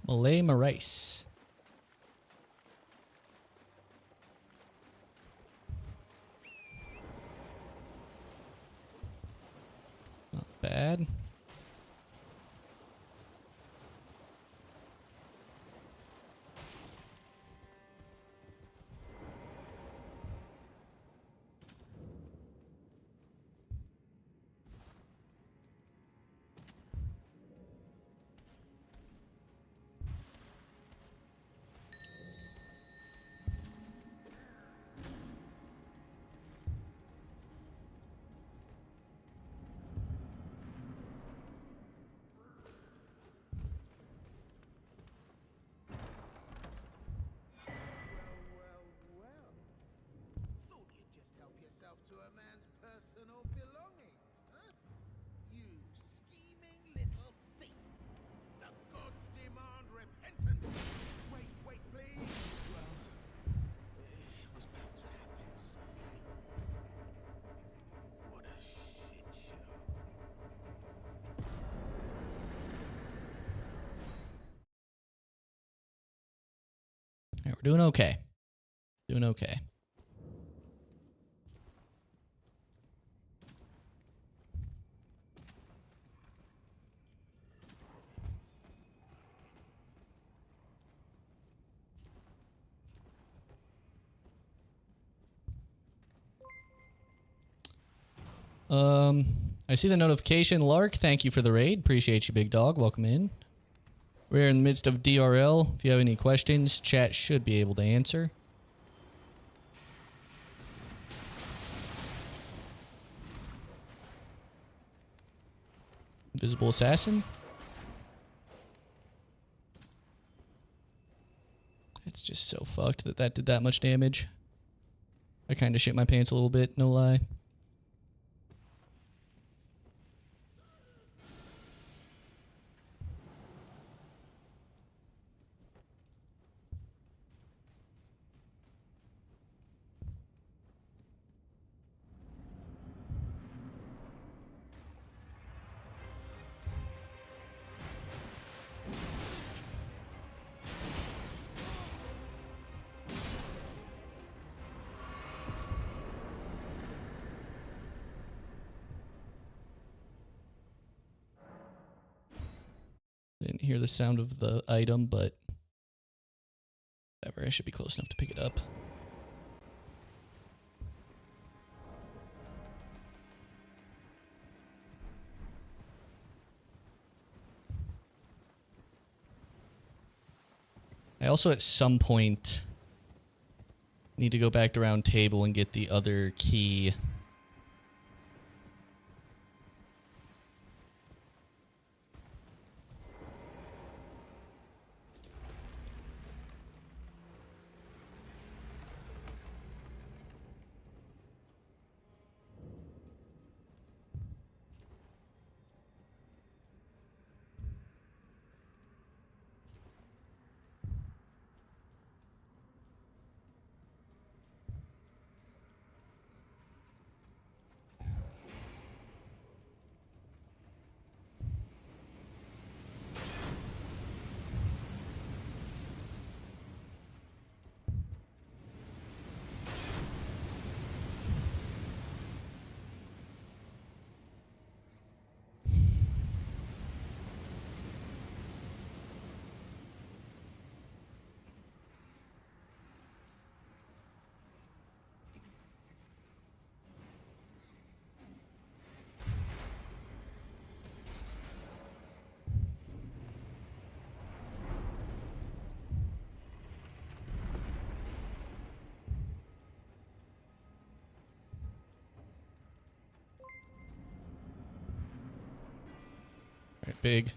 Malay Marais. Not bad. Well. Thought you'd just help yourself to a man's personal belongings, huh? You scheming little thief! The gods demand repentance! Wait, please! Well, it was bound to happen someday. What a shit show. All right, we're doing okay. Doing okay. I see the notification. Lark, thank you for the raid. Appreciate you, big dog. Welcome in. We're in the midst of DRL. If you have any questions, chat should be able to answer. Invisible assassin. It's just so fucked that that did that much damage. I kind of shit my pants a little bit, no lie. Didn't hear the sound of the item, but whatever, I should be close enough to pick it up. I also at some point need to go back to Round Table and get the other key. All right, big.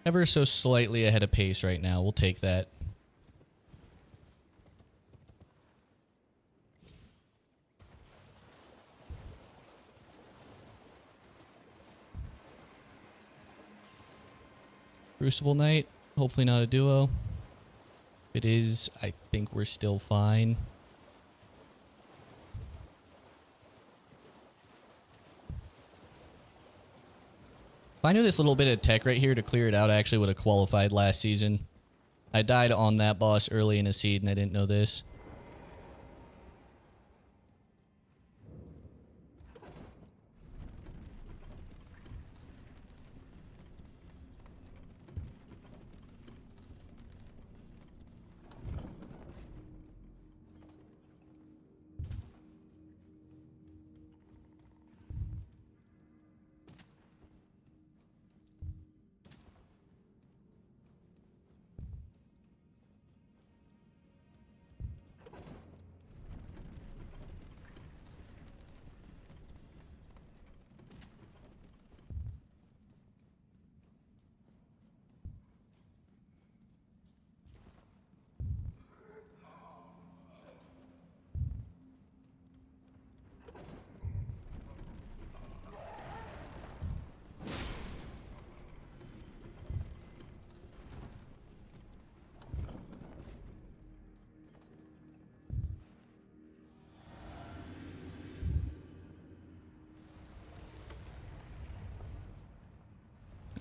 Ever so slightly ahead of pace right now. We'll take that. Crucible Knight. Hopefully not a duo. If it is, I think we're still fine. If I knew this little bit of tech right here to clear it out, I actually would have qualified last season. I died on that boss early in a seed and I didn't know this.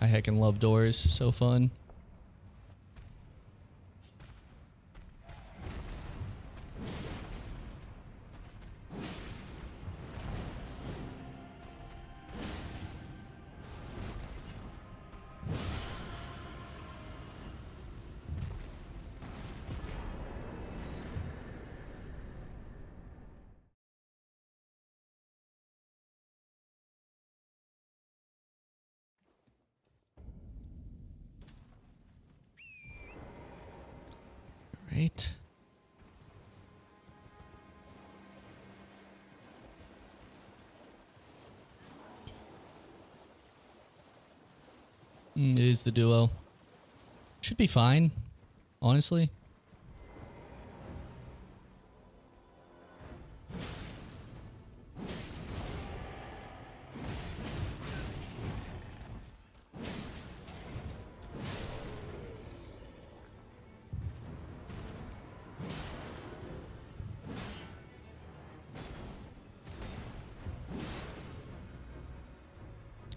I heckin' love doors. So fun. It is the duo. Should be fine, honestly.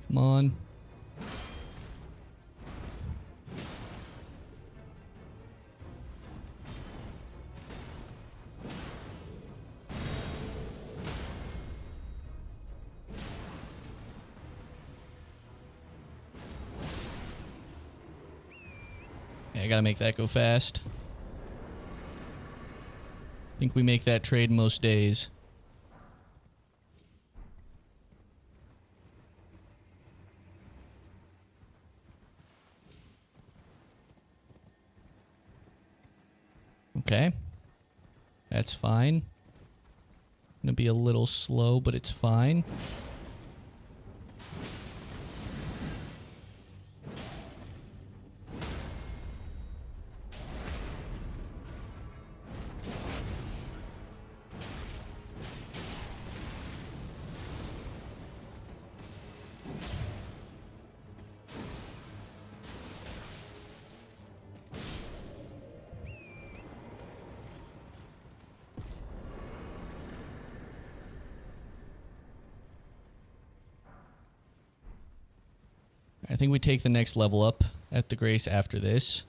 Come on. Yeah, I gotta make that go fast. Think we make that trade most days. Okay. That's fine. Gonna be a little slow, but it's fine. I think we take the next level up at the Grace after this.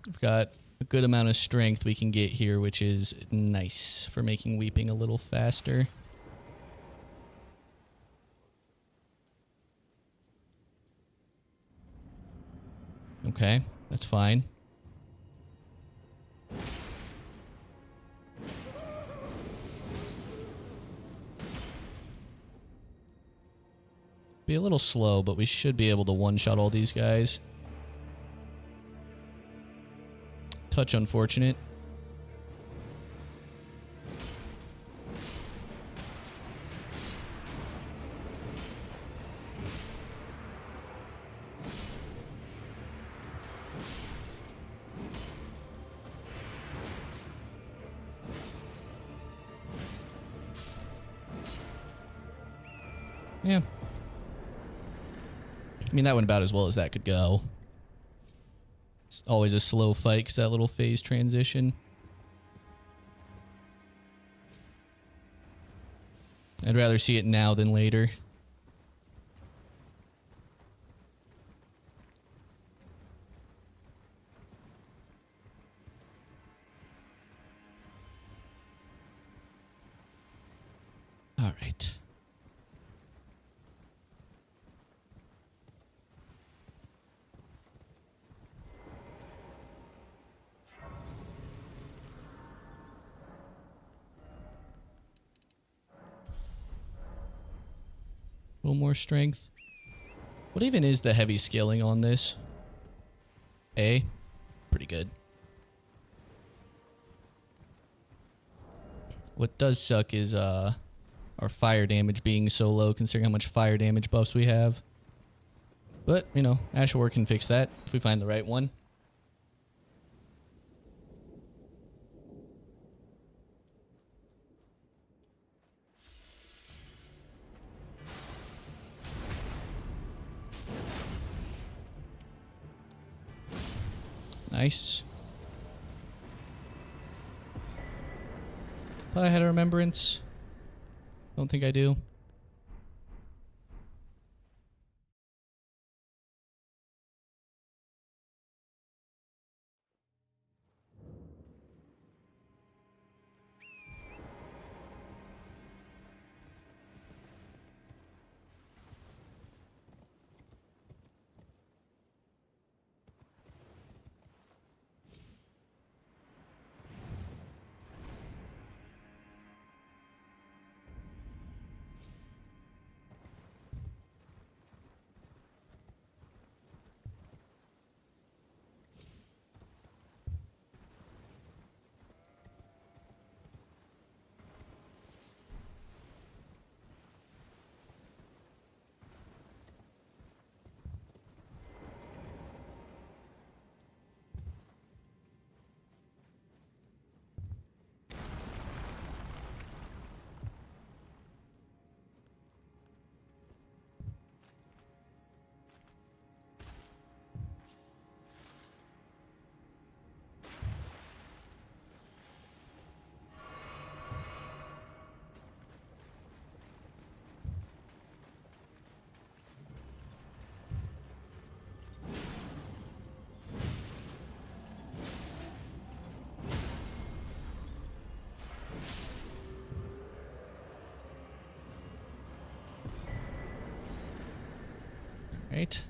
We've got a good amount of strength we can get here, which is nice for making weeping a little faster. Okay, that's fine. Be a little slow, but we should be able to one-shot all these guys. Touch unfortunate. Yeah. I mean, that went about as well as that could go. It's always a slow fight because that little phase transition. I'd rather see it now than later. All right. A little more strength. What even is the heavy scaling on this? A? Pretty good. What does suck is our fire damage being so low considering how much fire damage buffs we have. But, you know, Ashore can fix that if we find the right one. Nice. Thought I had a remembrance. Don't think I do. right.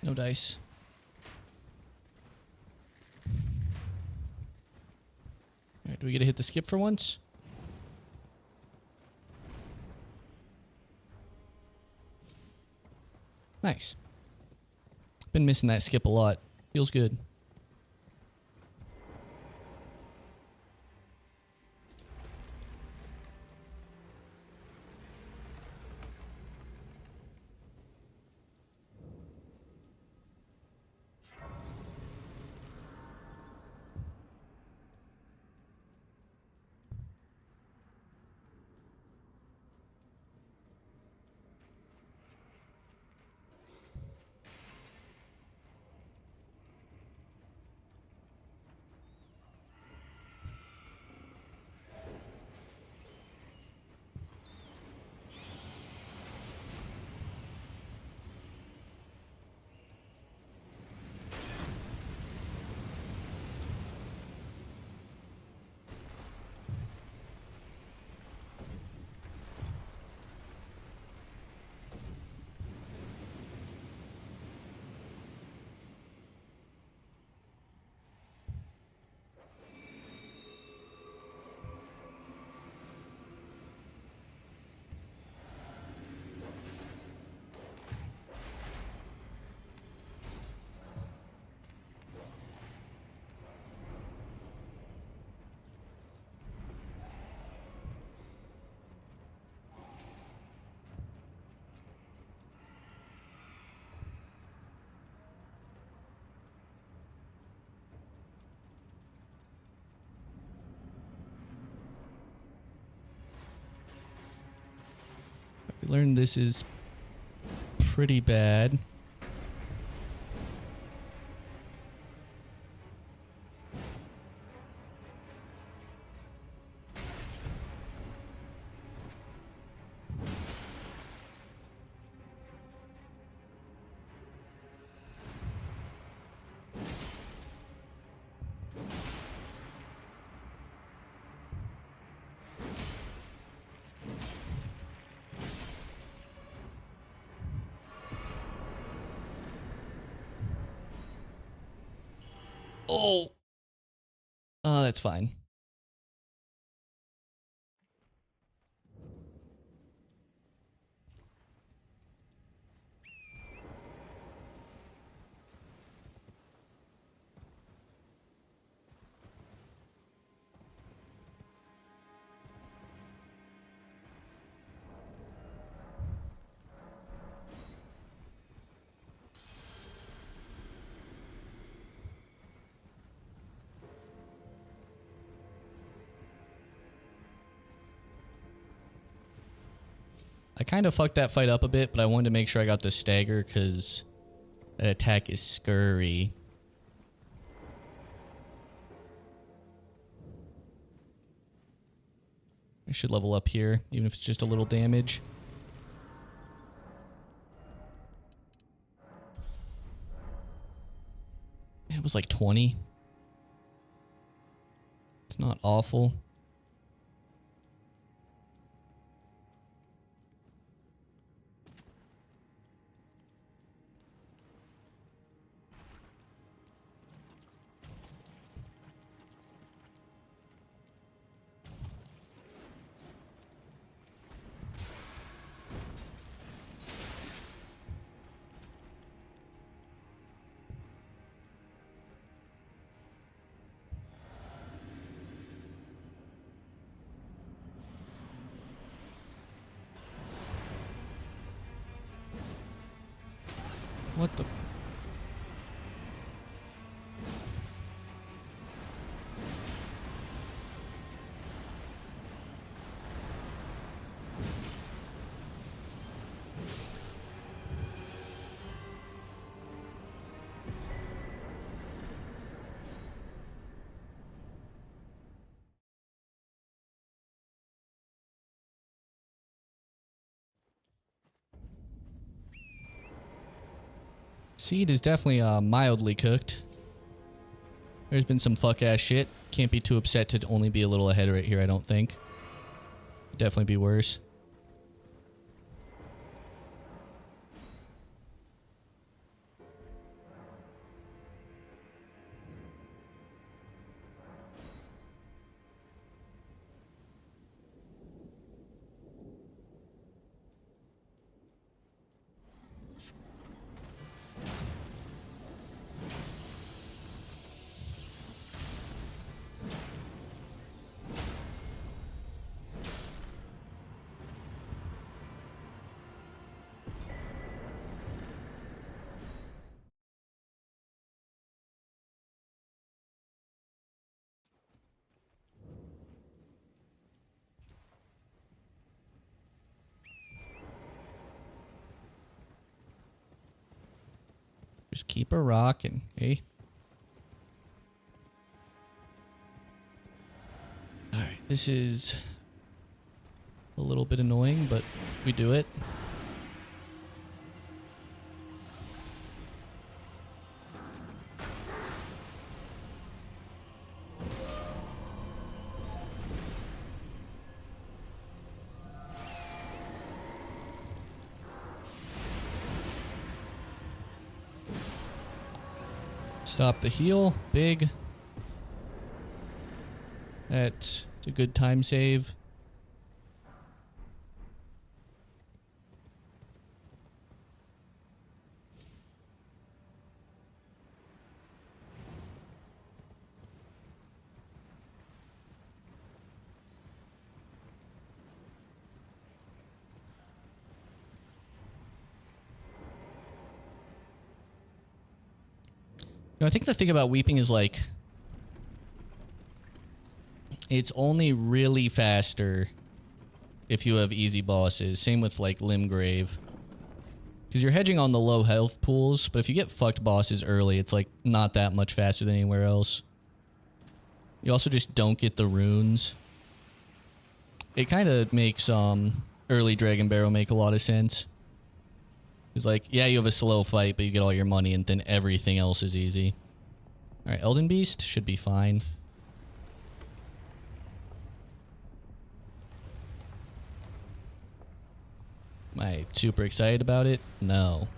No dice. All right, do we get to hit the skip for once? Nice. Been missing that skip a lot. Feels good. We learned this is pretty bad. Oh. Oh, that's fine. I kind of fucked that fight up a bit, but I wanted to make sure I got the stagger because that attack is scurry. I should level up here, even if it's just a little damage. It was like 20. It's not awful. Seed is definitely mildly cooked. There's been some fuck ass shit. Can't be too upset to only be a little ahead right here, I don't think. Definitely be worse. Just keep her rocking, eh? Alright, this is a little bit annoying, but we do it. Stop the heal. Big. That's a good time save. I think the thing about weeping is like it's only really faster if you have easy bosses. Same with like Limgrave. Because you're hedging on the low health pools, but if you get fucked bosses early, it's like not that much faster than anywhere else. You also just don't get the runes. It kind of makes early Dragon Barrow make a lot of sense. It's like, yeah, you have a slow fight, but you get all your money, and then everything else is easy. Alright, Elden Beast should be fine. Am I super excited about it? No.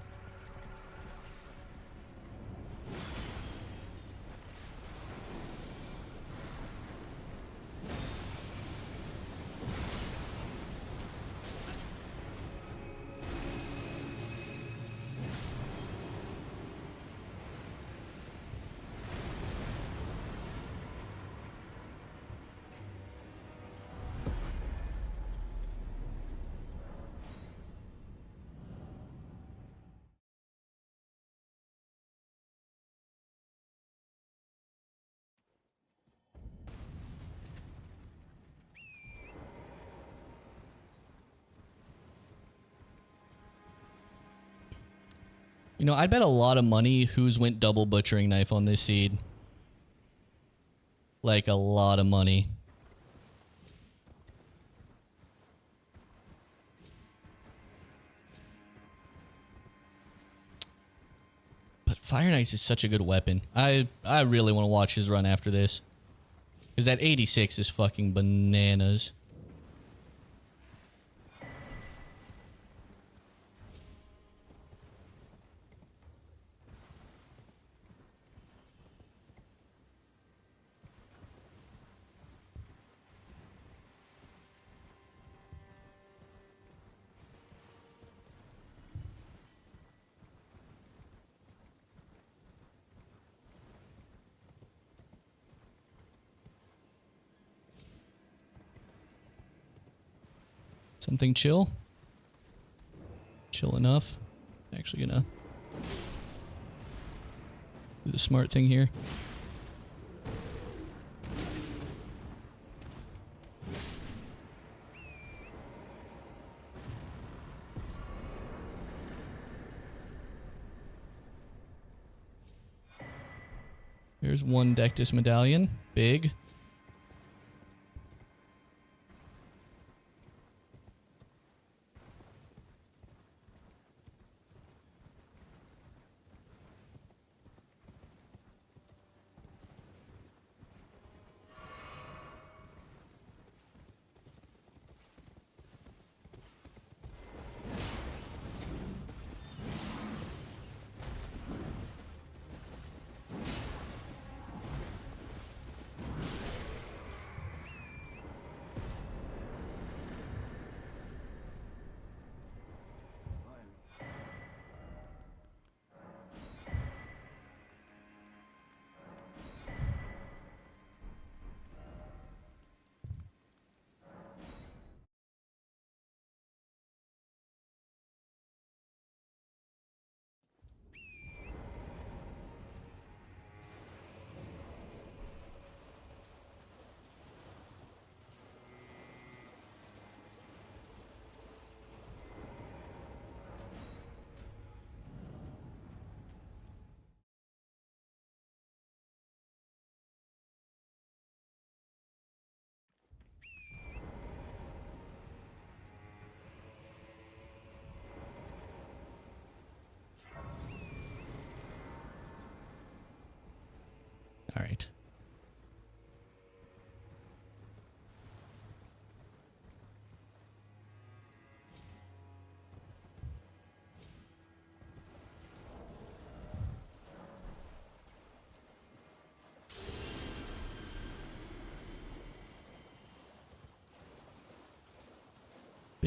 You know, I'd bet a lot of money who's went double butchering knife on this seed. Like a lot of money. But Fire Knight's is such a good weapon. I really want to watch his run after this. Because that 86 is fucking bananas. Something chill. Chill enough. Actually gonna do the smart thing here. There's one Deathless medallion. Big.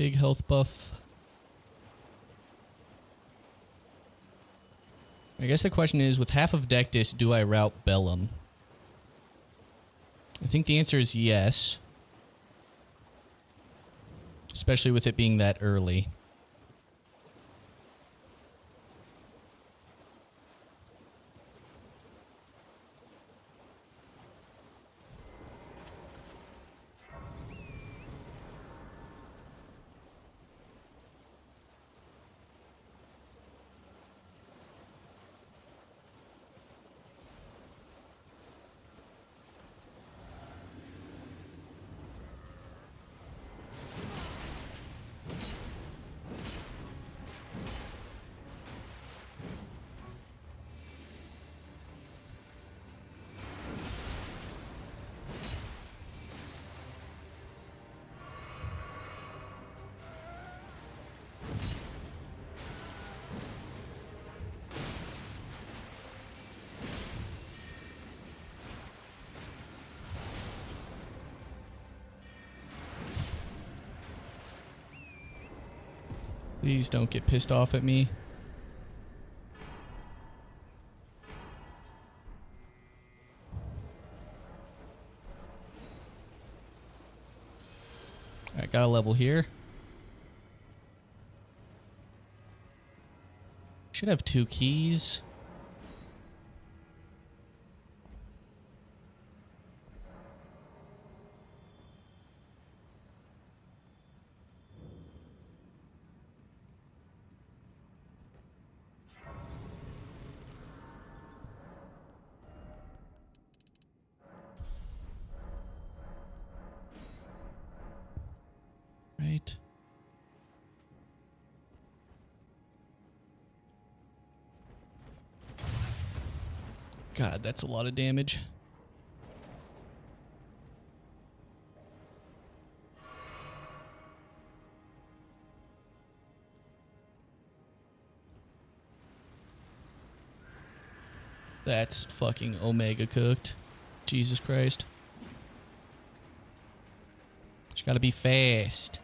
Big health buff. I guess the question is, with half of Deathless, do I route Bellum? I think the answer is yes. Especially with it being that early. Please don't get pissed off at me. Alright, got a level here. Should have 2 keys. Right. God, that's a lot of damage. That's fucking Omega cooked. Jesus Christ. Just gotta be fast.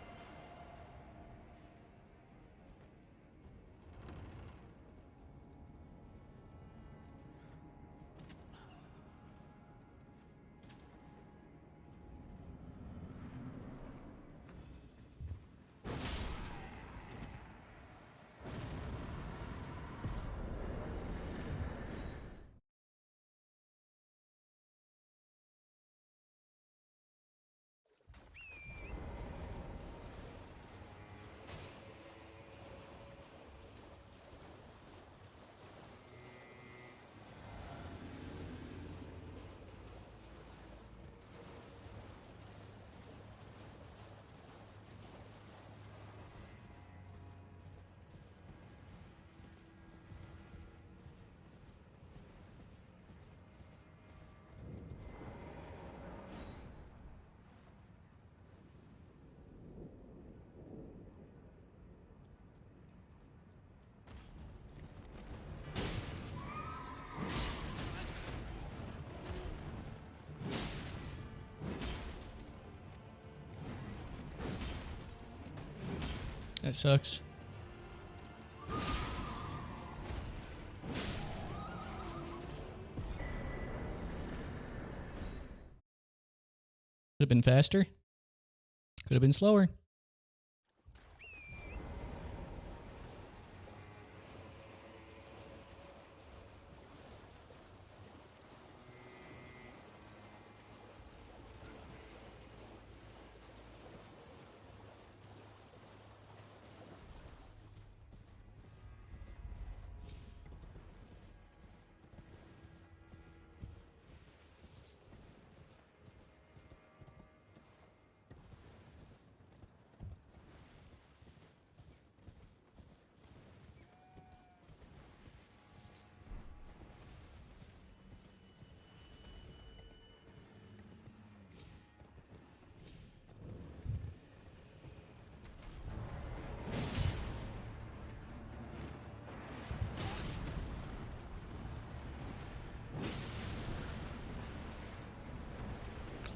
That sucks. Could have been faster. Could have been slower.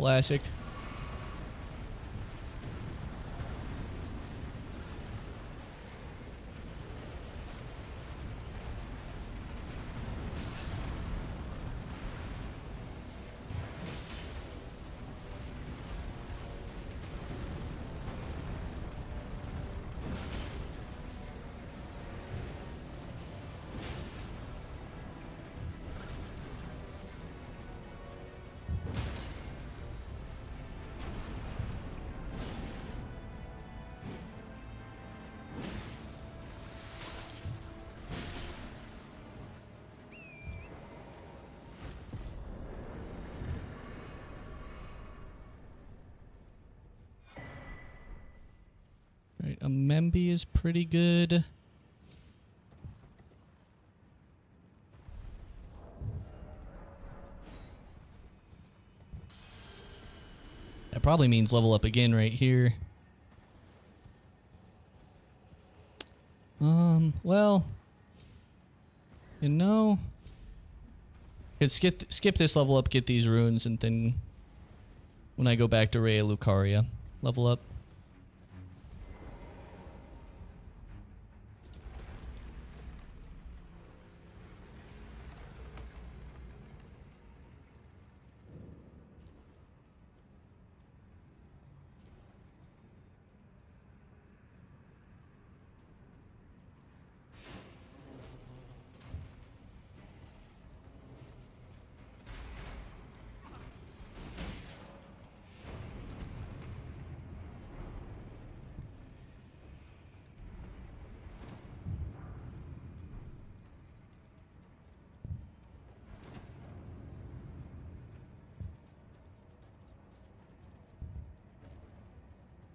Classic. Membi is pretty good. That probably means level up again right here. Well, you know, could skip this level up, get these runes, and then when I go back to Rhea Lucaria, level up.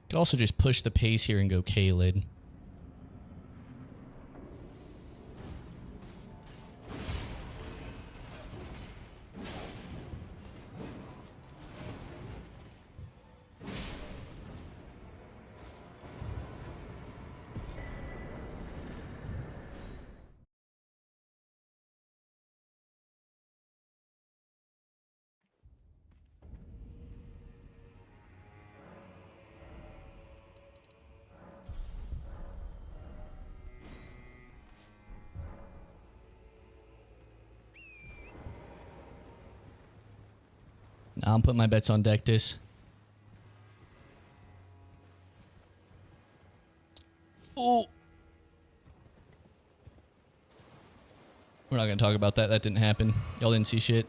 Could also just push the pace here and go Kaled. Now I'm putting my bets on Deathless. Oh! We're not going to talk about that. That didn't happen. Y'all didn't see shit.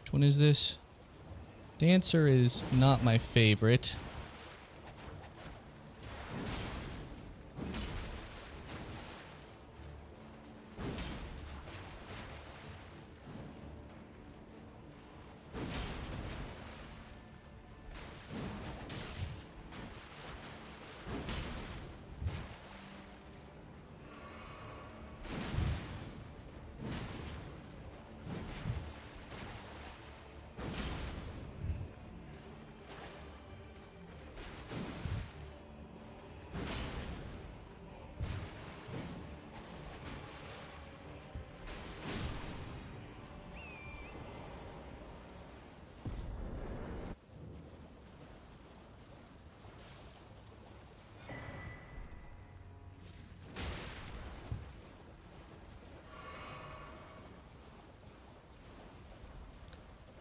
Which one is this? Dancer is not my favorite.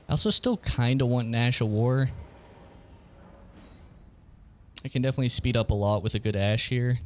I also still kind of want Nash of War. I can definitely speed up a lot with a good Ash here.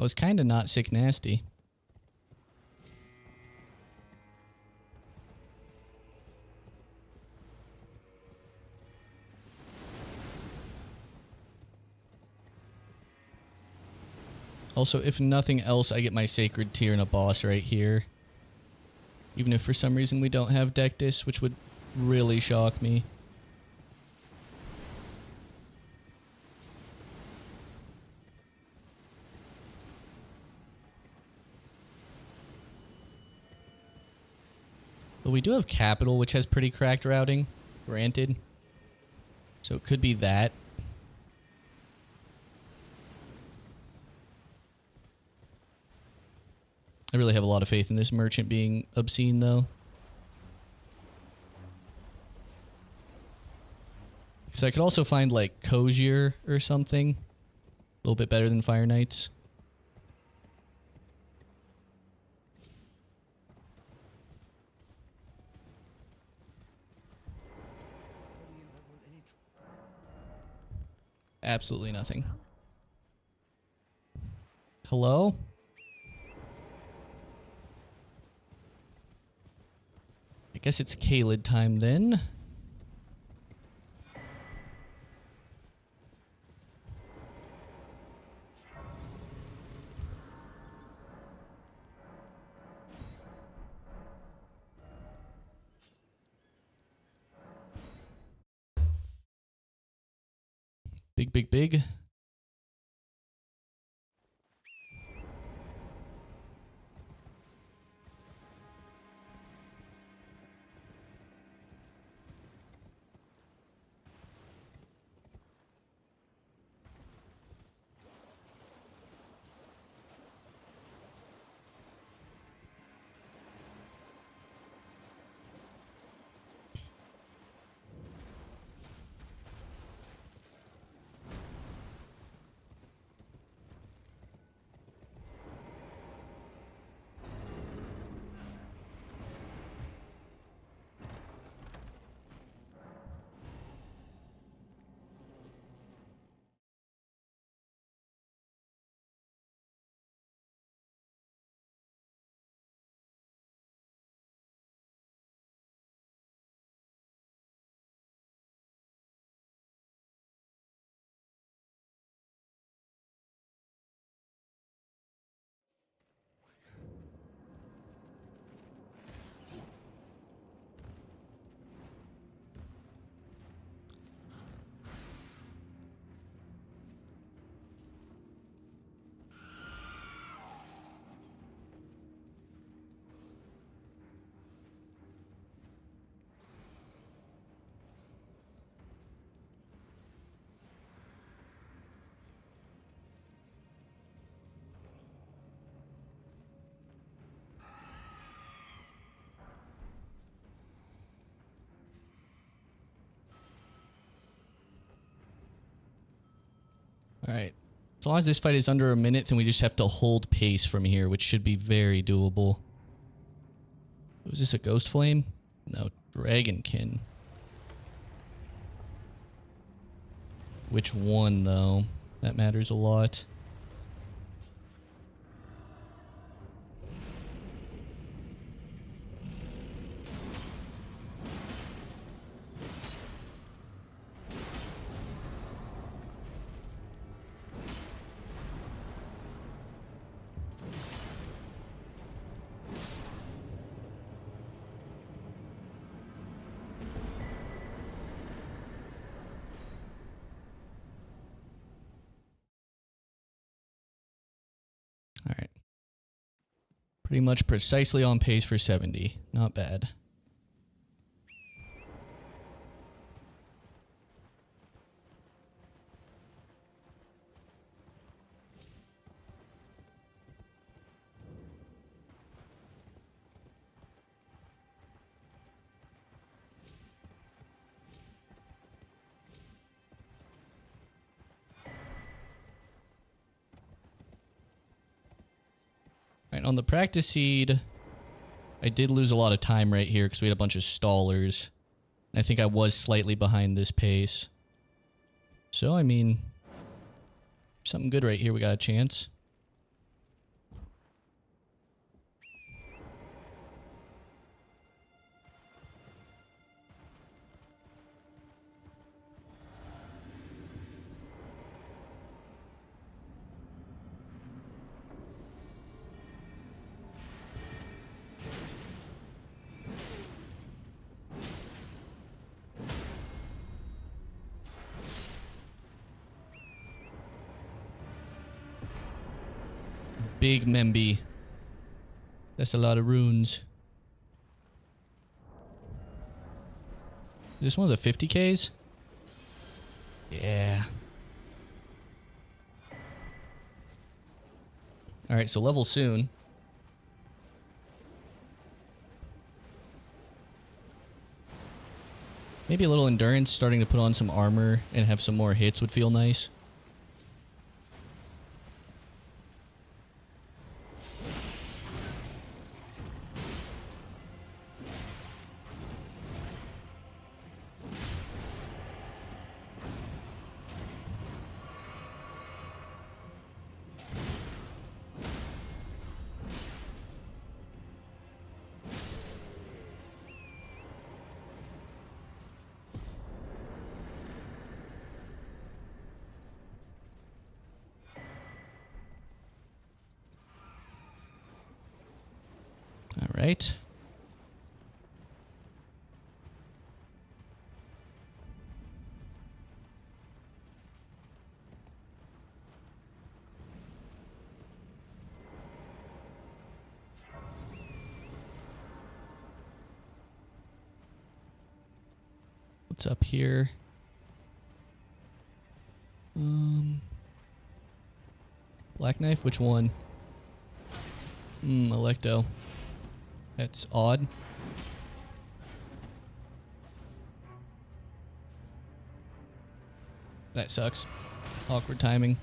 That was kind of not sick nasty. Also, if nothing else, I get my Sacred Tear and a boss right here. Even if for some reason we don't have Deathless, which would really shock me. we do have capital, which has pretty cracked routing, granted. So it could be that. I really have a lot of faith in this merchant being obscene, though. Because I could also find, like, Cozier or something. A little bit better than Fire Knights. Absolutely nothing. Hello? I guess it's Kaled time then. Big, big, big. Alright. As long as this fight is under a minute, then we just have to hold pace from here, which should be very doable. Was this a Ghost Flame? No, Dragonkin. Which one, though? That matters a lot. All right. Pretty much precisely on pace for 70. Not bad. Right, on the practice seed, I did lose a lot of time right here because we had a bunch of stallers. I think I was slightly behind this pace. So, I mean, something good right here. We got a chance. Big Memby. That's a lot of runes. this one of the 50Ks? Yeah. Alright, so level soon. Maybe a little endurance, starting to put on some armor and have some more hits would feel nice. All right. What's up here? Black knife, which one? Electo. That's odd. That sucks. Awkward timing.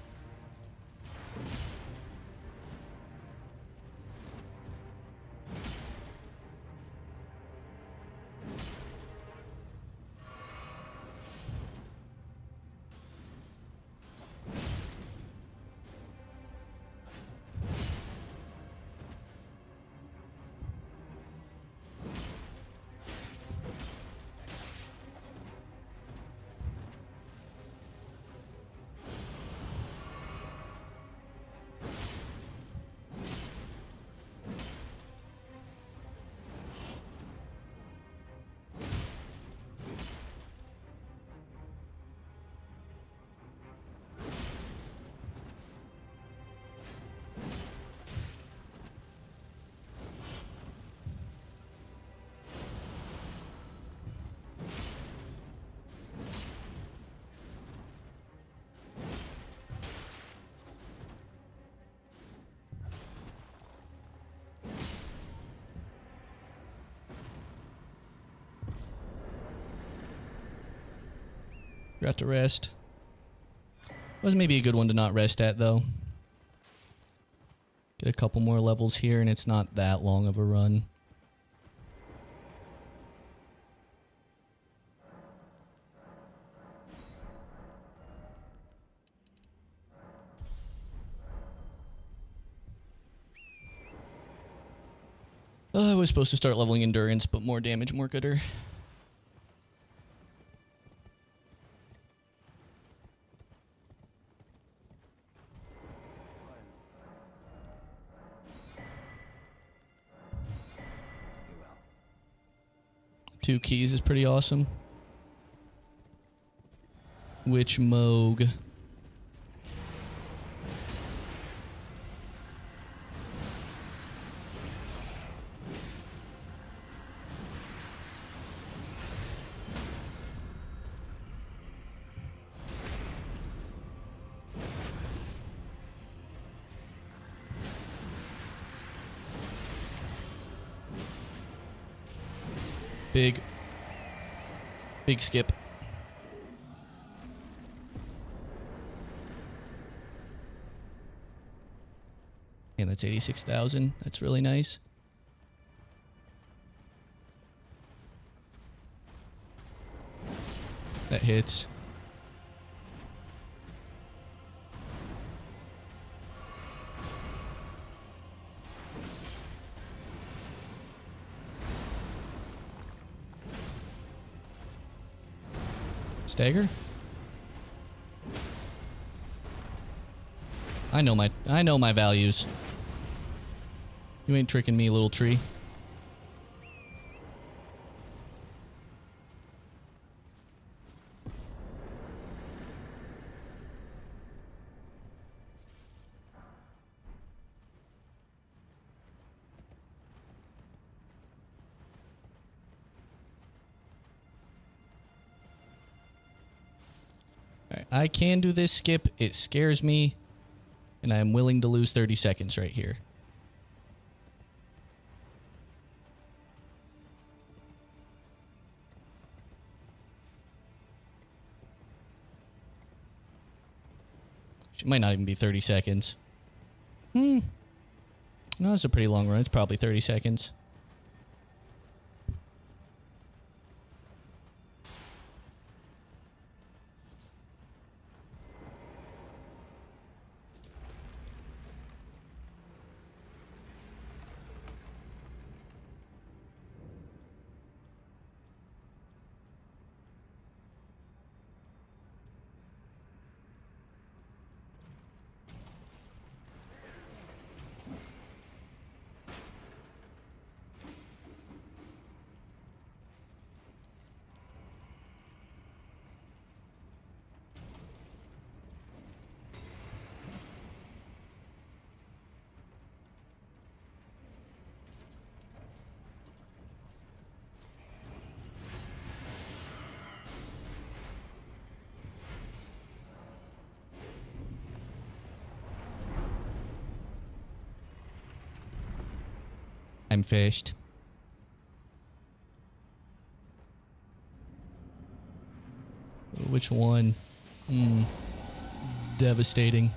Got to rest. Was maybe a good one to not rest at, though. Get a couple more levels here, and it's not that long of a run. I was supposed to start leveling endurance, but more damage, more gooder. Two keys is pretty awesome. Witch Moog. Big skip. And that's 86,000. That's really nice. That hits. Stagger? I know my values. You ain't tricking me, little tree. Alright, I can do this skip. It scares me. And I am willing to lose 30 seconds right here. It might not even be 30 seconds. No, it's a pretty long run. It's probably 30 seconds. I'm fished. Which one? Devastating.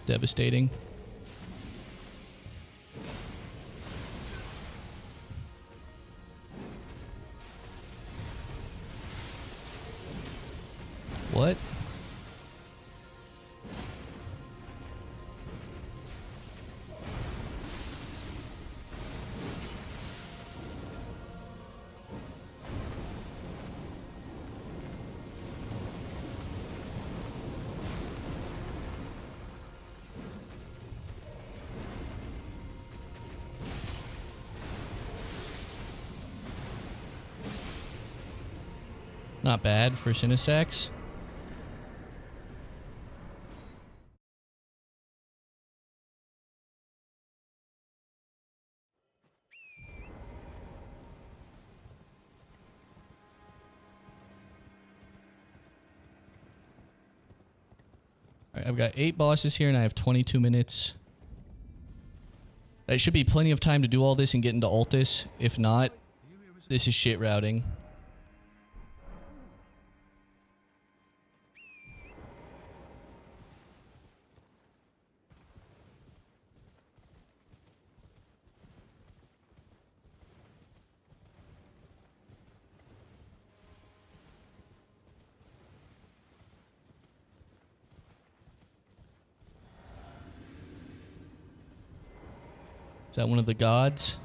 Devastating. What? Not bad for Cinesex. Alright, I've got 8 bosses here and I have 22 minutes. That should be plenty of time to do all this and get into Altus. If not, this is shit routing. Is that one of the gods?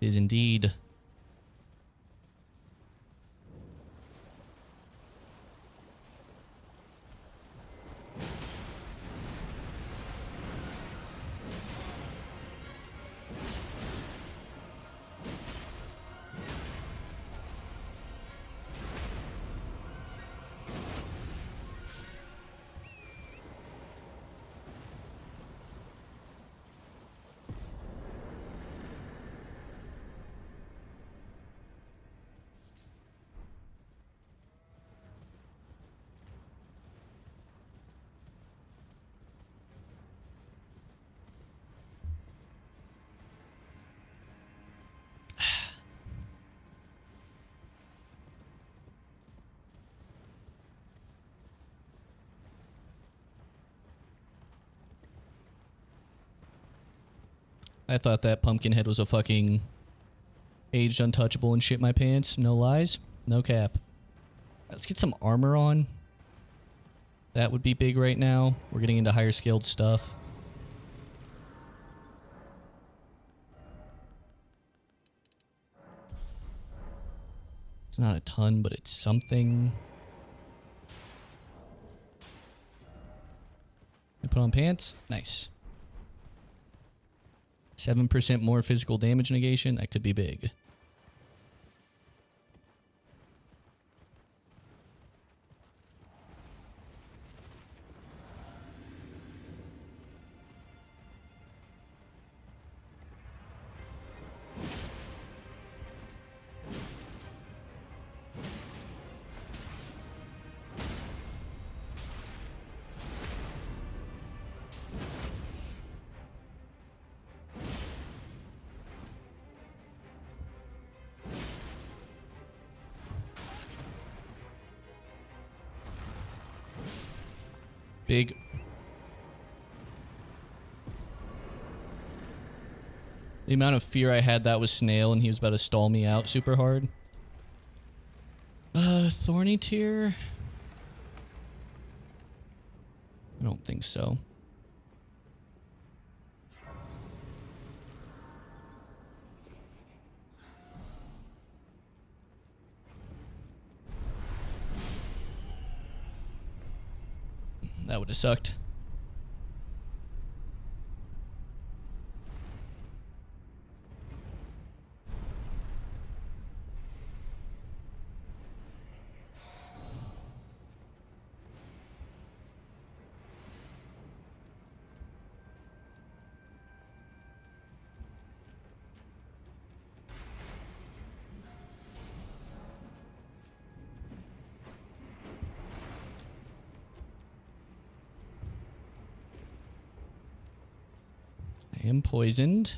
It is indeed. I thought that Pumpkinhead was a fucking aged untouchable and shit my pants. No lies. No cap. Let's get some armor on. That would be big right now. We're getting into higher skilled stuff. It's not a ton, but it's something. I put on pants. Nice. 7% more physical damage negation. That could be big. Big. The amount of fear I had that was Snail and he was about to stall me out super hard. Thorny tier? I don't think so. That would have sucked. I am poisoned.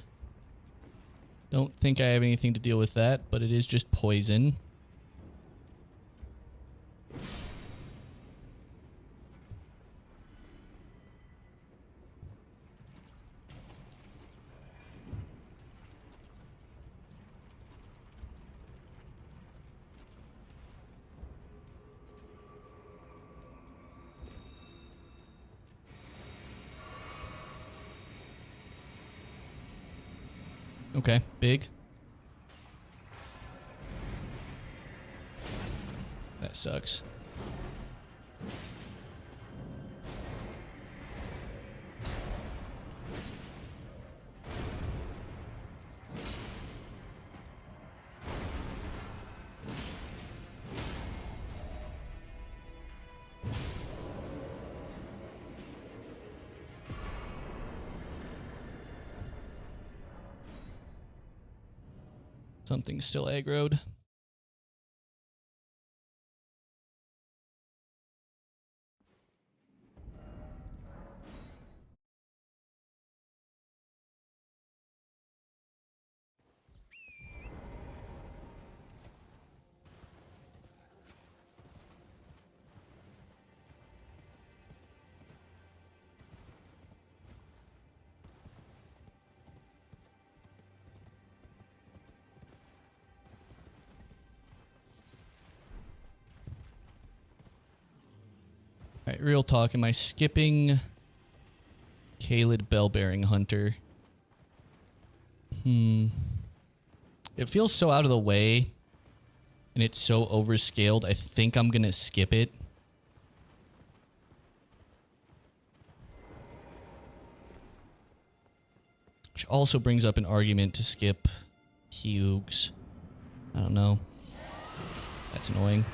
Don't think I have anything to deal with that, but it is just poison. Okay, big. That sucks. Something's still aggroed. All right, real talk. Am I skipping Kaled Bellbearing Hunter? It feels so out of the way, and it's so overscaled. I think I'm gonna skip it. Which also brings up an argument to skip Hughes. I don't know. That's annoying.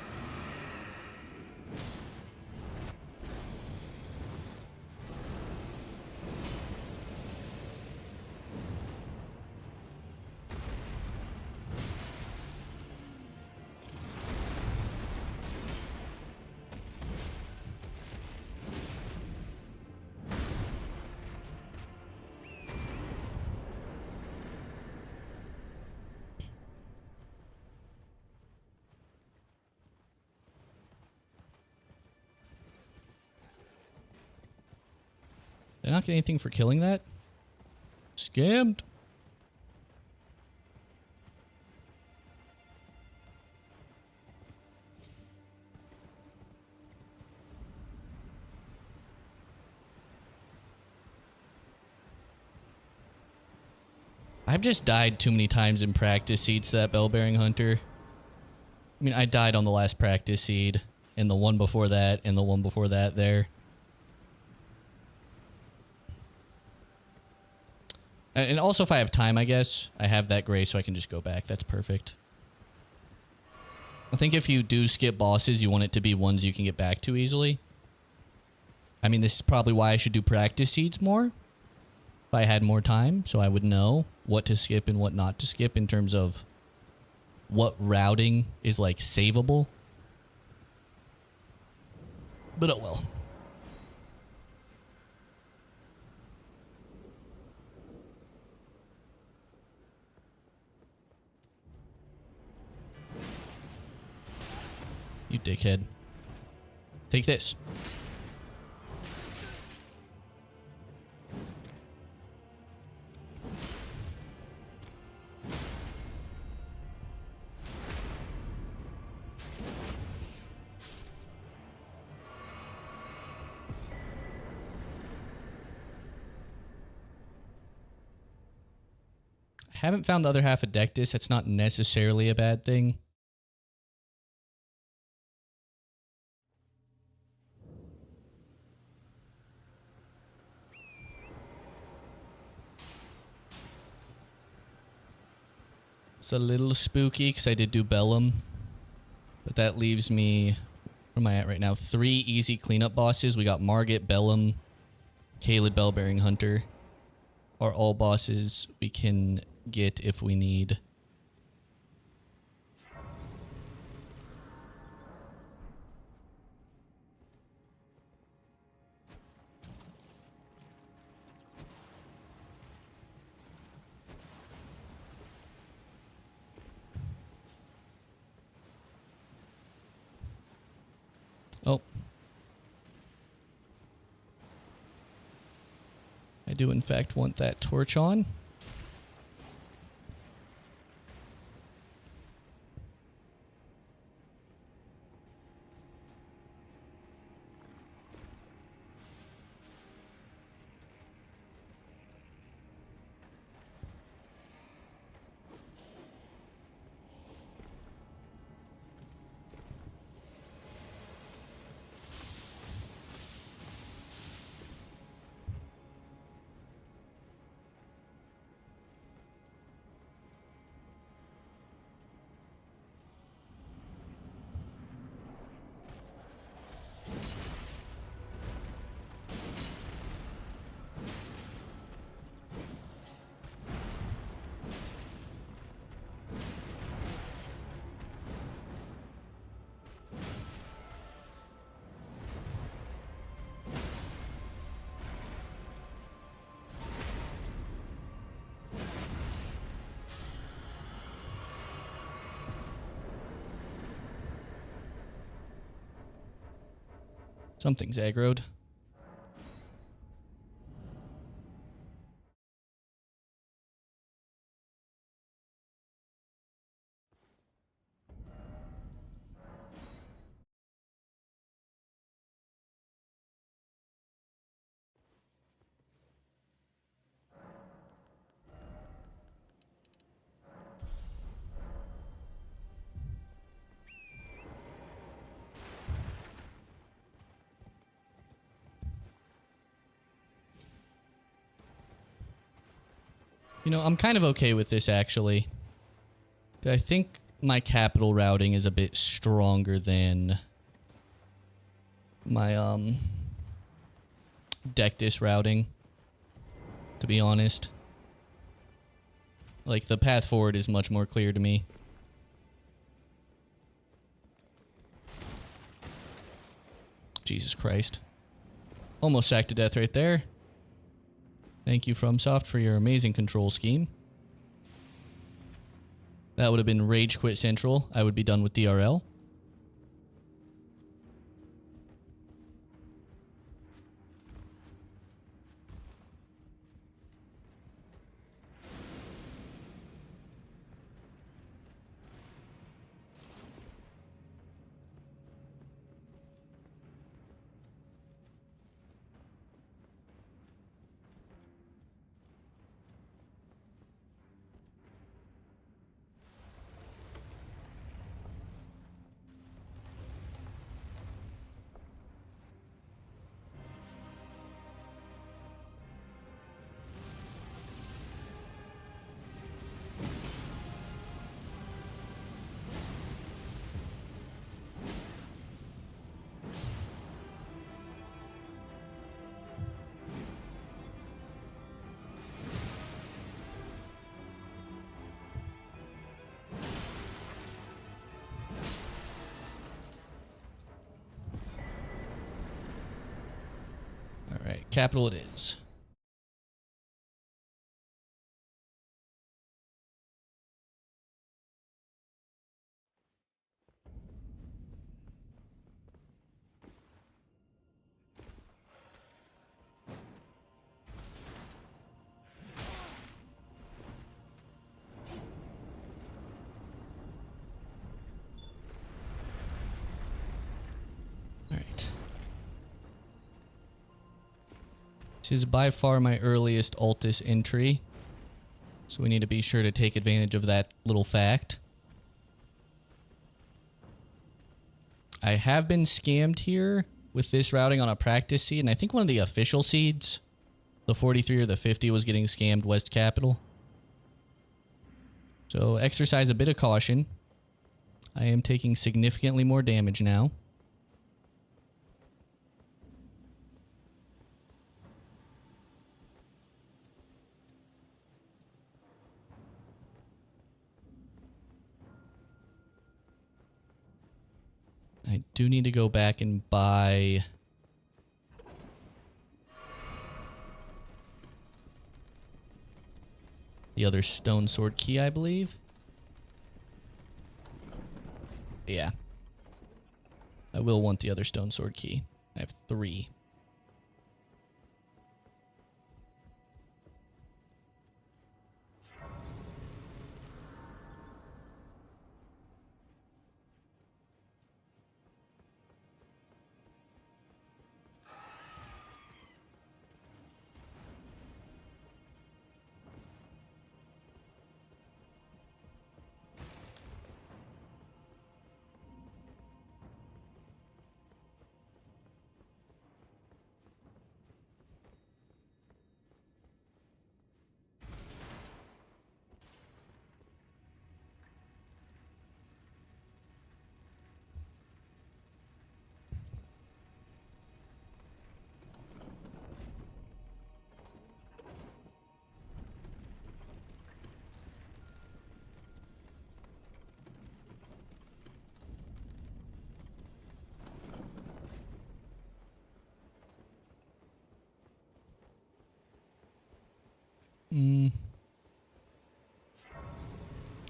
Did I not get anything for killing that? Scammed. I've just died too many times in practice seeds to that Bellbearing Hunter. I mean, I died on the last practice seed, and the one before that, and the one before that there. And also, if I have time, I guess, I have that gray, so I can just go back. That's perfect. I think if you do skip bosses, you want it to be ones you can get back to easily. I mean, this is probably why I should do practice seeds more. If I had more time, so I would know what to skip and what not to skip in terms of what routing is, like, savable. But oh well. You dickhead. Take this. haven't found the other half of Deathless. That's not necessarily a bad thing. It's a little spooky because I did do Bellum. But that leaves me... Where am I at right now? 3 easy cleanup bosses. We got Margit, Bellum, Caelid, Bellbearing Hunter. Are all bosses we can get if we need. Oh. I do in fact want that torch on. Something's aggroed. You know, I'm kind of okay with this, actually. I think my capital routing is a bit stronger than my, Deathless routing, to be honest. Like, the path forward is much more clear to me. Jesus Christ. Almost sacked to death right there. Thank you, FromSoft, for your amazing control scheme. That would have been Rage Quit Central. I would be done with DRL. Alright, capital it is. Alright. This is by far my earliest Altus entry. So we need to be sure to take advantage of that little fact. I have been scammed here with this routing on a practice seed, and I think one of the official seeds, the 43 or the 50, was getting scammed West Capital. So exercise a bit of caution. I am taking significantly more damage now. I do need to go back and buy the other stone sword key, I believe. Yeah. I will want the other stone sword key. I have 3.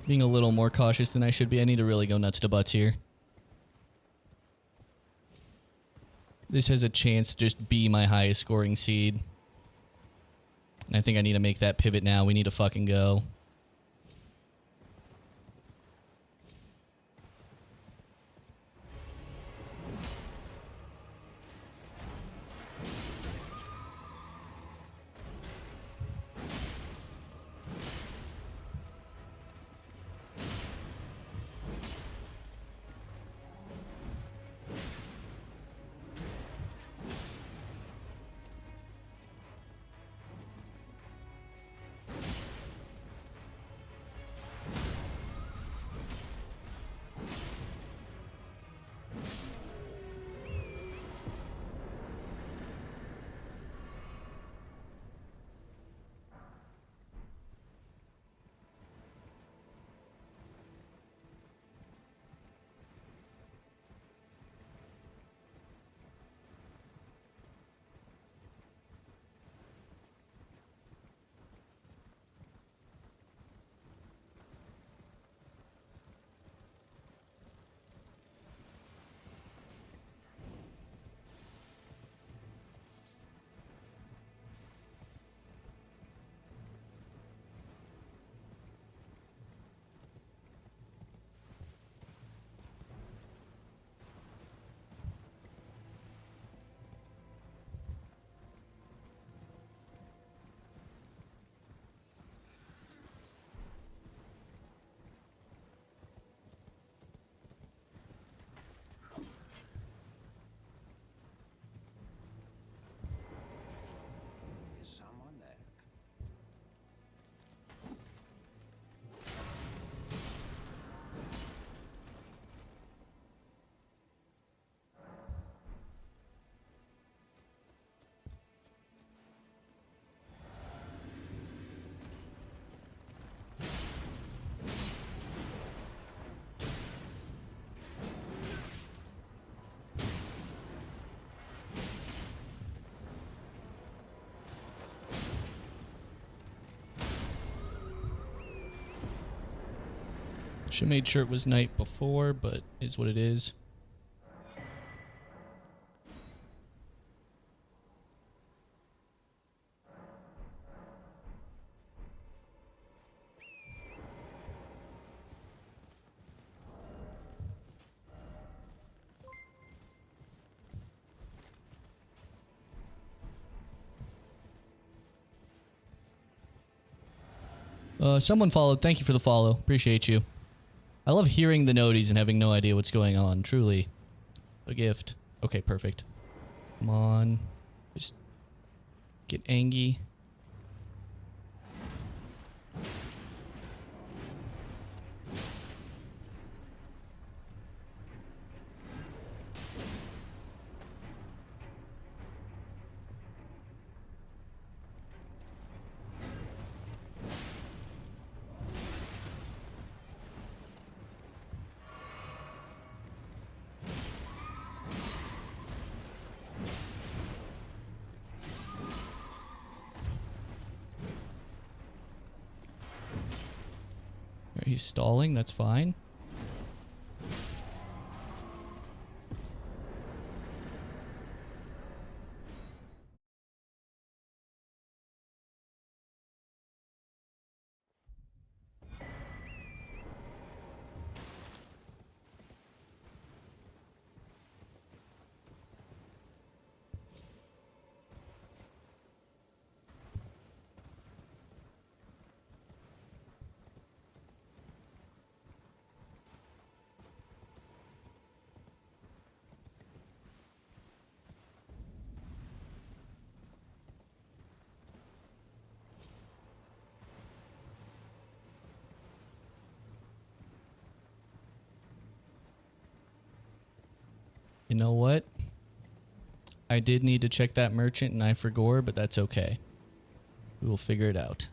Being a little more cautious than I should be. I need to really go nuts to butts here. This has a chance to just be my highest scoring seed. And I think I need to make that pivot now. We need to fucking go. Is someone there? Should have made sure it was night before, but is what it is. Someone followed. Thank you for the follow. Appreciate you. I love hearing the noties and having no idea what's going on. Truly. A gift. Okay, perfect. Come on. Just get Angie. He's stalling, that's fine. You know what? I did need to check that merchant and I forgot, but that's okay. We will figure it out.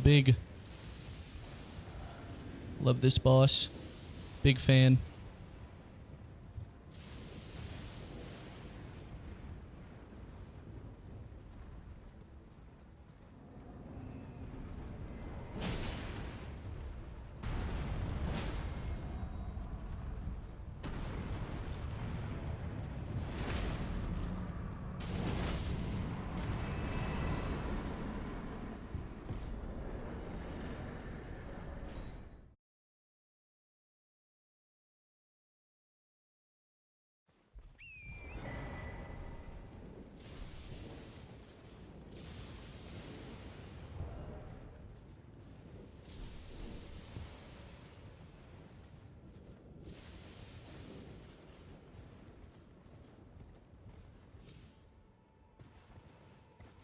Big. Love this boss. Big fan.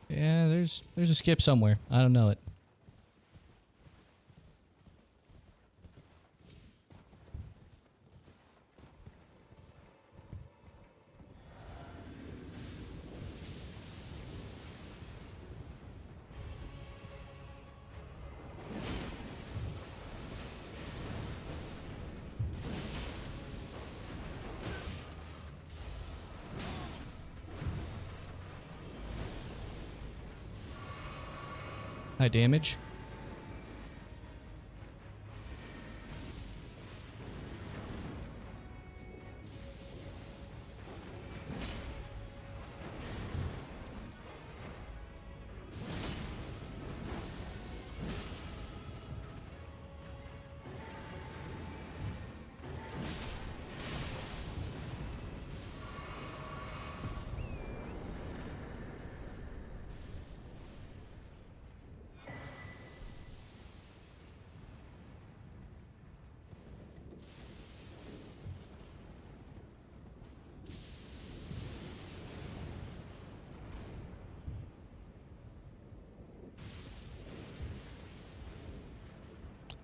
Yeah, there's a skip somewhere. I don't know it. High damage.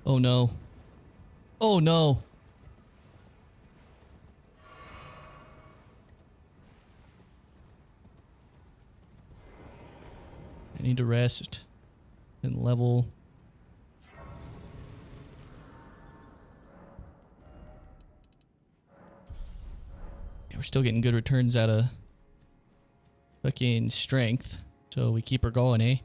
Oh no. Oh no. I need to rest and level. Yeah, we're still getting good returns out of fucking strength. So we keep her going, eh?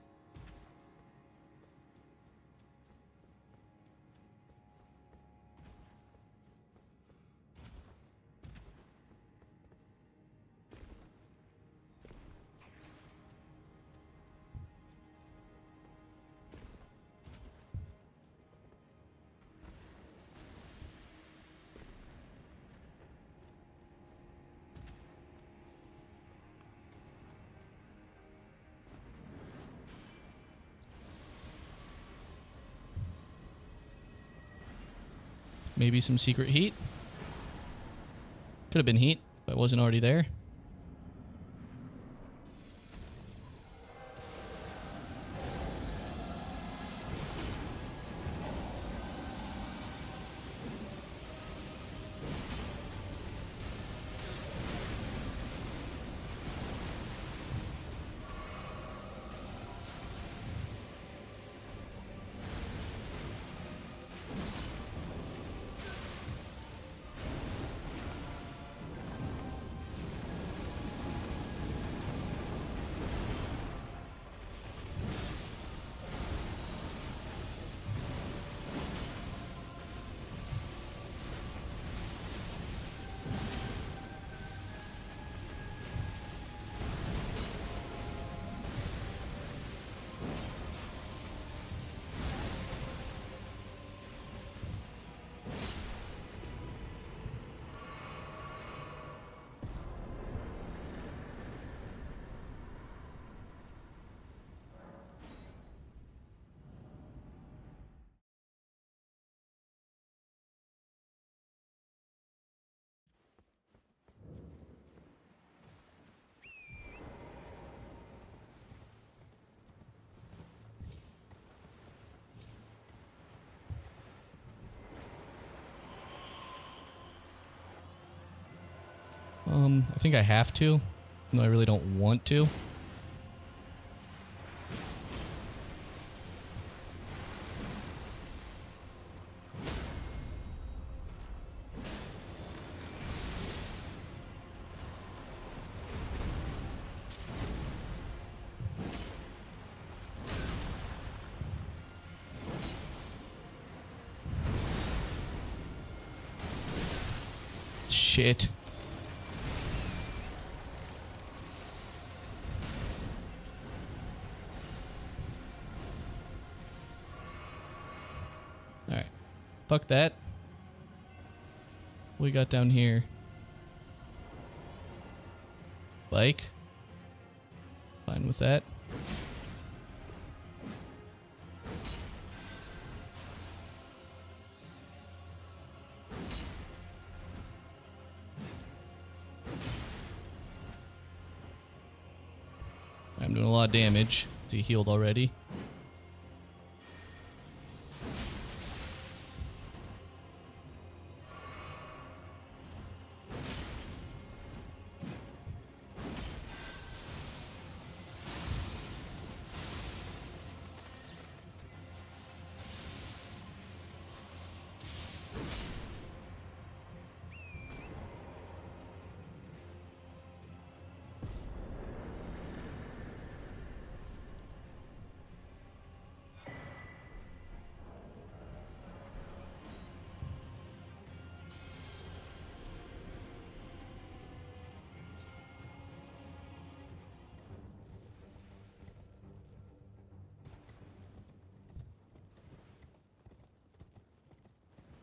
Maybe some secret heat. Could have been heat, but it wasn't already there. I think I have to. No, I really don't want to. Shit. Alright. Fuck that. What we got down here? Bike. Fine with that. I'm doing a lot of damage. Is he healed already?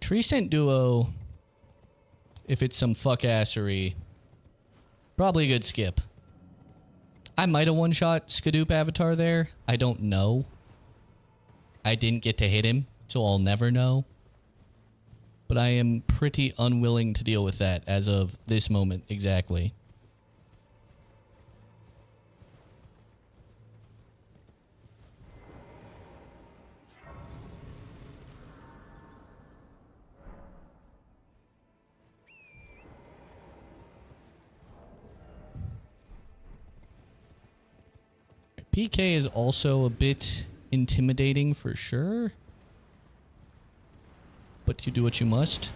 Tree Scent Duo, if it's some fuck-assery, probably a good skip. I might have one-shot Skadoop Avatar there. I don't know. I didn't get to hit him, so I'll never know. But I am pretty unwilling to deal with that as of this moment exactly. PK is also a bit intimidating for sure. But you do what you must.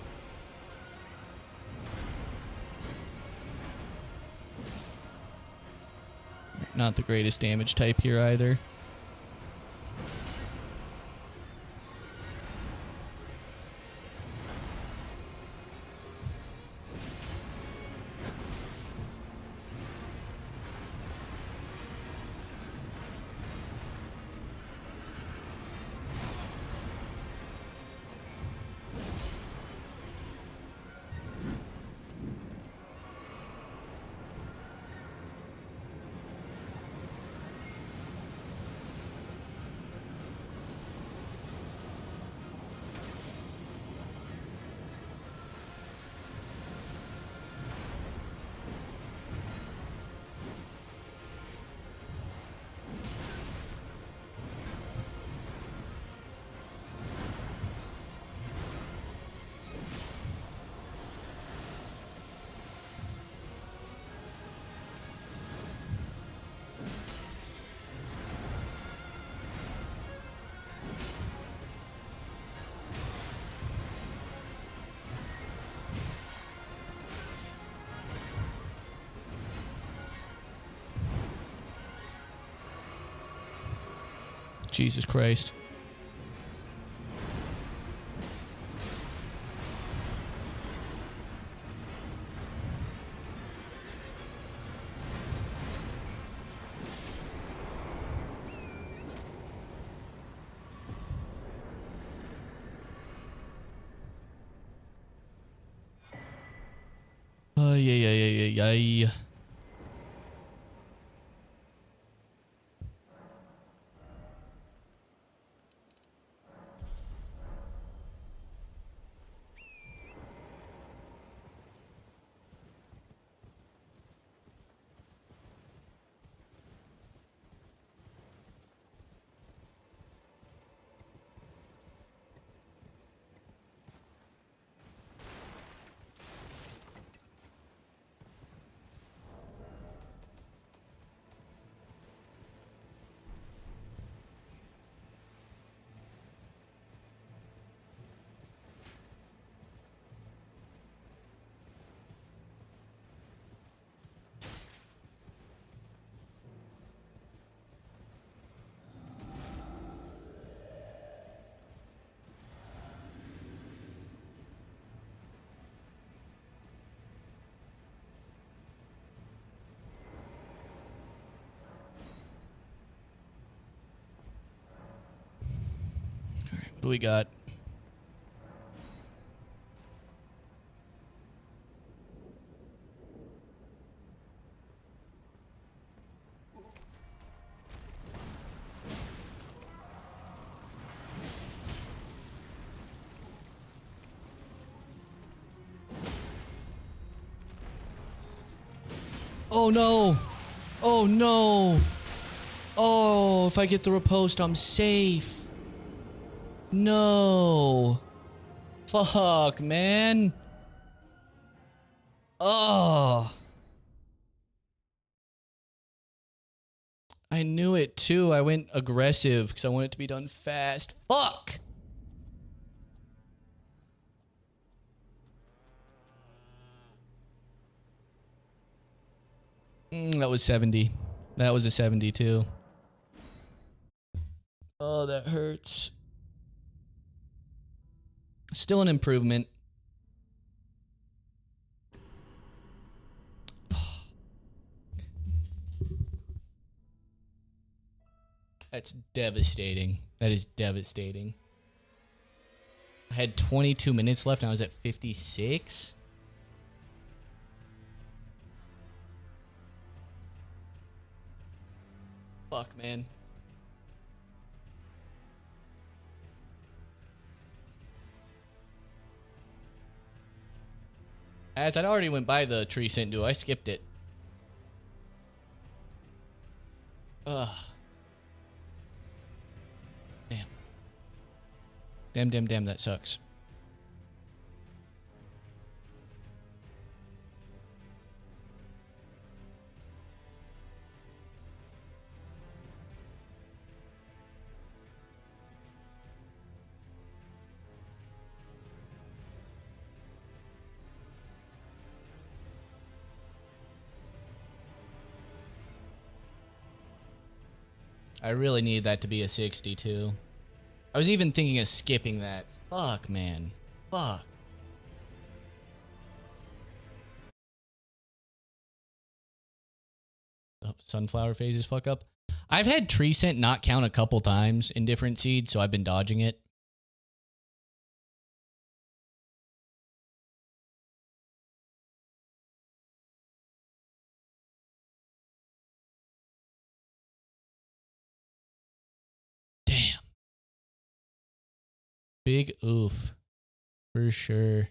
Not the greatest damage type here either. Jesus Christ. Yeah. What do we got? Oh no! Oh no! Oh, if I get the riposte, I'm safe. No. Fuck, man. Oh. I knew it too. I went aggressive because I want it to be done fast. Fuck. That was 70. That was a 72. Oh, that hurts. Still an improvement. That's devastating. That is devastating. I had 22 minutes left and I was at 56. Fuck, man. As I'd already went by the tree scent duo, I skipped it. Ugh. Damn, that sucks. I really need that to be a 62. I was even thinking of skipping that. Fuck, man. Fuck. Oh, sunflower phases fuck up. I've had tree scent not count a couple times in different seeds, so I've been dodging it. Damn. Big oof. For sure.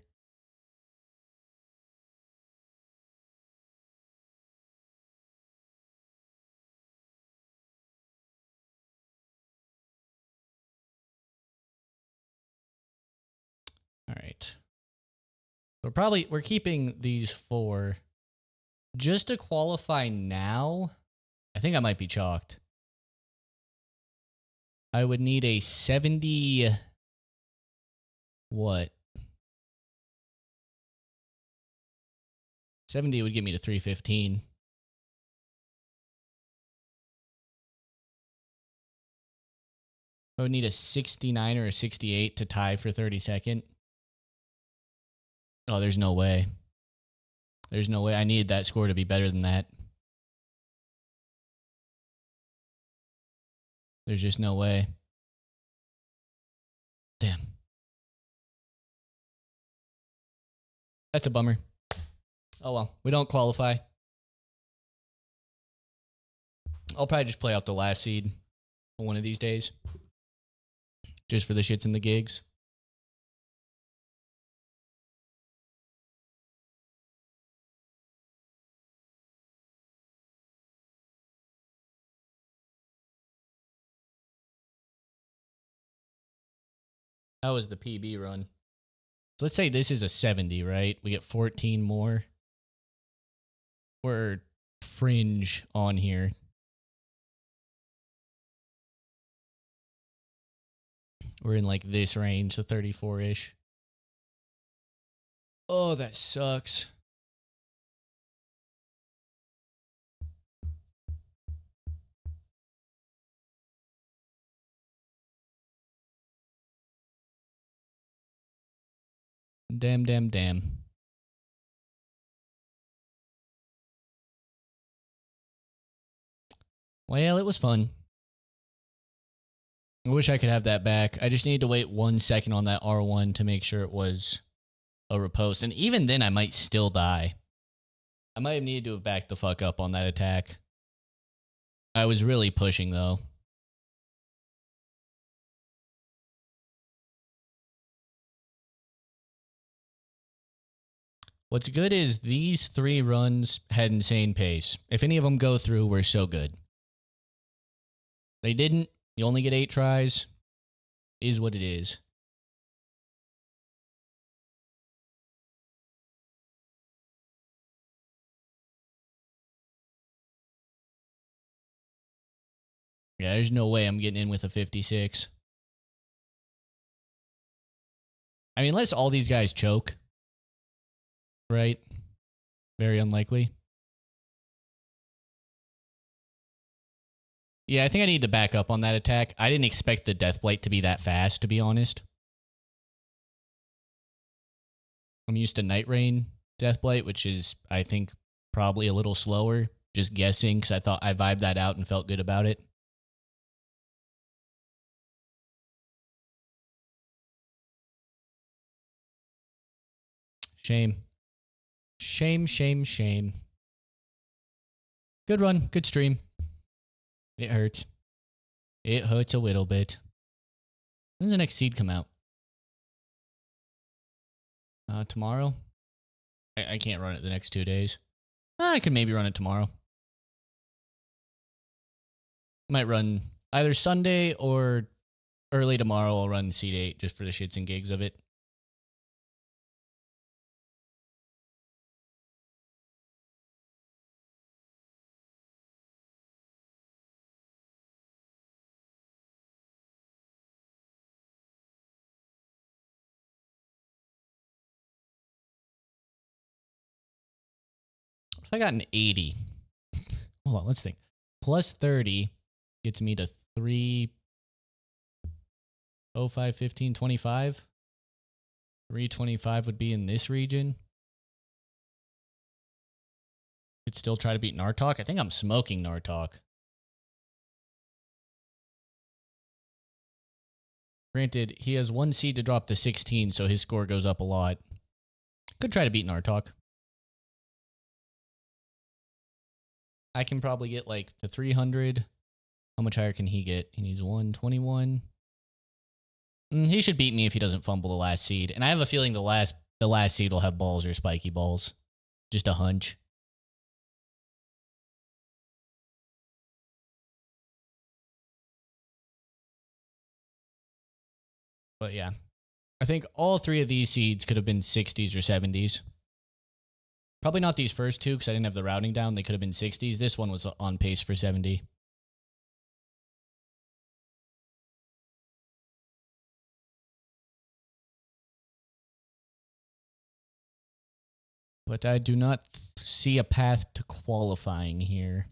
All right. So we're keeping these 4. Just to qualify now, I think I might be chalked. I would need a 70... What? 70 would get me to 315. I would need a 69 or a 68 to tie for 32nd. Oh, there's no way. There's no way. I needed that score to be better than that. There's just no way. Damn. That's a bummer. Oh well, we don't qualify. I'll probably just play out the last seed one of these days. Just for the shits and the gigs. That was the PB run. So let's say this is a 70, right? We get 14 more. We're fringe on here. We're in like this range, the 34-ish. Oh, that sucks. Damn, damn, damn. Well, it was fun. I wish I could have that back. I just need to wait 1 second on that R1 to make sure it was a riposte. And even then, I might still die. I might have needed to have backed the fuck up on that attack. I was really pushing, though. What's good is these 3 runs had insane pace. If any of them go through, we're so good. They didn't. You only get 8 tries. Is what it is. Yeah, there's no way I'm getting in with a 56. I mean, unless all these guys choke. Right? Very unlikely. Yeah, I think I need to back up on that attack. I didn't expect the Deathblight to be that fast, to be honest. I'm used to Night Rain Deathblight, which is, I think, probably a little slower. Just guessing, because I thought I vibed that out and felt good about it. Shame. Shame, shame, shame. Good run, good stream. It hurts. It hurts a little bit. When's the next seed come out? Tomorrow? I can't run it the next 2 days. I could maybe run it tomorrow. Might run either Sunday or early tomorrow. I'll run seed 8 just for the shits and gigs of it. If I got an 80, hold on, let's think. Plus 30 gets me to 3, 0, 5, 15, 25. 325 would be in this region. Could still try to beat Nartok. I think I'm smoking Nartok. Granted, he has 1 seed to drop the 16, so his score goes up a lot. Could try to beat Nartok. I can probably get like to 300. How much higher can he get? He needs 121. He should beat me if he doesn't fumble the last seed. And I have a feeling the last seed will have balls or spiky balls. Just a hunch. But yeah. I think all 3 of these seeds could have been 60s or 70s. Probably not these first 2 because I didn't have the routing down. They could have been 60s. This one was on pace for 70. But I do not see a path to qualifying here.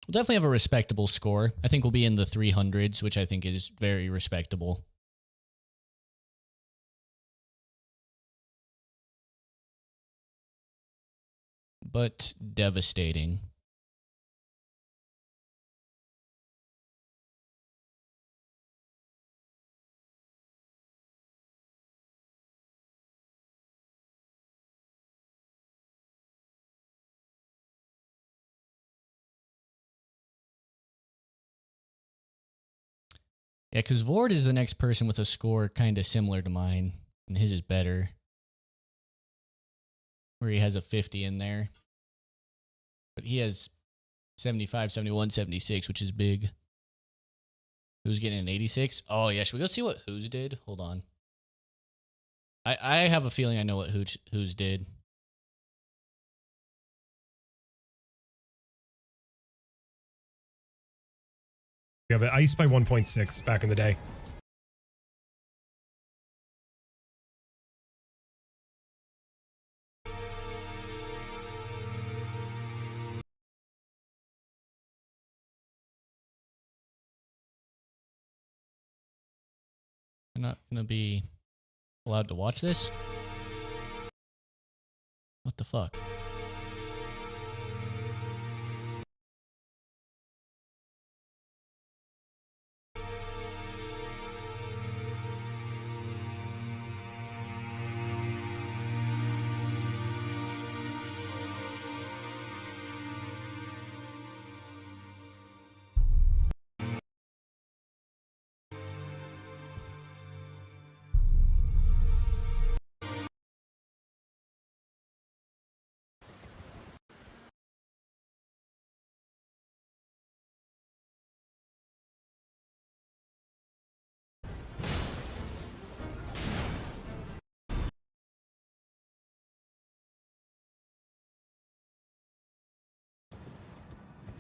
We'll definitely have a respectable score. I think we'll be in the 300s, which I think is very respectable. But devastating. Yeah, because Vord is the next person with a score kind of similar to mine, and his is better. Where he has a 50 in there. But he has 75, 71, 76, which is big. Who's getting an 86? Oh, yeah. Should we go see what Who's did? Hold on. I have a feeling I know what Who's did. We have it iced by 1.6 back in the day. I'm not going to be allowed to watch this? What the fuck?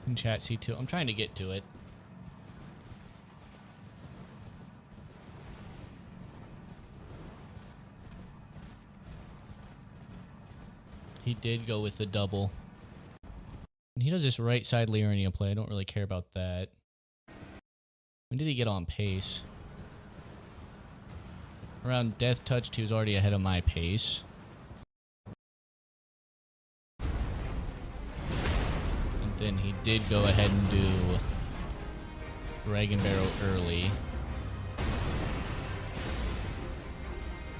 In chat C2. I'm trying to get to it. He did go with the double. And he does this right side Liurnia play. I don't really care about that. When did he get on pace? Around Death Touched, he was already ahead of my pace. And then he did go ahead and do Dragon Barrow early.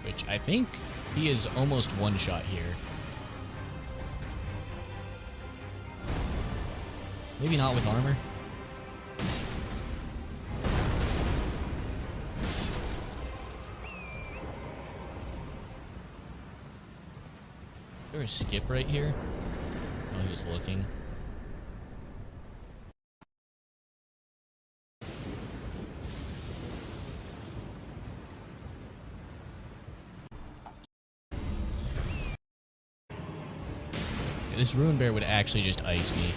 Which I think he is almost one shot here. Maybe not with armor. Is there a skip right here? Oh, he was looking. Yeah, this Ruin Bear would actually just ice me.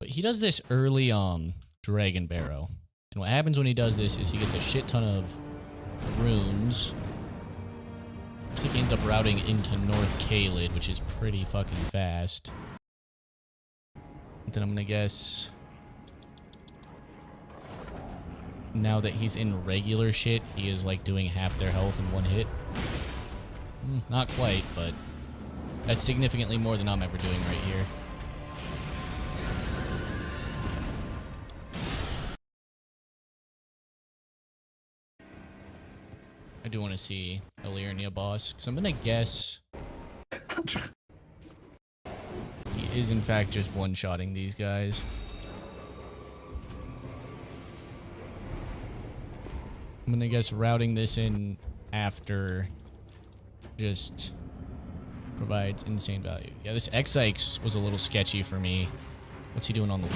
He does this early Dragon Barrow. And what happens when he does this is he gets a shit ton of runes. Looks like he ends up routing into North Caelid, which is pretty fucking fast. And then I'm gonna guess... now that he's in regular shit, he is like doing half their health in one hit. Not quite, but that's significantly more than I'm ever doing right here. I do want to see a Liurnia boss, because I'm going to guess he is in fact just one-shotting these guys. I'm going to guess routing this in after just provides insane value. Yeah, this X-Ix was a little sketchy for me. What's he doing on the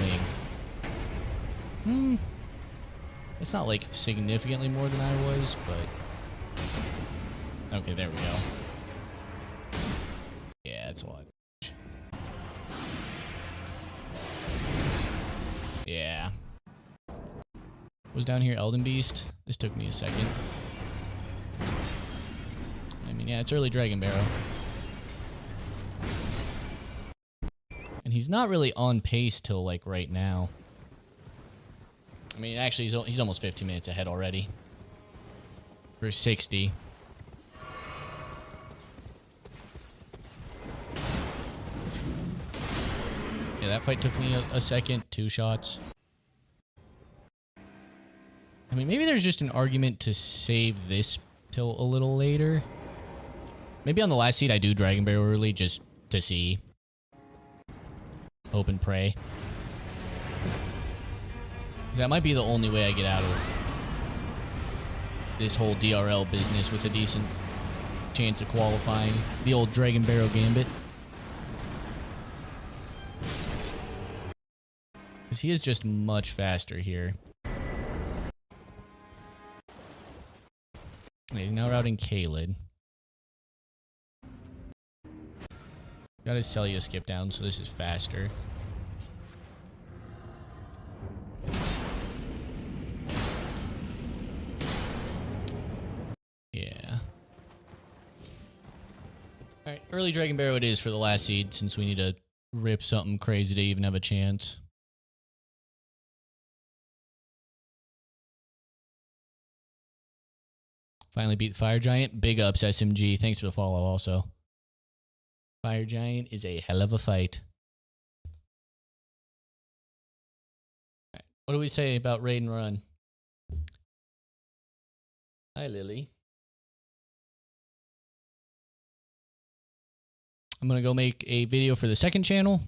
wing? It's not like significantly more than I was, but... okay, there we go. Yeah, that's a lot. Yeah. Was down here Elden Beast? This took me a second. I mean, yeah, it's early Dragon Barrow. And he's not really on pace till like right now. I mean, actually, he's almost 15 minutes ahead already. For 60. Yeah, that fight took me a second, 2 shots. I mean, maybe there's just an argument to save this till a little later. Maybe on the last seed I do Dragon Barrel early just to see. Hope and pray. That might be the only way I get out of this whole DRL business with a decent chance of qualifying. The old Dragon Barrel Gambit. Because he is just much faster here. Okay, he's now routing Kaled. Got his Celia skip down, so this is faster. Yeah. Alright, early Dragon Barrow it is for the last seed, since we need to rip something crazy to even have a chance. Finally beat the Fire Giant. Big ups, SMG. Thanks for the follow also. Fire Giant is a hell of a fight. Right. What do we say about Raid and Run? Hi, Lily. I'm going to go make a video for the second channel.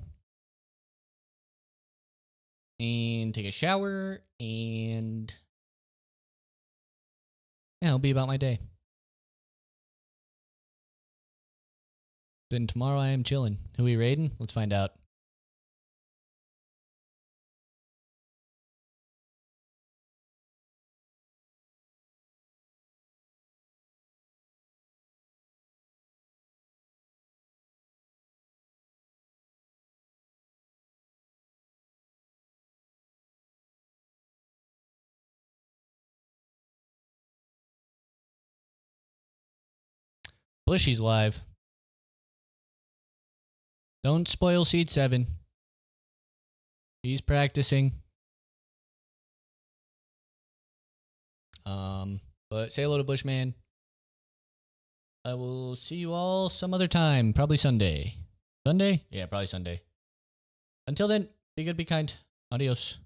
And take a shower. And yeah, it'll be about my day. Then tomorrow I am chilling. Who we raiding? Let's find out. Bushy's live. Don't spoil Seed 7. He's practicing. But say hello to Bushman. I will see you all some other time. Probably Sunday. Sunday? Yeah, probably Sunday. Until then, be good, be kind. Adios.